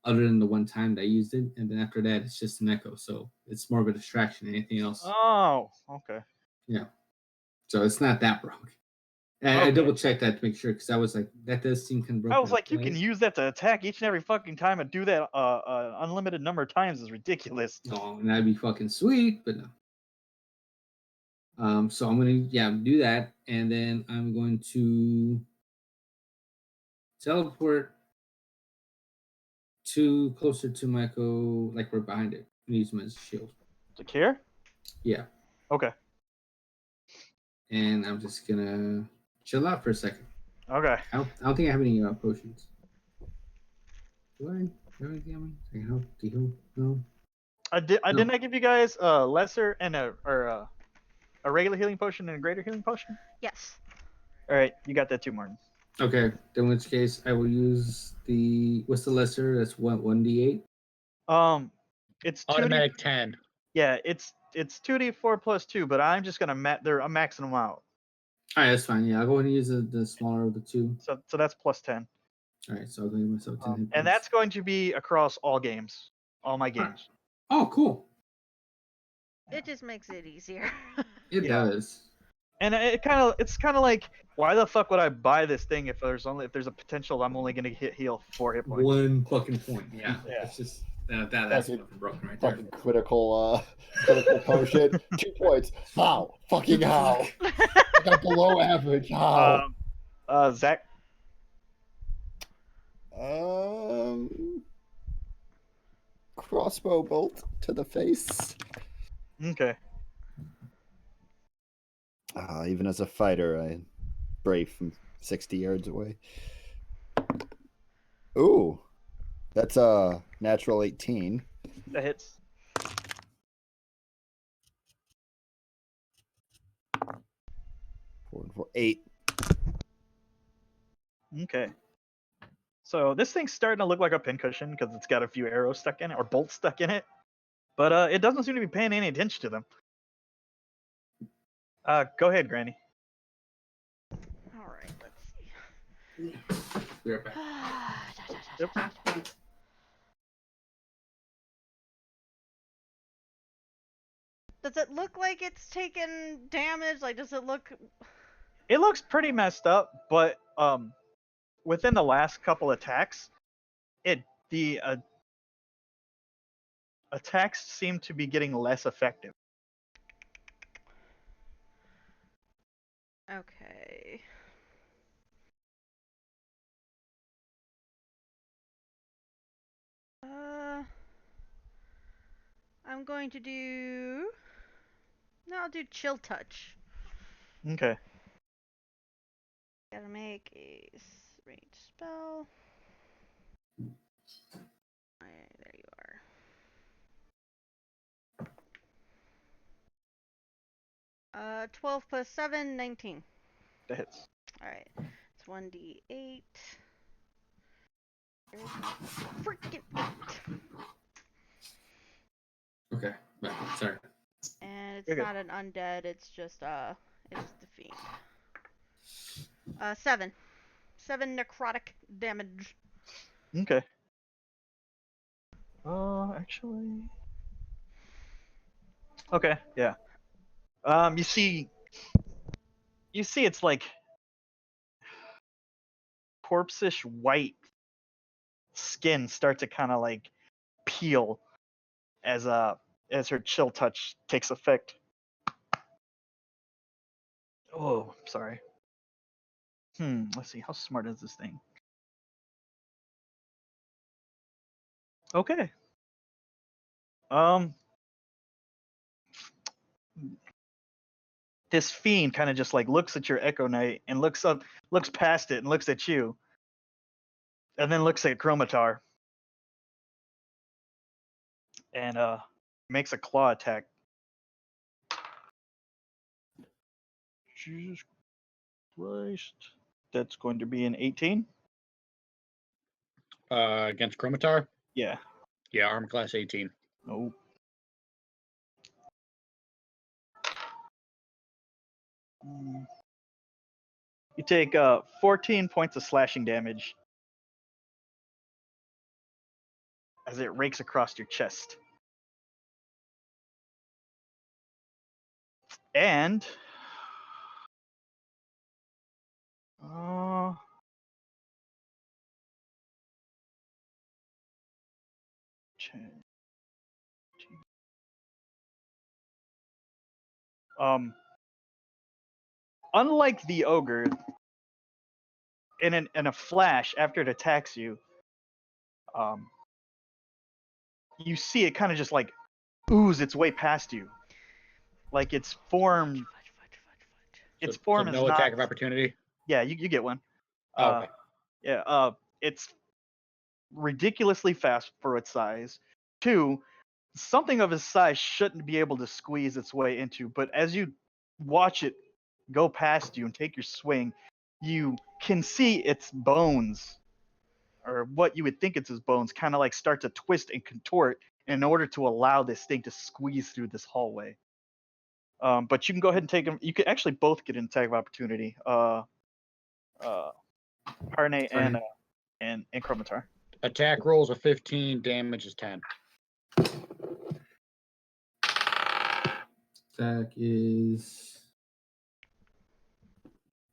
other than the one time that I used it, and then after that it's just an Echo. So it's more of a distraction than anything else. Oh, okay. Yeah. So it's not that broke. And I double checked that to make sure because I was like, that does seem kind of broken. I was like, you can use that to attack each and every fucking time and do that unlimited number of times is ridiculous. No, and that'd be fucking sweet, but no. So I'm gonna do that, and then I'm going to teleport Too closer to Mako, like we're behind it. We use him as a shield. Like here? Yeah. Okay. And I'm just gonna chill out for a second. Okay. I don't think I have any potions. Do I? Do anything on me? I can help. Do you? No. I No. didn't I give you guys a lesser and a regular healing potion and a greater healing potion? Yes. All right, you got that too, Martin. Okay. Then in which case I will use the what's the lesser? That's what 1d8. It's 2D. Automatic 10. Yeah, it's 2d4 plus 2, but I'm just gonna I'm maxing them out. All right, that's fine. Yeah, I'll go ahead and use the smaller of the two. So that's plus 10. All right, so I'll give myself 10 hit And points. that's going to be across all games, all my games. Oh, cool. It just makes it easier. It Yeah. does. And it's kind of like, why the fuck would I buy this thing if there's a potential I'm only gonna heal 4 hit points? One fucking point. Yeah. Yeah. That's just that's Fucking- fucking broken right there. Fucking critical potion. 2 points. How? Fucking how? I got below average. How? Zach. Crossbow bolt to the face. Okay. Even as a fighter, I brave from 60 yards away. Ooh, that's a natural 18. That hits. Four and four, 8. Okay. So this thing's starting to look like a pincushion because it's got a few arrows stuck in it or bolts stuck in it, but it doesn't seem to be paying any attention to them. Go ahead, Granny. All right, let's see. Be right back. Yep. Does it look like it's taken damage? Like, does it look? It looks pretty messed up, but within the last couple attacks, the attacks seem to be getting less effective. Okay. I'm going to do. No, I'll do chill touch. Okay. Gotta make a ranged spell. Alright, there you are. 12 plus 7, 19. That hits. Alright, it's 1d8. There's freaking 8. Okay. Back. Sorry. And it's You're good. not an undead, it's just the fiend. 7. 7 necrotic damage. Okay. Actually. Okay, yeah. You see it's like corpse-ish white skin start to kind of like peel as her chill touch takes effect. Oh, sorry. Let's see. How smart is this thing? Okay. This fiend kind of just like looks at your Echo Knight and looks past it and looks at you. And then looks at Chromatar. And makes a claw attack. Jesus Christ. That's going to be an 18. Against Chromatar? Yeah. Yeah, armor class 18. Oh. You take 14 points of slashing damage as it rakes across your chest. And unlike the ogre, in a flash after it attacks you, you see it kind of just like ooze its way past you, like its form. Fudge. Its So form is no not. attack of opportunity. Yeah, you get one. Oh, okay. Yeah. It's ridiculously fast for its size. 2, something of its size shouldn't be able to squeeze its way into, but as you watch it go past you and take your swing, you can see its bones, or what you would think it's its bones, kind of like start to twist and contort in order to allow this thing to squeeze through this hallway. But you can go ahead and take them. You can actually both get an attack of opportunity. Parne and Chromatar. Attack rolls are 15, damage is 10. Attack is.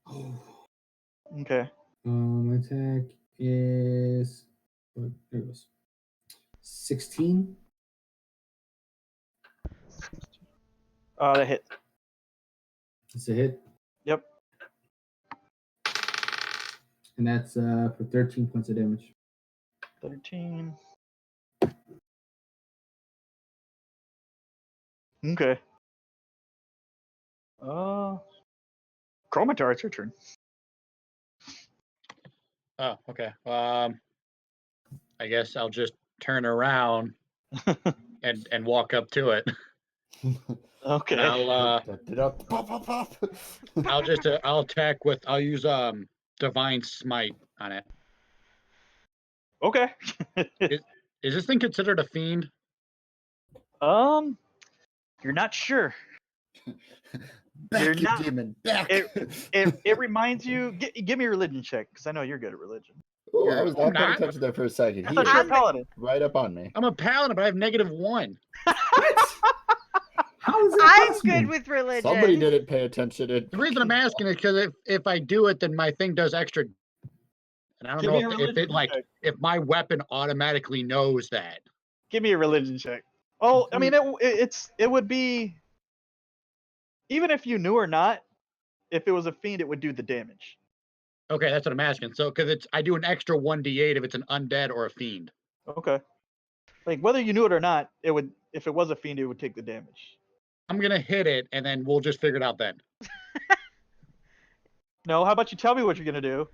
Oh. Okay. Attack is. There it goes. 16. That hit. It's a hit. Yep. And that's for 13 points of damage. 13. Okay. Chromatar, it's your turn. Oh, okay. I guess I'll just turn around and walk up to it. Okay. And I'll Pop, pop, pop. I'll attack with I'll use divine smite on it. Okay. Is this thing considered a fiend? You're not sure. Back, You're you not- demon, back. It reminds you. Give me a religion check, because I know you're good at religion. Ooh, I was I'm not paying not. attention there for a second. I He thought you were a is paladin. right up on me. I'm a paladin, but I have -1. How is that I'm possible? good with religion. Somebody didn't pay attention. The reason I'm asking is because if I do it, then my thing does extra. And I don't Give know me a if religion it like check. if my weapon automatically knows that. Give me a religion check. Oh, I mean, it would be, even if you knew or not, if it was a fiend, it would do the damage. Okay, that's what I'm asking. So because I do an extra 1d8 if it's an undead or a fiend. Okay. Like whether you knew it or not, it would. If it was a fiend, it would take the damage. I'm gonna hit it, and then we'll just figure it out then. No, how about you tell me what you're gonna do,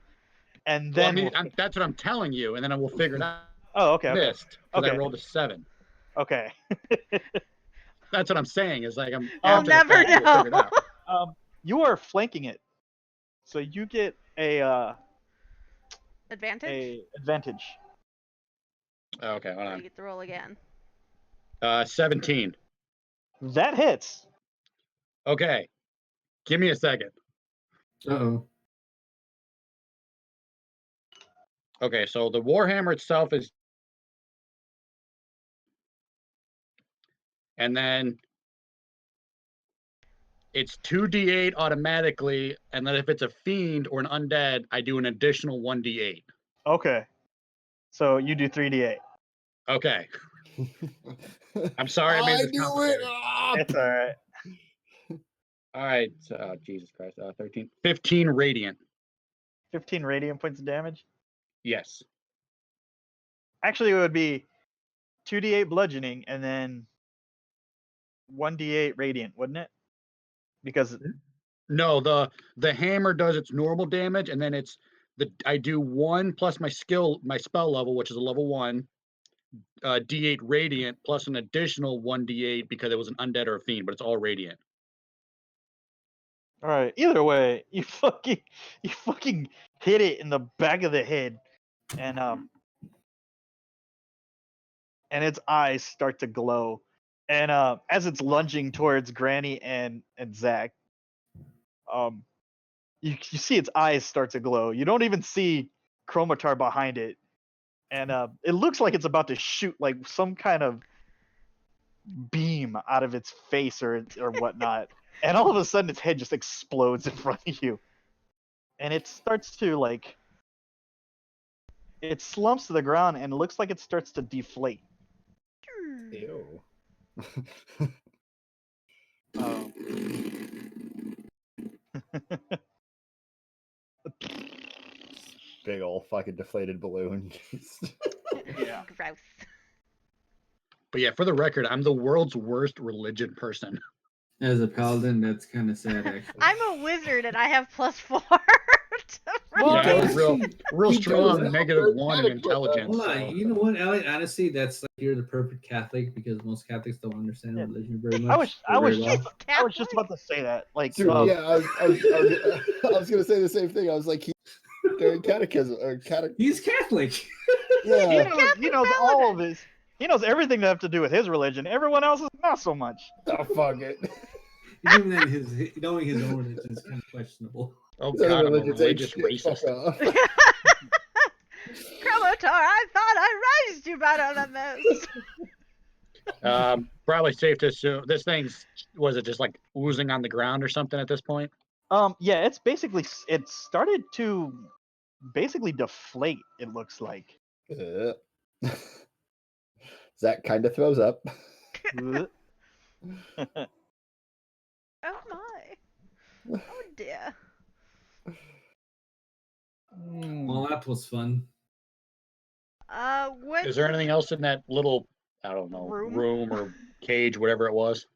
and Well, I then. mean, that's what I'm telling you, and then we'll figure it out. Oh, okay. Okay. Missed because Okay. I rolled a 7. Okay. That's what I'm saying. Is like I'm. I'll after the never fact, we'll figure it know. out. You are flanking it, so you get a Advantage? advantage. Okay, hold So you on. get to roll again. 17. That hits. Okay, give me a second. Uh-oh. Okay, so the Warhammer itself is, and then it's 2d8 automatically, and then if it's a fiend or an undead, I do an additional 1d8. Okay. So you do 3d8. Okay, I'm sorry I made this knew complicated. it. Ah! It's all right. All right, Jesus Christ, 15 radiant. 15 radiant points of damage. Yes. Actually, it would be 2d8 bludgeoning and then 1d8 radiant, wouldn't it? Because No, the hammer does its normal damage, and then I do 1 plus my spell level, which is a level 1, d8 radiant plus an additional 1d8 because it was an undead or a fiend, but it's all radiant. all right. Either way, you fucking hit it in the back of the head, and its eyes start to glow, and as it's lunging towards Granny and Zach, you see its eyes start to glow. You don't even see Chromatar behind it, and it looks like it's about to shoot like some kind of beam out of its face or whatnot. And all of a sudden, its head just explodes in front of you, and it starts to it slumps to the ground, and it looks like it starts to deflate. Ew. Big old fucking deflated balloon. Yeah. Gross. But yeah, for the record, I'm the world's worst religion person. As a paladin, that's kind of sad, actually. I'm a wizard and I have +4. Well, Yeah, I I'm real He does strong, have negative a 1 in catechism. intelligence. Hold on, So. you know what, Alec? Honestly, that's like you're the perfect Catholic because most Catholics don't understand Yeah. religion very much. I was or very well. I was just about to say that. Like, Dude, yeah, I was gonna say the same thing. I was like, he's during catechism or He's Catholic. he Yeah. knows, he knows all of his. He knows everything that have to do with his religion. Everyone else is not so much. Oh, fuck it. Even then, knowing his own religion is kind of questionable. Oh His other god, I'm a religion's ain't religious shit, fuck racist. off. Chromotor, I thought I raised you better than this. Probably safe to assume this thing's was it just like oozing on the ground or something at this point? Yeah, it's basically it started to basically deflate. It looks like. Zach kind of throws up. Oh my. Oh dear. Well, that was fun. What? Is there anything else in that little, I don't know, room or cage, whatever it was?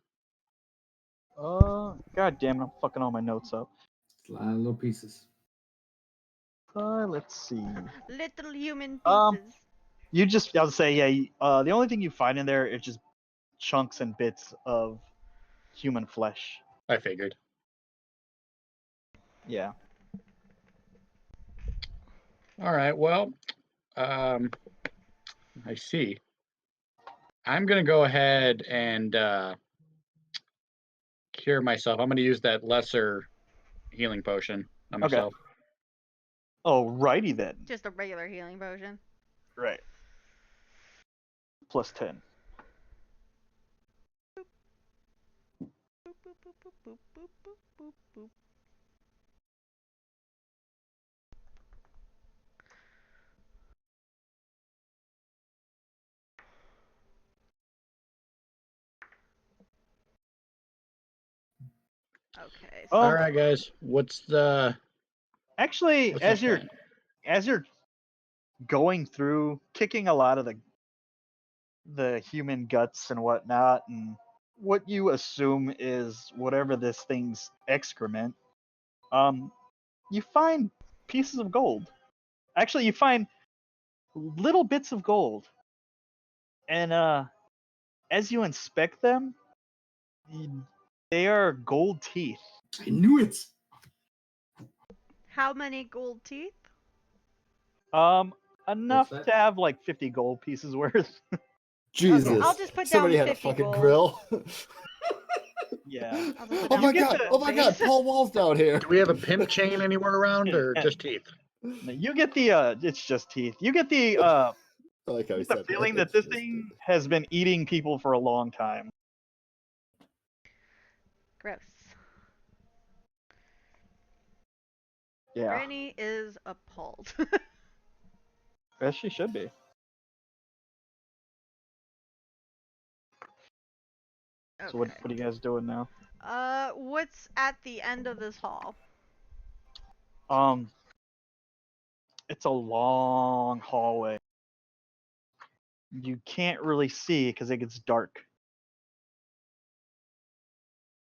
God damn it, I'm fucking all my notes up. A lot of little pieces. Let's see. Little human pieces. You just, I would say, yeah. The only thing you find in there is just chunks and bits of human flesh. I figured. Yeah. All right. Well, I see. I'm gonna go ahead and cure myself. I'm gonna use that lesser healing potion on Okay. myself. Oh, righty then. Just a regular healing potion. Right. Plus 10. Boop, boop, boop, boop, boop, boop, boop, boop, boop. Okay. So All right, guys. What's Actually, the as plan? you're going through, kicking a lot of the human guts and whatnot, and what you assume is whatever this thing's excrement, you find pieces of gold. Actually, you find little bits of gold, and as you inspect them, they are gold teeth. I knew it. how many gold teeth? Enough that? to have like 50 gold pieces worth. Jesus. Okay, I'll just put Somebody down had 50 a fucking gold. grill. Yeah. I'll just put Oh down my 50 god! gold Oh my god! base. Paul Wall's down here. Do we have a pimp chain anywhere around, or Yeah. just teeth? You get the it's just teeth. You get the I like how he the said feeling that. that this thing has been eating people for a long time. Gross. Yeah. Granny is appalled. As she should be. So what Okay. are you guys doing now? What's at the end of this hall? It's a long hallway. You can't really see because it gets dark.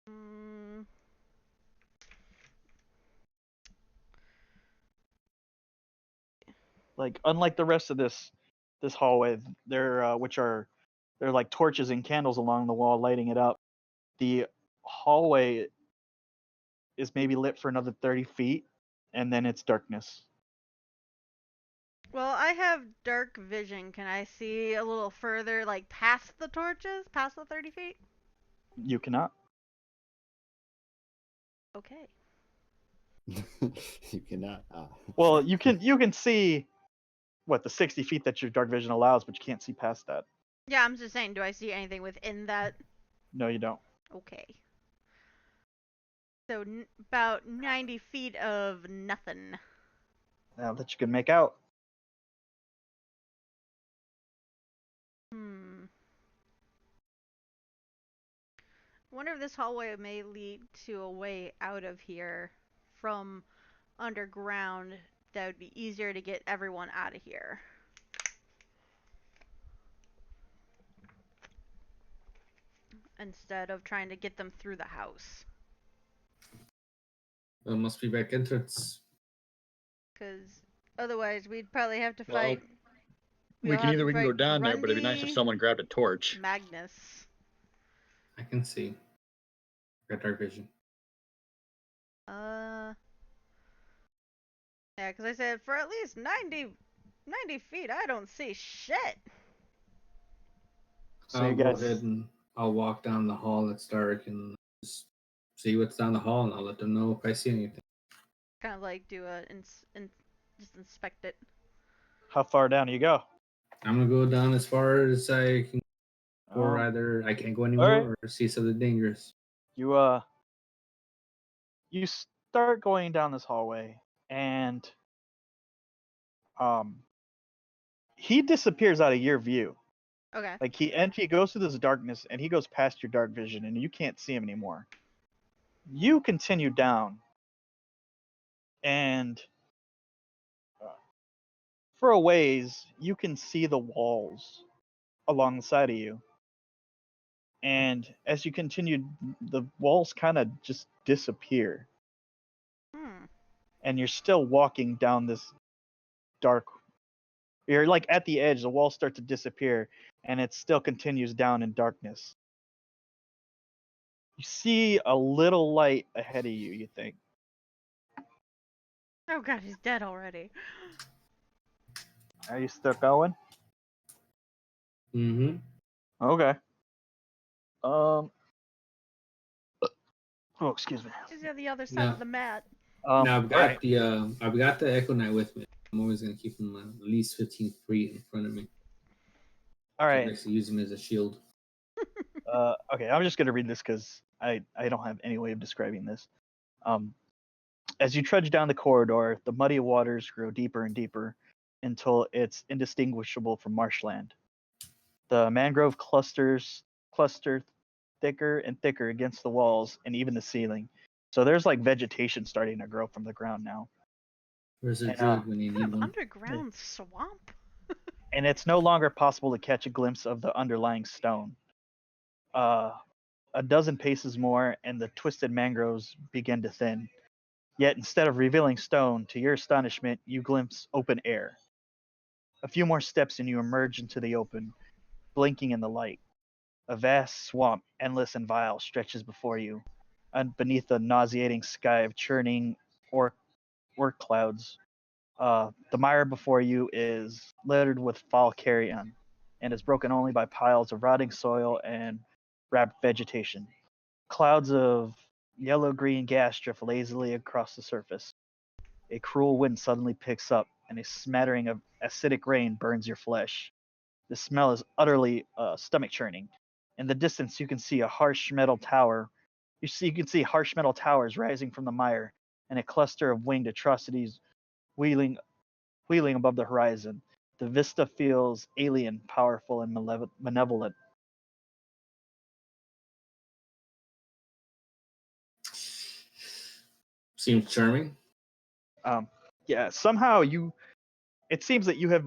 Mm, Like unlike the rest of this hallway, they're like torches and candles along the wall lighting it up. The hallway is maybe lit for another 30 feet, and then it's darkness. well, I have dark vision. Can I see a little further, like past the torches, past the 30 feet? You cannot. Okay. You cannot. Well, you can see what the 60 feet that your dark vision allows, but you can't see past that. Yeah, I'm just saying, do I see anything within that? No, you don't. Okay. So about 90 feet of nothing. Now that you can make out. Wonder if this hallway may lead to a way out of here from underground that would be easier to get everyone out of here. instead of trying to get them through the house. There must be back entrance. Because otherwise, we'd probably have to Well, fight. we we'll can have to either go fight down there, but it'd be nice if Grundy, someone grabbed a torch. Magnus. I can see. Got dark vision. Yeah, because I said for at least 90 feet, I don't see shit. So I'll you go guys, ahead and I'll walk down the hall that's dark and just see what's down the hall, and I'll let them know if I see anything. Kind of like do a just inspect it. how far down do you go? I'm gonna go down as far as I can, or Um, either I can't go anymore alright. or see something dangerous. You start going down this hallway, and he disappears out of your view. Okay. Like he goes through this darkness, and he goes past your dark vision, and you can't see him anymore. You continue down, and for a ways, you can see the walls along the side of you. And as you continue, the walls kind of just disappear, and you're still walking down this dark. You're like at the edge, the walls start to disappear, and it still continues down in darkness. You see a little light ahead of you, you think. Oh god, he's dead already. Are you still going? Mm-hmm. Okay. Oh, excuse me. He's on the other side No. of the mat. Now I've got alright. I've got the Echo Knight with me. I'm always gonna keep him at least 15 feet in front of me. All I right. can actually use him as a shield. Okay, I'm just gonna read this because I don't have any way of describing this. As you trudge down the corridor, the muddy waters grow deeper and deeper until it's indistinguishable from marshland. The mangrove cluster thicker and thicker against the walls and even the ceiling. So there's like vegetation starting to grow from the ground now. Where's the And, druid when you Kind need of one? underground swamp. And it's no longer possible to catch a glimpse of the underlying stone. A dozen paces more, and the twisted mangroves begin to thin. Yet instead of revealing stone, to your astonishment, you glimpse open air. A few more steps and you emerge into the open, blinking in the light. A vast swamp, endless and vile, stretches before you, and beneath a nauseating sky of churning orc clouds. The mire before you is littered with foul carrion, and is broken only by piles of rotting soil and wrapped vegetation. Clouds of yellow-green gas drift lazily across the surface. A cruel wind suddenly picks up, and a smattering of acidic rain burns your flesh. The smell is utterly stomach-churning. In the distance, you can see a harsh metal tower. You can see harsh metal towers rising from the mire, and a cluster of winged atrocities wheeling above the horizon. The vista feels alien, powerful, and malevolent. Seems charming. Yeah, somehow it seems that you have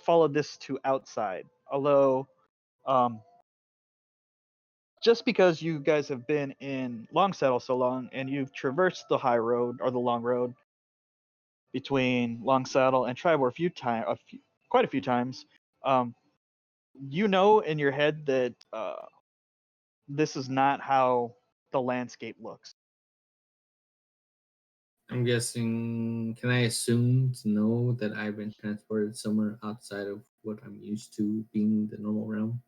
followed this to outside. Although, just because you guys have been in Longsaddle so long and you've traversed the high road or the long road between Longsaddle and Tribor quite a few times, you know in your head that this is not how the landscape looks. I'm guessing. Can I assume to know that I've been transported somewhere outside of what I'm used to being the normal realm?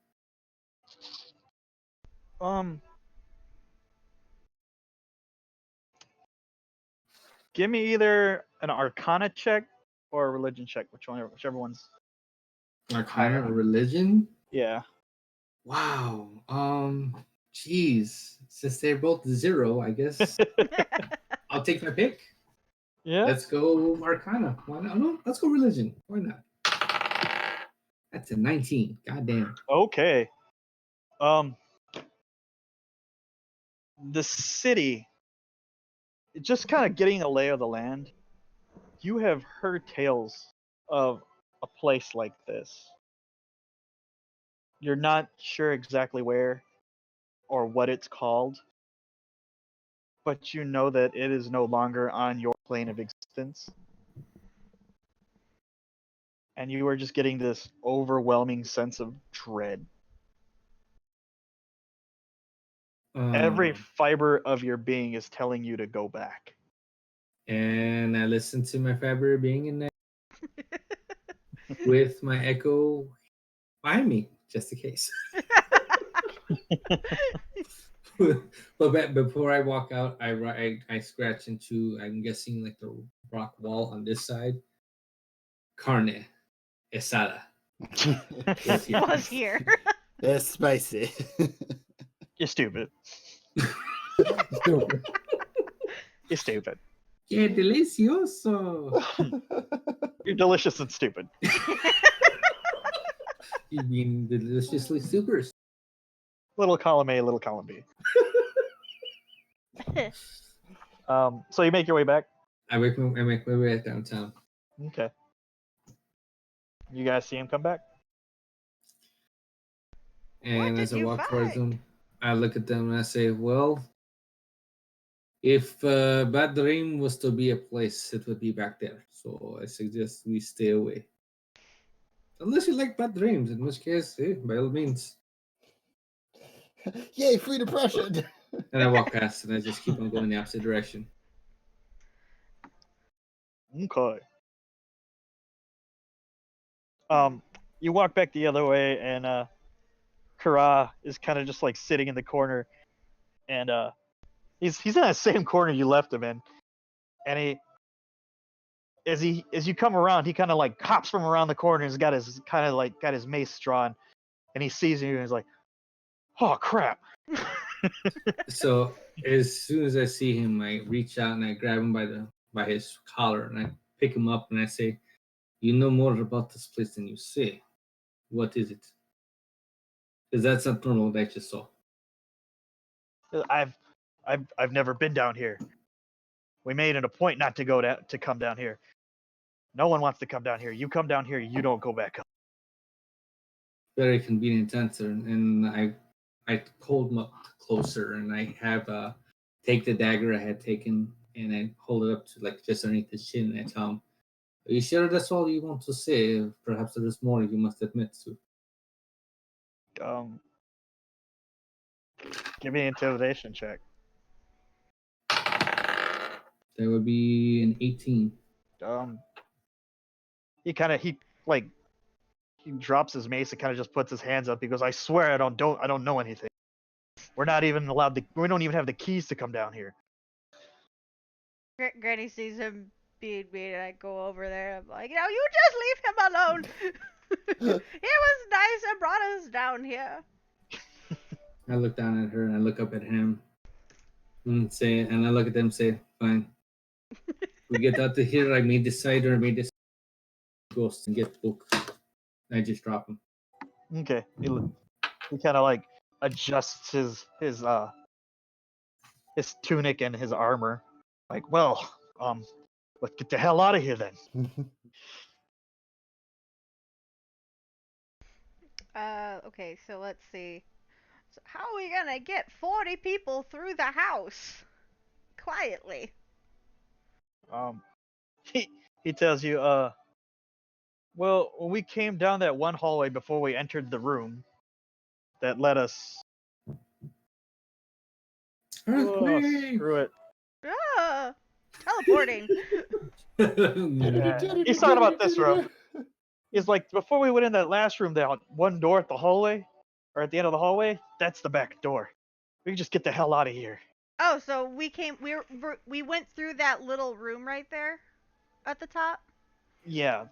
Give me either an Arcana check or a religion check, whichever one's Arcana or religion? yeah. Wow. Jeez. Since they're both 0, I guess I'll take my pick. Yeah. Let's go Arcana. Why not? No, let's go religion. Why not? That's a 19. Goddamn. Okay. The city, just kind of getting a lay of the land. You have heard tales of a place like this. You're not sure exactly where or what it's called, but you know that it is no longer on your plane of existence. And you are just getting this overwhelming sense of dread. Every fiber of your being is telling you to go back. And I listen to my fiber being in there with my echo behind me, just in case. But before I walk out, I scratch into, I'm guessing, like the rock wall on this side. Carne asada. Was here. It's spicy. You're stupid. Stupid. You're stupid. Que delicioso. You're delicious and stupid. You mean deliciously super? Little column A, little column B. So you make your way back. I make my way downtown. Okay. You guys see him come back? And did as I you walk towards find? them, I look at them and I say, well, if Bad Dream was to be a place, it would be back there. So I suggest we stay away. Unless you like Bad Dreams, in which case, by all means. Yay, free depression. And I walk past and I just keep on going the opposite direction. Okay. You walk back the other way, and Kara is kind of just like sitting in the corner, and he's in that same corner you left him in, and as you come around, he kind of like hops from around the corner and has got his mace drawn, and he sees you and he's like, "Oh crap!" So as soon as I see him, I reach out and I grab him by his collar and I pick him up and I say, "You know more about this place than you say. What is it?" Because that's not normal that you saw. I've never been down here. We made it a point not to go to come down here. No one wants to come down here. You come down here, you don't go back up. Very convenient answer. And I hold him up closer and I have take the dagger I had taken and I hold it up to like just underneath his chin and I tell him, "Are you sure that's all you want to say? Perhaps there is more you must admit to." Give me an intimidation check. That would be an 18. He drops his mace and kind of just puts his hands up. He goes, "I swear I don't know anything. We're not even allowed to. We don't even have the keys to come down here." Granny sees him being mean, and I go over there. I'm like, you just leave him alone. He was nice and brought us down here. I look down at her and I look up at him and I look at them and say, "Fine. We get out of here. I may decide or I may decide ghost and get the book." I just drop him. Okay. He kind of like adjusts his tunic and his armor. Like, well, let's get the hell out of here then. Okay, so let's see. So how are we gonna get 40 people through the house quietly? He tells you, well, when we came down that one hallway before we entered the room that led us. Oh, screw it. Ah, teleporting. He's talking about this room. He's like, before we went in that last room, that one door at the hallway, or at the end of the hallway, that's the back door. We can just get the hell out of here. Oh, so we went through that little room right there at the top? Yeah,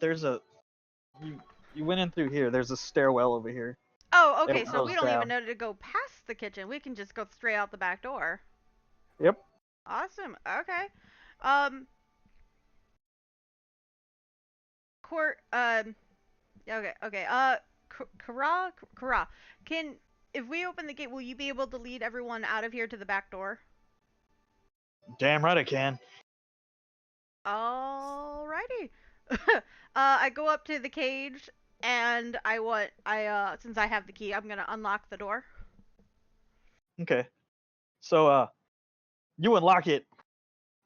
you went in through here. There's a stairwell over here. Oh, okay, It so we goes don't down. even know to go past the kitchen. We can just go straight out the back door. Yep. Awesome. Okay. Okay. Kara, if we open the gate, will you be able to lead everyone out of here to the back door? Damn right I can. Alrighty. I go up to the cage And since I have the key, I'm gonna unlock the door. Okay. So you unlock it,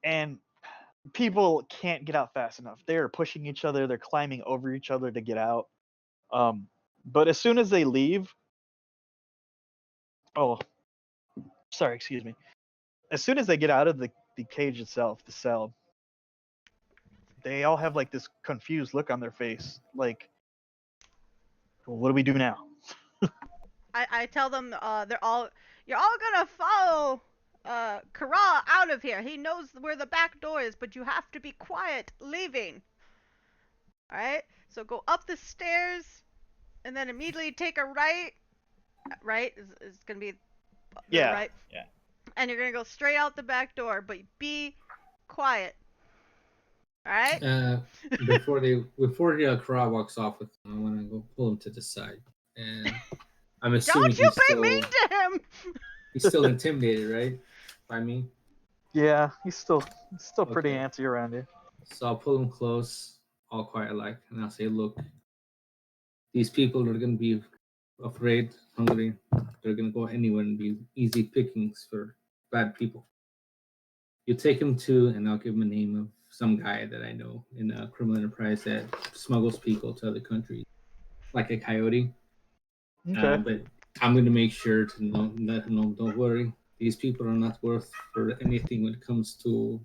and people can't get out fast enough. They're pushing each other. They're climbing over each other to get out. But as soon as they leave, oh, sorry, excuse me. As soon as they get out of the cage itself, the cell, they all have like this confused look on their face. Like, well, what do we do now? I tell them you're all gonna follow Kara out of here. He knows where the back door is, but you have to be quiet leaving. Alright? So go up the stairs and then immediately take a right. Right is gonna be the Yeah. right. Yeah. And you're gonna go straight out the back door, but be quiet. Alright? Before Kara walks off with them, I want to go pull him to the side, and I'm assuming Don't you be mean to him! he's still intimidated, right? By me. Yeah, he's still pretty Okay. antsy around you. So I'll pull him close, all quiet like, and I'll say, "Look, these people are going to be afraid, hungry. They're going to go anywhere and be easy pickings for bad people. You take him to, and I'll give him a name of some guy that I know in a criminal enterprise that smuggles people to other countries, like a coyote. Okay. But I'm going to make sure to let him know, don't worry, these people are not worth for anything when it comes to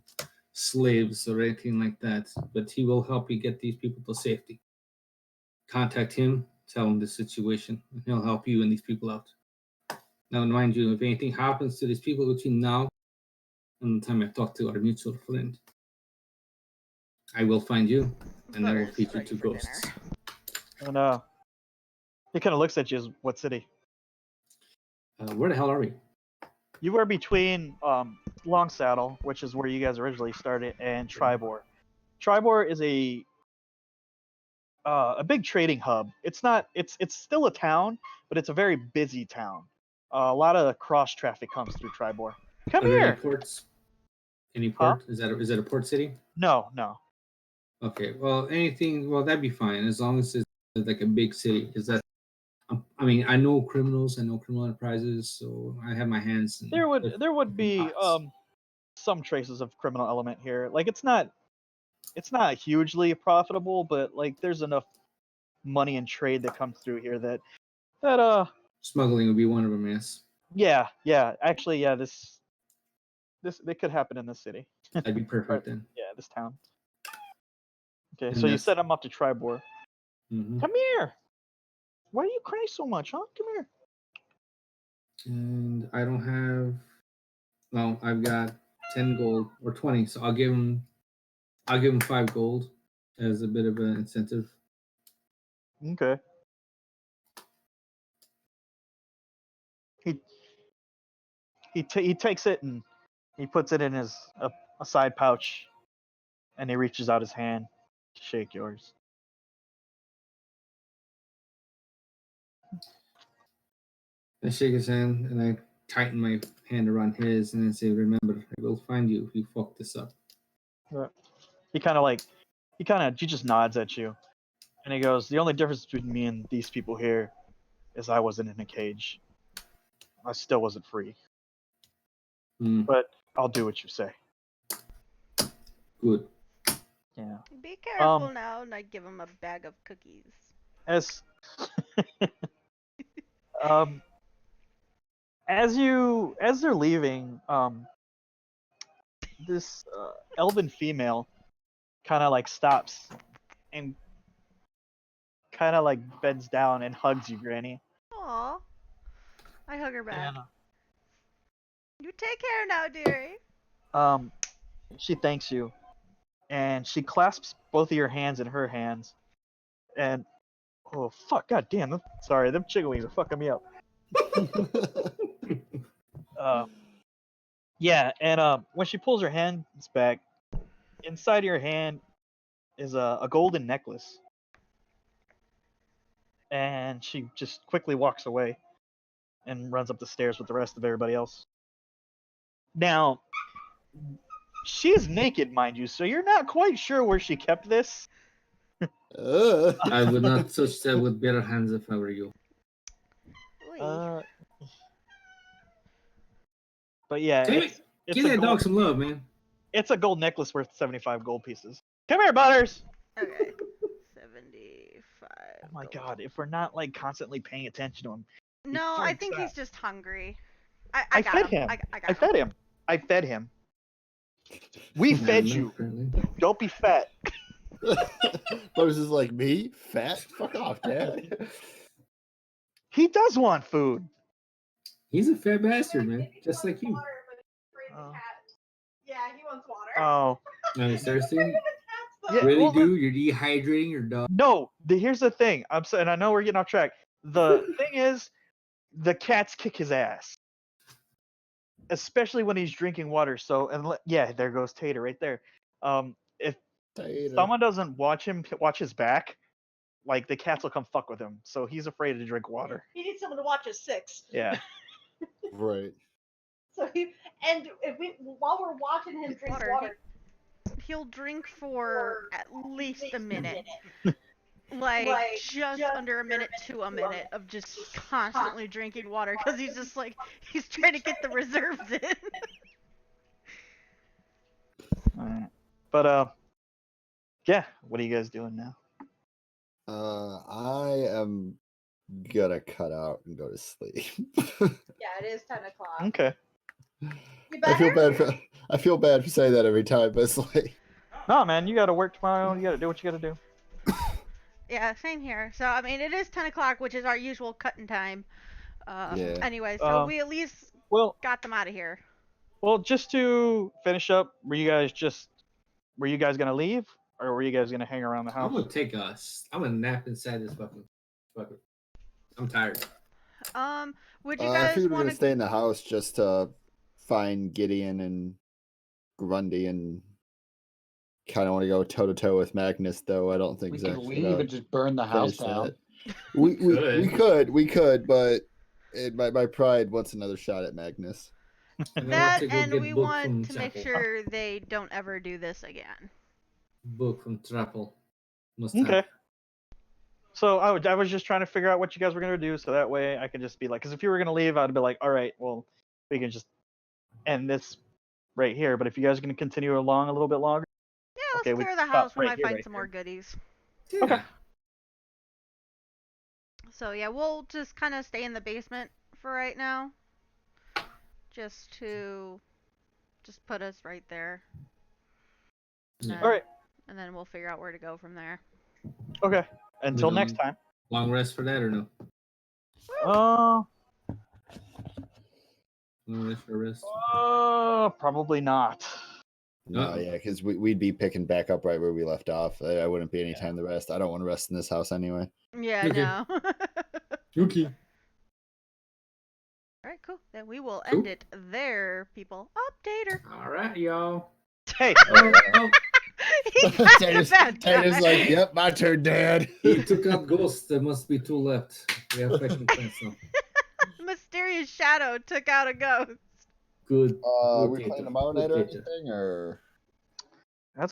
slaves or anything like that. But he will help you get these people to safety. Contact him, tell him the situation, and he'll help you and these people out. Now, mind you, if anything happens to these people between now and the time I talk to our mutual friend, I will find you, and I will feed you to ghosts." And he kind of looks at you as, what city? Where the hell are we? You were between Long Saddle, which is where you guys originally started, and Tribor. Tribor is a big trading hub. It's not. It's still a town, but it's a very busy town. A lot of cross traffic comes through Tribor. Come Are there here. any ports? Any port? Is that a port city? No, no. Okay. Well, anything. Well, that'd be fine as long as it's like a big city. Because that. I mean, I know criminals. I know criminal enterprises, so I have my hands. In There would different be pots. some traces of criminal element here. Like it's not hugely profitable, but like there's enough money and trade that comes through here that Smuggling would be one of them. Yes. yeah, actually, yeah, this it could happen in this city. That'd be perfect then. Yeah, this town. Okay, And so you that's- set him up to Tribor. Mhm. Come here. Why do you cry so much, huh? Come here. And I don't have. Well, I've got 10 gold or 20, so I'll give him 5 gold as a bit of an incentive. Okay. He takes it and he puts it in his a side pouch, and he reaches out his hand to shake yours. I shake his hand and I tighten my hand around his and then say, "Remember, I will find you if you fuck this up." He just nods at you, and he goes, "The only difference between me and these people here is I wasn't in a cage. I still wasn't free, Mm, but I'll do what you say." good. Yeah. Be careful now, and I give him a bag of cookies. As as they're leaving, this elven female kind of like stops and kind of like bends down and hugs you, Granny. Aw. I hug her back. Yeah. You take care now, dearie. She thanks you, and she clasps both of your hands in her hands, and oh fuck, god damn, sorry, them chicken wings are fucking me up. Yeah, and when she pulls her hands back, inside of your hand is a golden necklace, and she just quickly walks away and runs up the stairs with the rest of everybody else. Now, she is naked, mind you, so you're not quite sure where she kept this. I would not touch that with bare hands if I were you. Oy. But yeah, Damn it's, it! it's Give a that gold, dog some love, man. it's a gold necklace worth 75 gold pieces. Come here, Butters. Okay. 75. Oh my gold. god, if we're not like constantly paying attention to him. No, I think he's freaks just hungry. I got fed him. him. I got I fed him. I fed him. We Yeah, fed no, you. apparently. Don't be fat. Butters is like, me? Fat? Fuck off, Dad. He does want food. He's a fat bastard, man. Just like you. Oh. Yeah, he wants water. Oh. Are you thirsty? Yeah, Really, well, dude? You're dehydrating your dog. No, here's the thing. I'm saying I know we're getting off track. The thing is, the cats kick his ass, especially when he's drinking water. So, yeah, there goes Tater right there. If someone doesn't watch his back, like the cats will come fuck with him. So he's afraid to drink water. He needs someone to watch his six. Yeah. Right. So and if while we're watching him drink water, He'll drink for at least a minute. Like just under a minute to a minute of just constantly drinking water because he's just like he's trying to get the reserves in. Alright. But yeah. What are you guys doing now? I am gonna cut out and go to sleep. yeah, it is 10 o'clock. Okay. You I feel better? bad for saying that every time, but it's like, No, man, you got to work tomorrow. You got to do what you got to do. Yeah, same here. So I mean, it is 10 o'clock, which is our usual cutting time. Yeah. Anyway, so we at least Well, got them out of here. well, just to finish up, were you guys gonna leave, or were you guys gonna hang around the I'm house? gonna I'm gonna nap inside this fucking. I'm tired. Would you I guys figured we were want gonna to? stay in the house just to find Gideon and Grundy, and kind of want to go toe to toe with Magnus, though. I don't think We Zach could should, leave and just burn the house finish down. that. We could, but my pride wants another shot at Magnus. And I want That to go and get we book from want to make Chapel. sure they don't ever do this again. Book from Chapel. Okay. So I was just trying to figure out what you guys were gonna do, so that way I could just be like, because if you were gonna leave, I'd be like, all right, well, we can just end this right here. But if you guys are gonna continue along a little bit longer, Yeah, let's Okay, we clear the stop house. We right might here, find right some here. more goodies. Okay. So yeah, we'll just kind of stay in the basement for right now. Just put us right there. Yeah. all right, And then we'll figure out where to go from there. okay. Until We next don't- time. Long rest for that or no? Long rest for rest. Probably not. No, Uh-oh. yeah, because we'd be picking back up right where we left off. I wouldn't be any time to rest. I don't want to rest in this house anyway. Yeah, Okay. no. Okay. Alright, cool. Then we will Cool. end it there, people. Updater. All right, y'all. Hey, Oh, He got the Tater's bad like, guy. yep, my turn, Dad. he took out Ghost. There must be 2 left. We have fighting points now. Mysterious shadow took out a ghost. Good. Are Good we Tater. playing tomorrow Good night or Tater. anything, or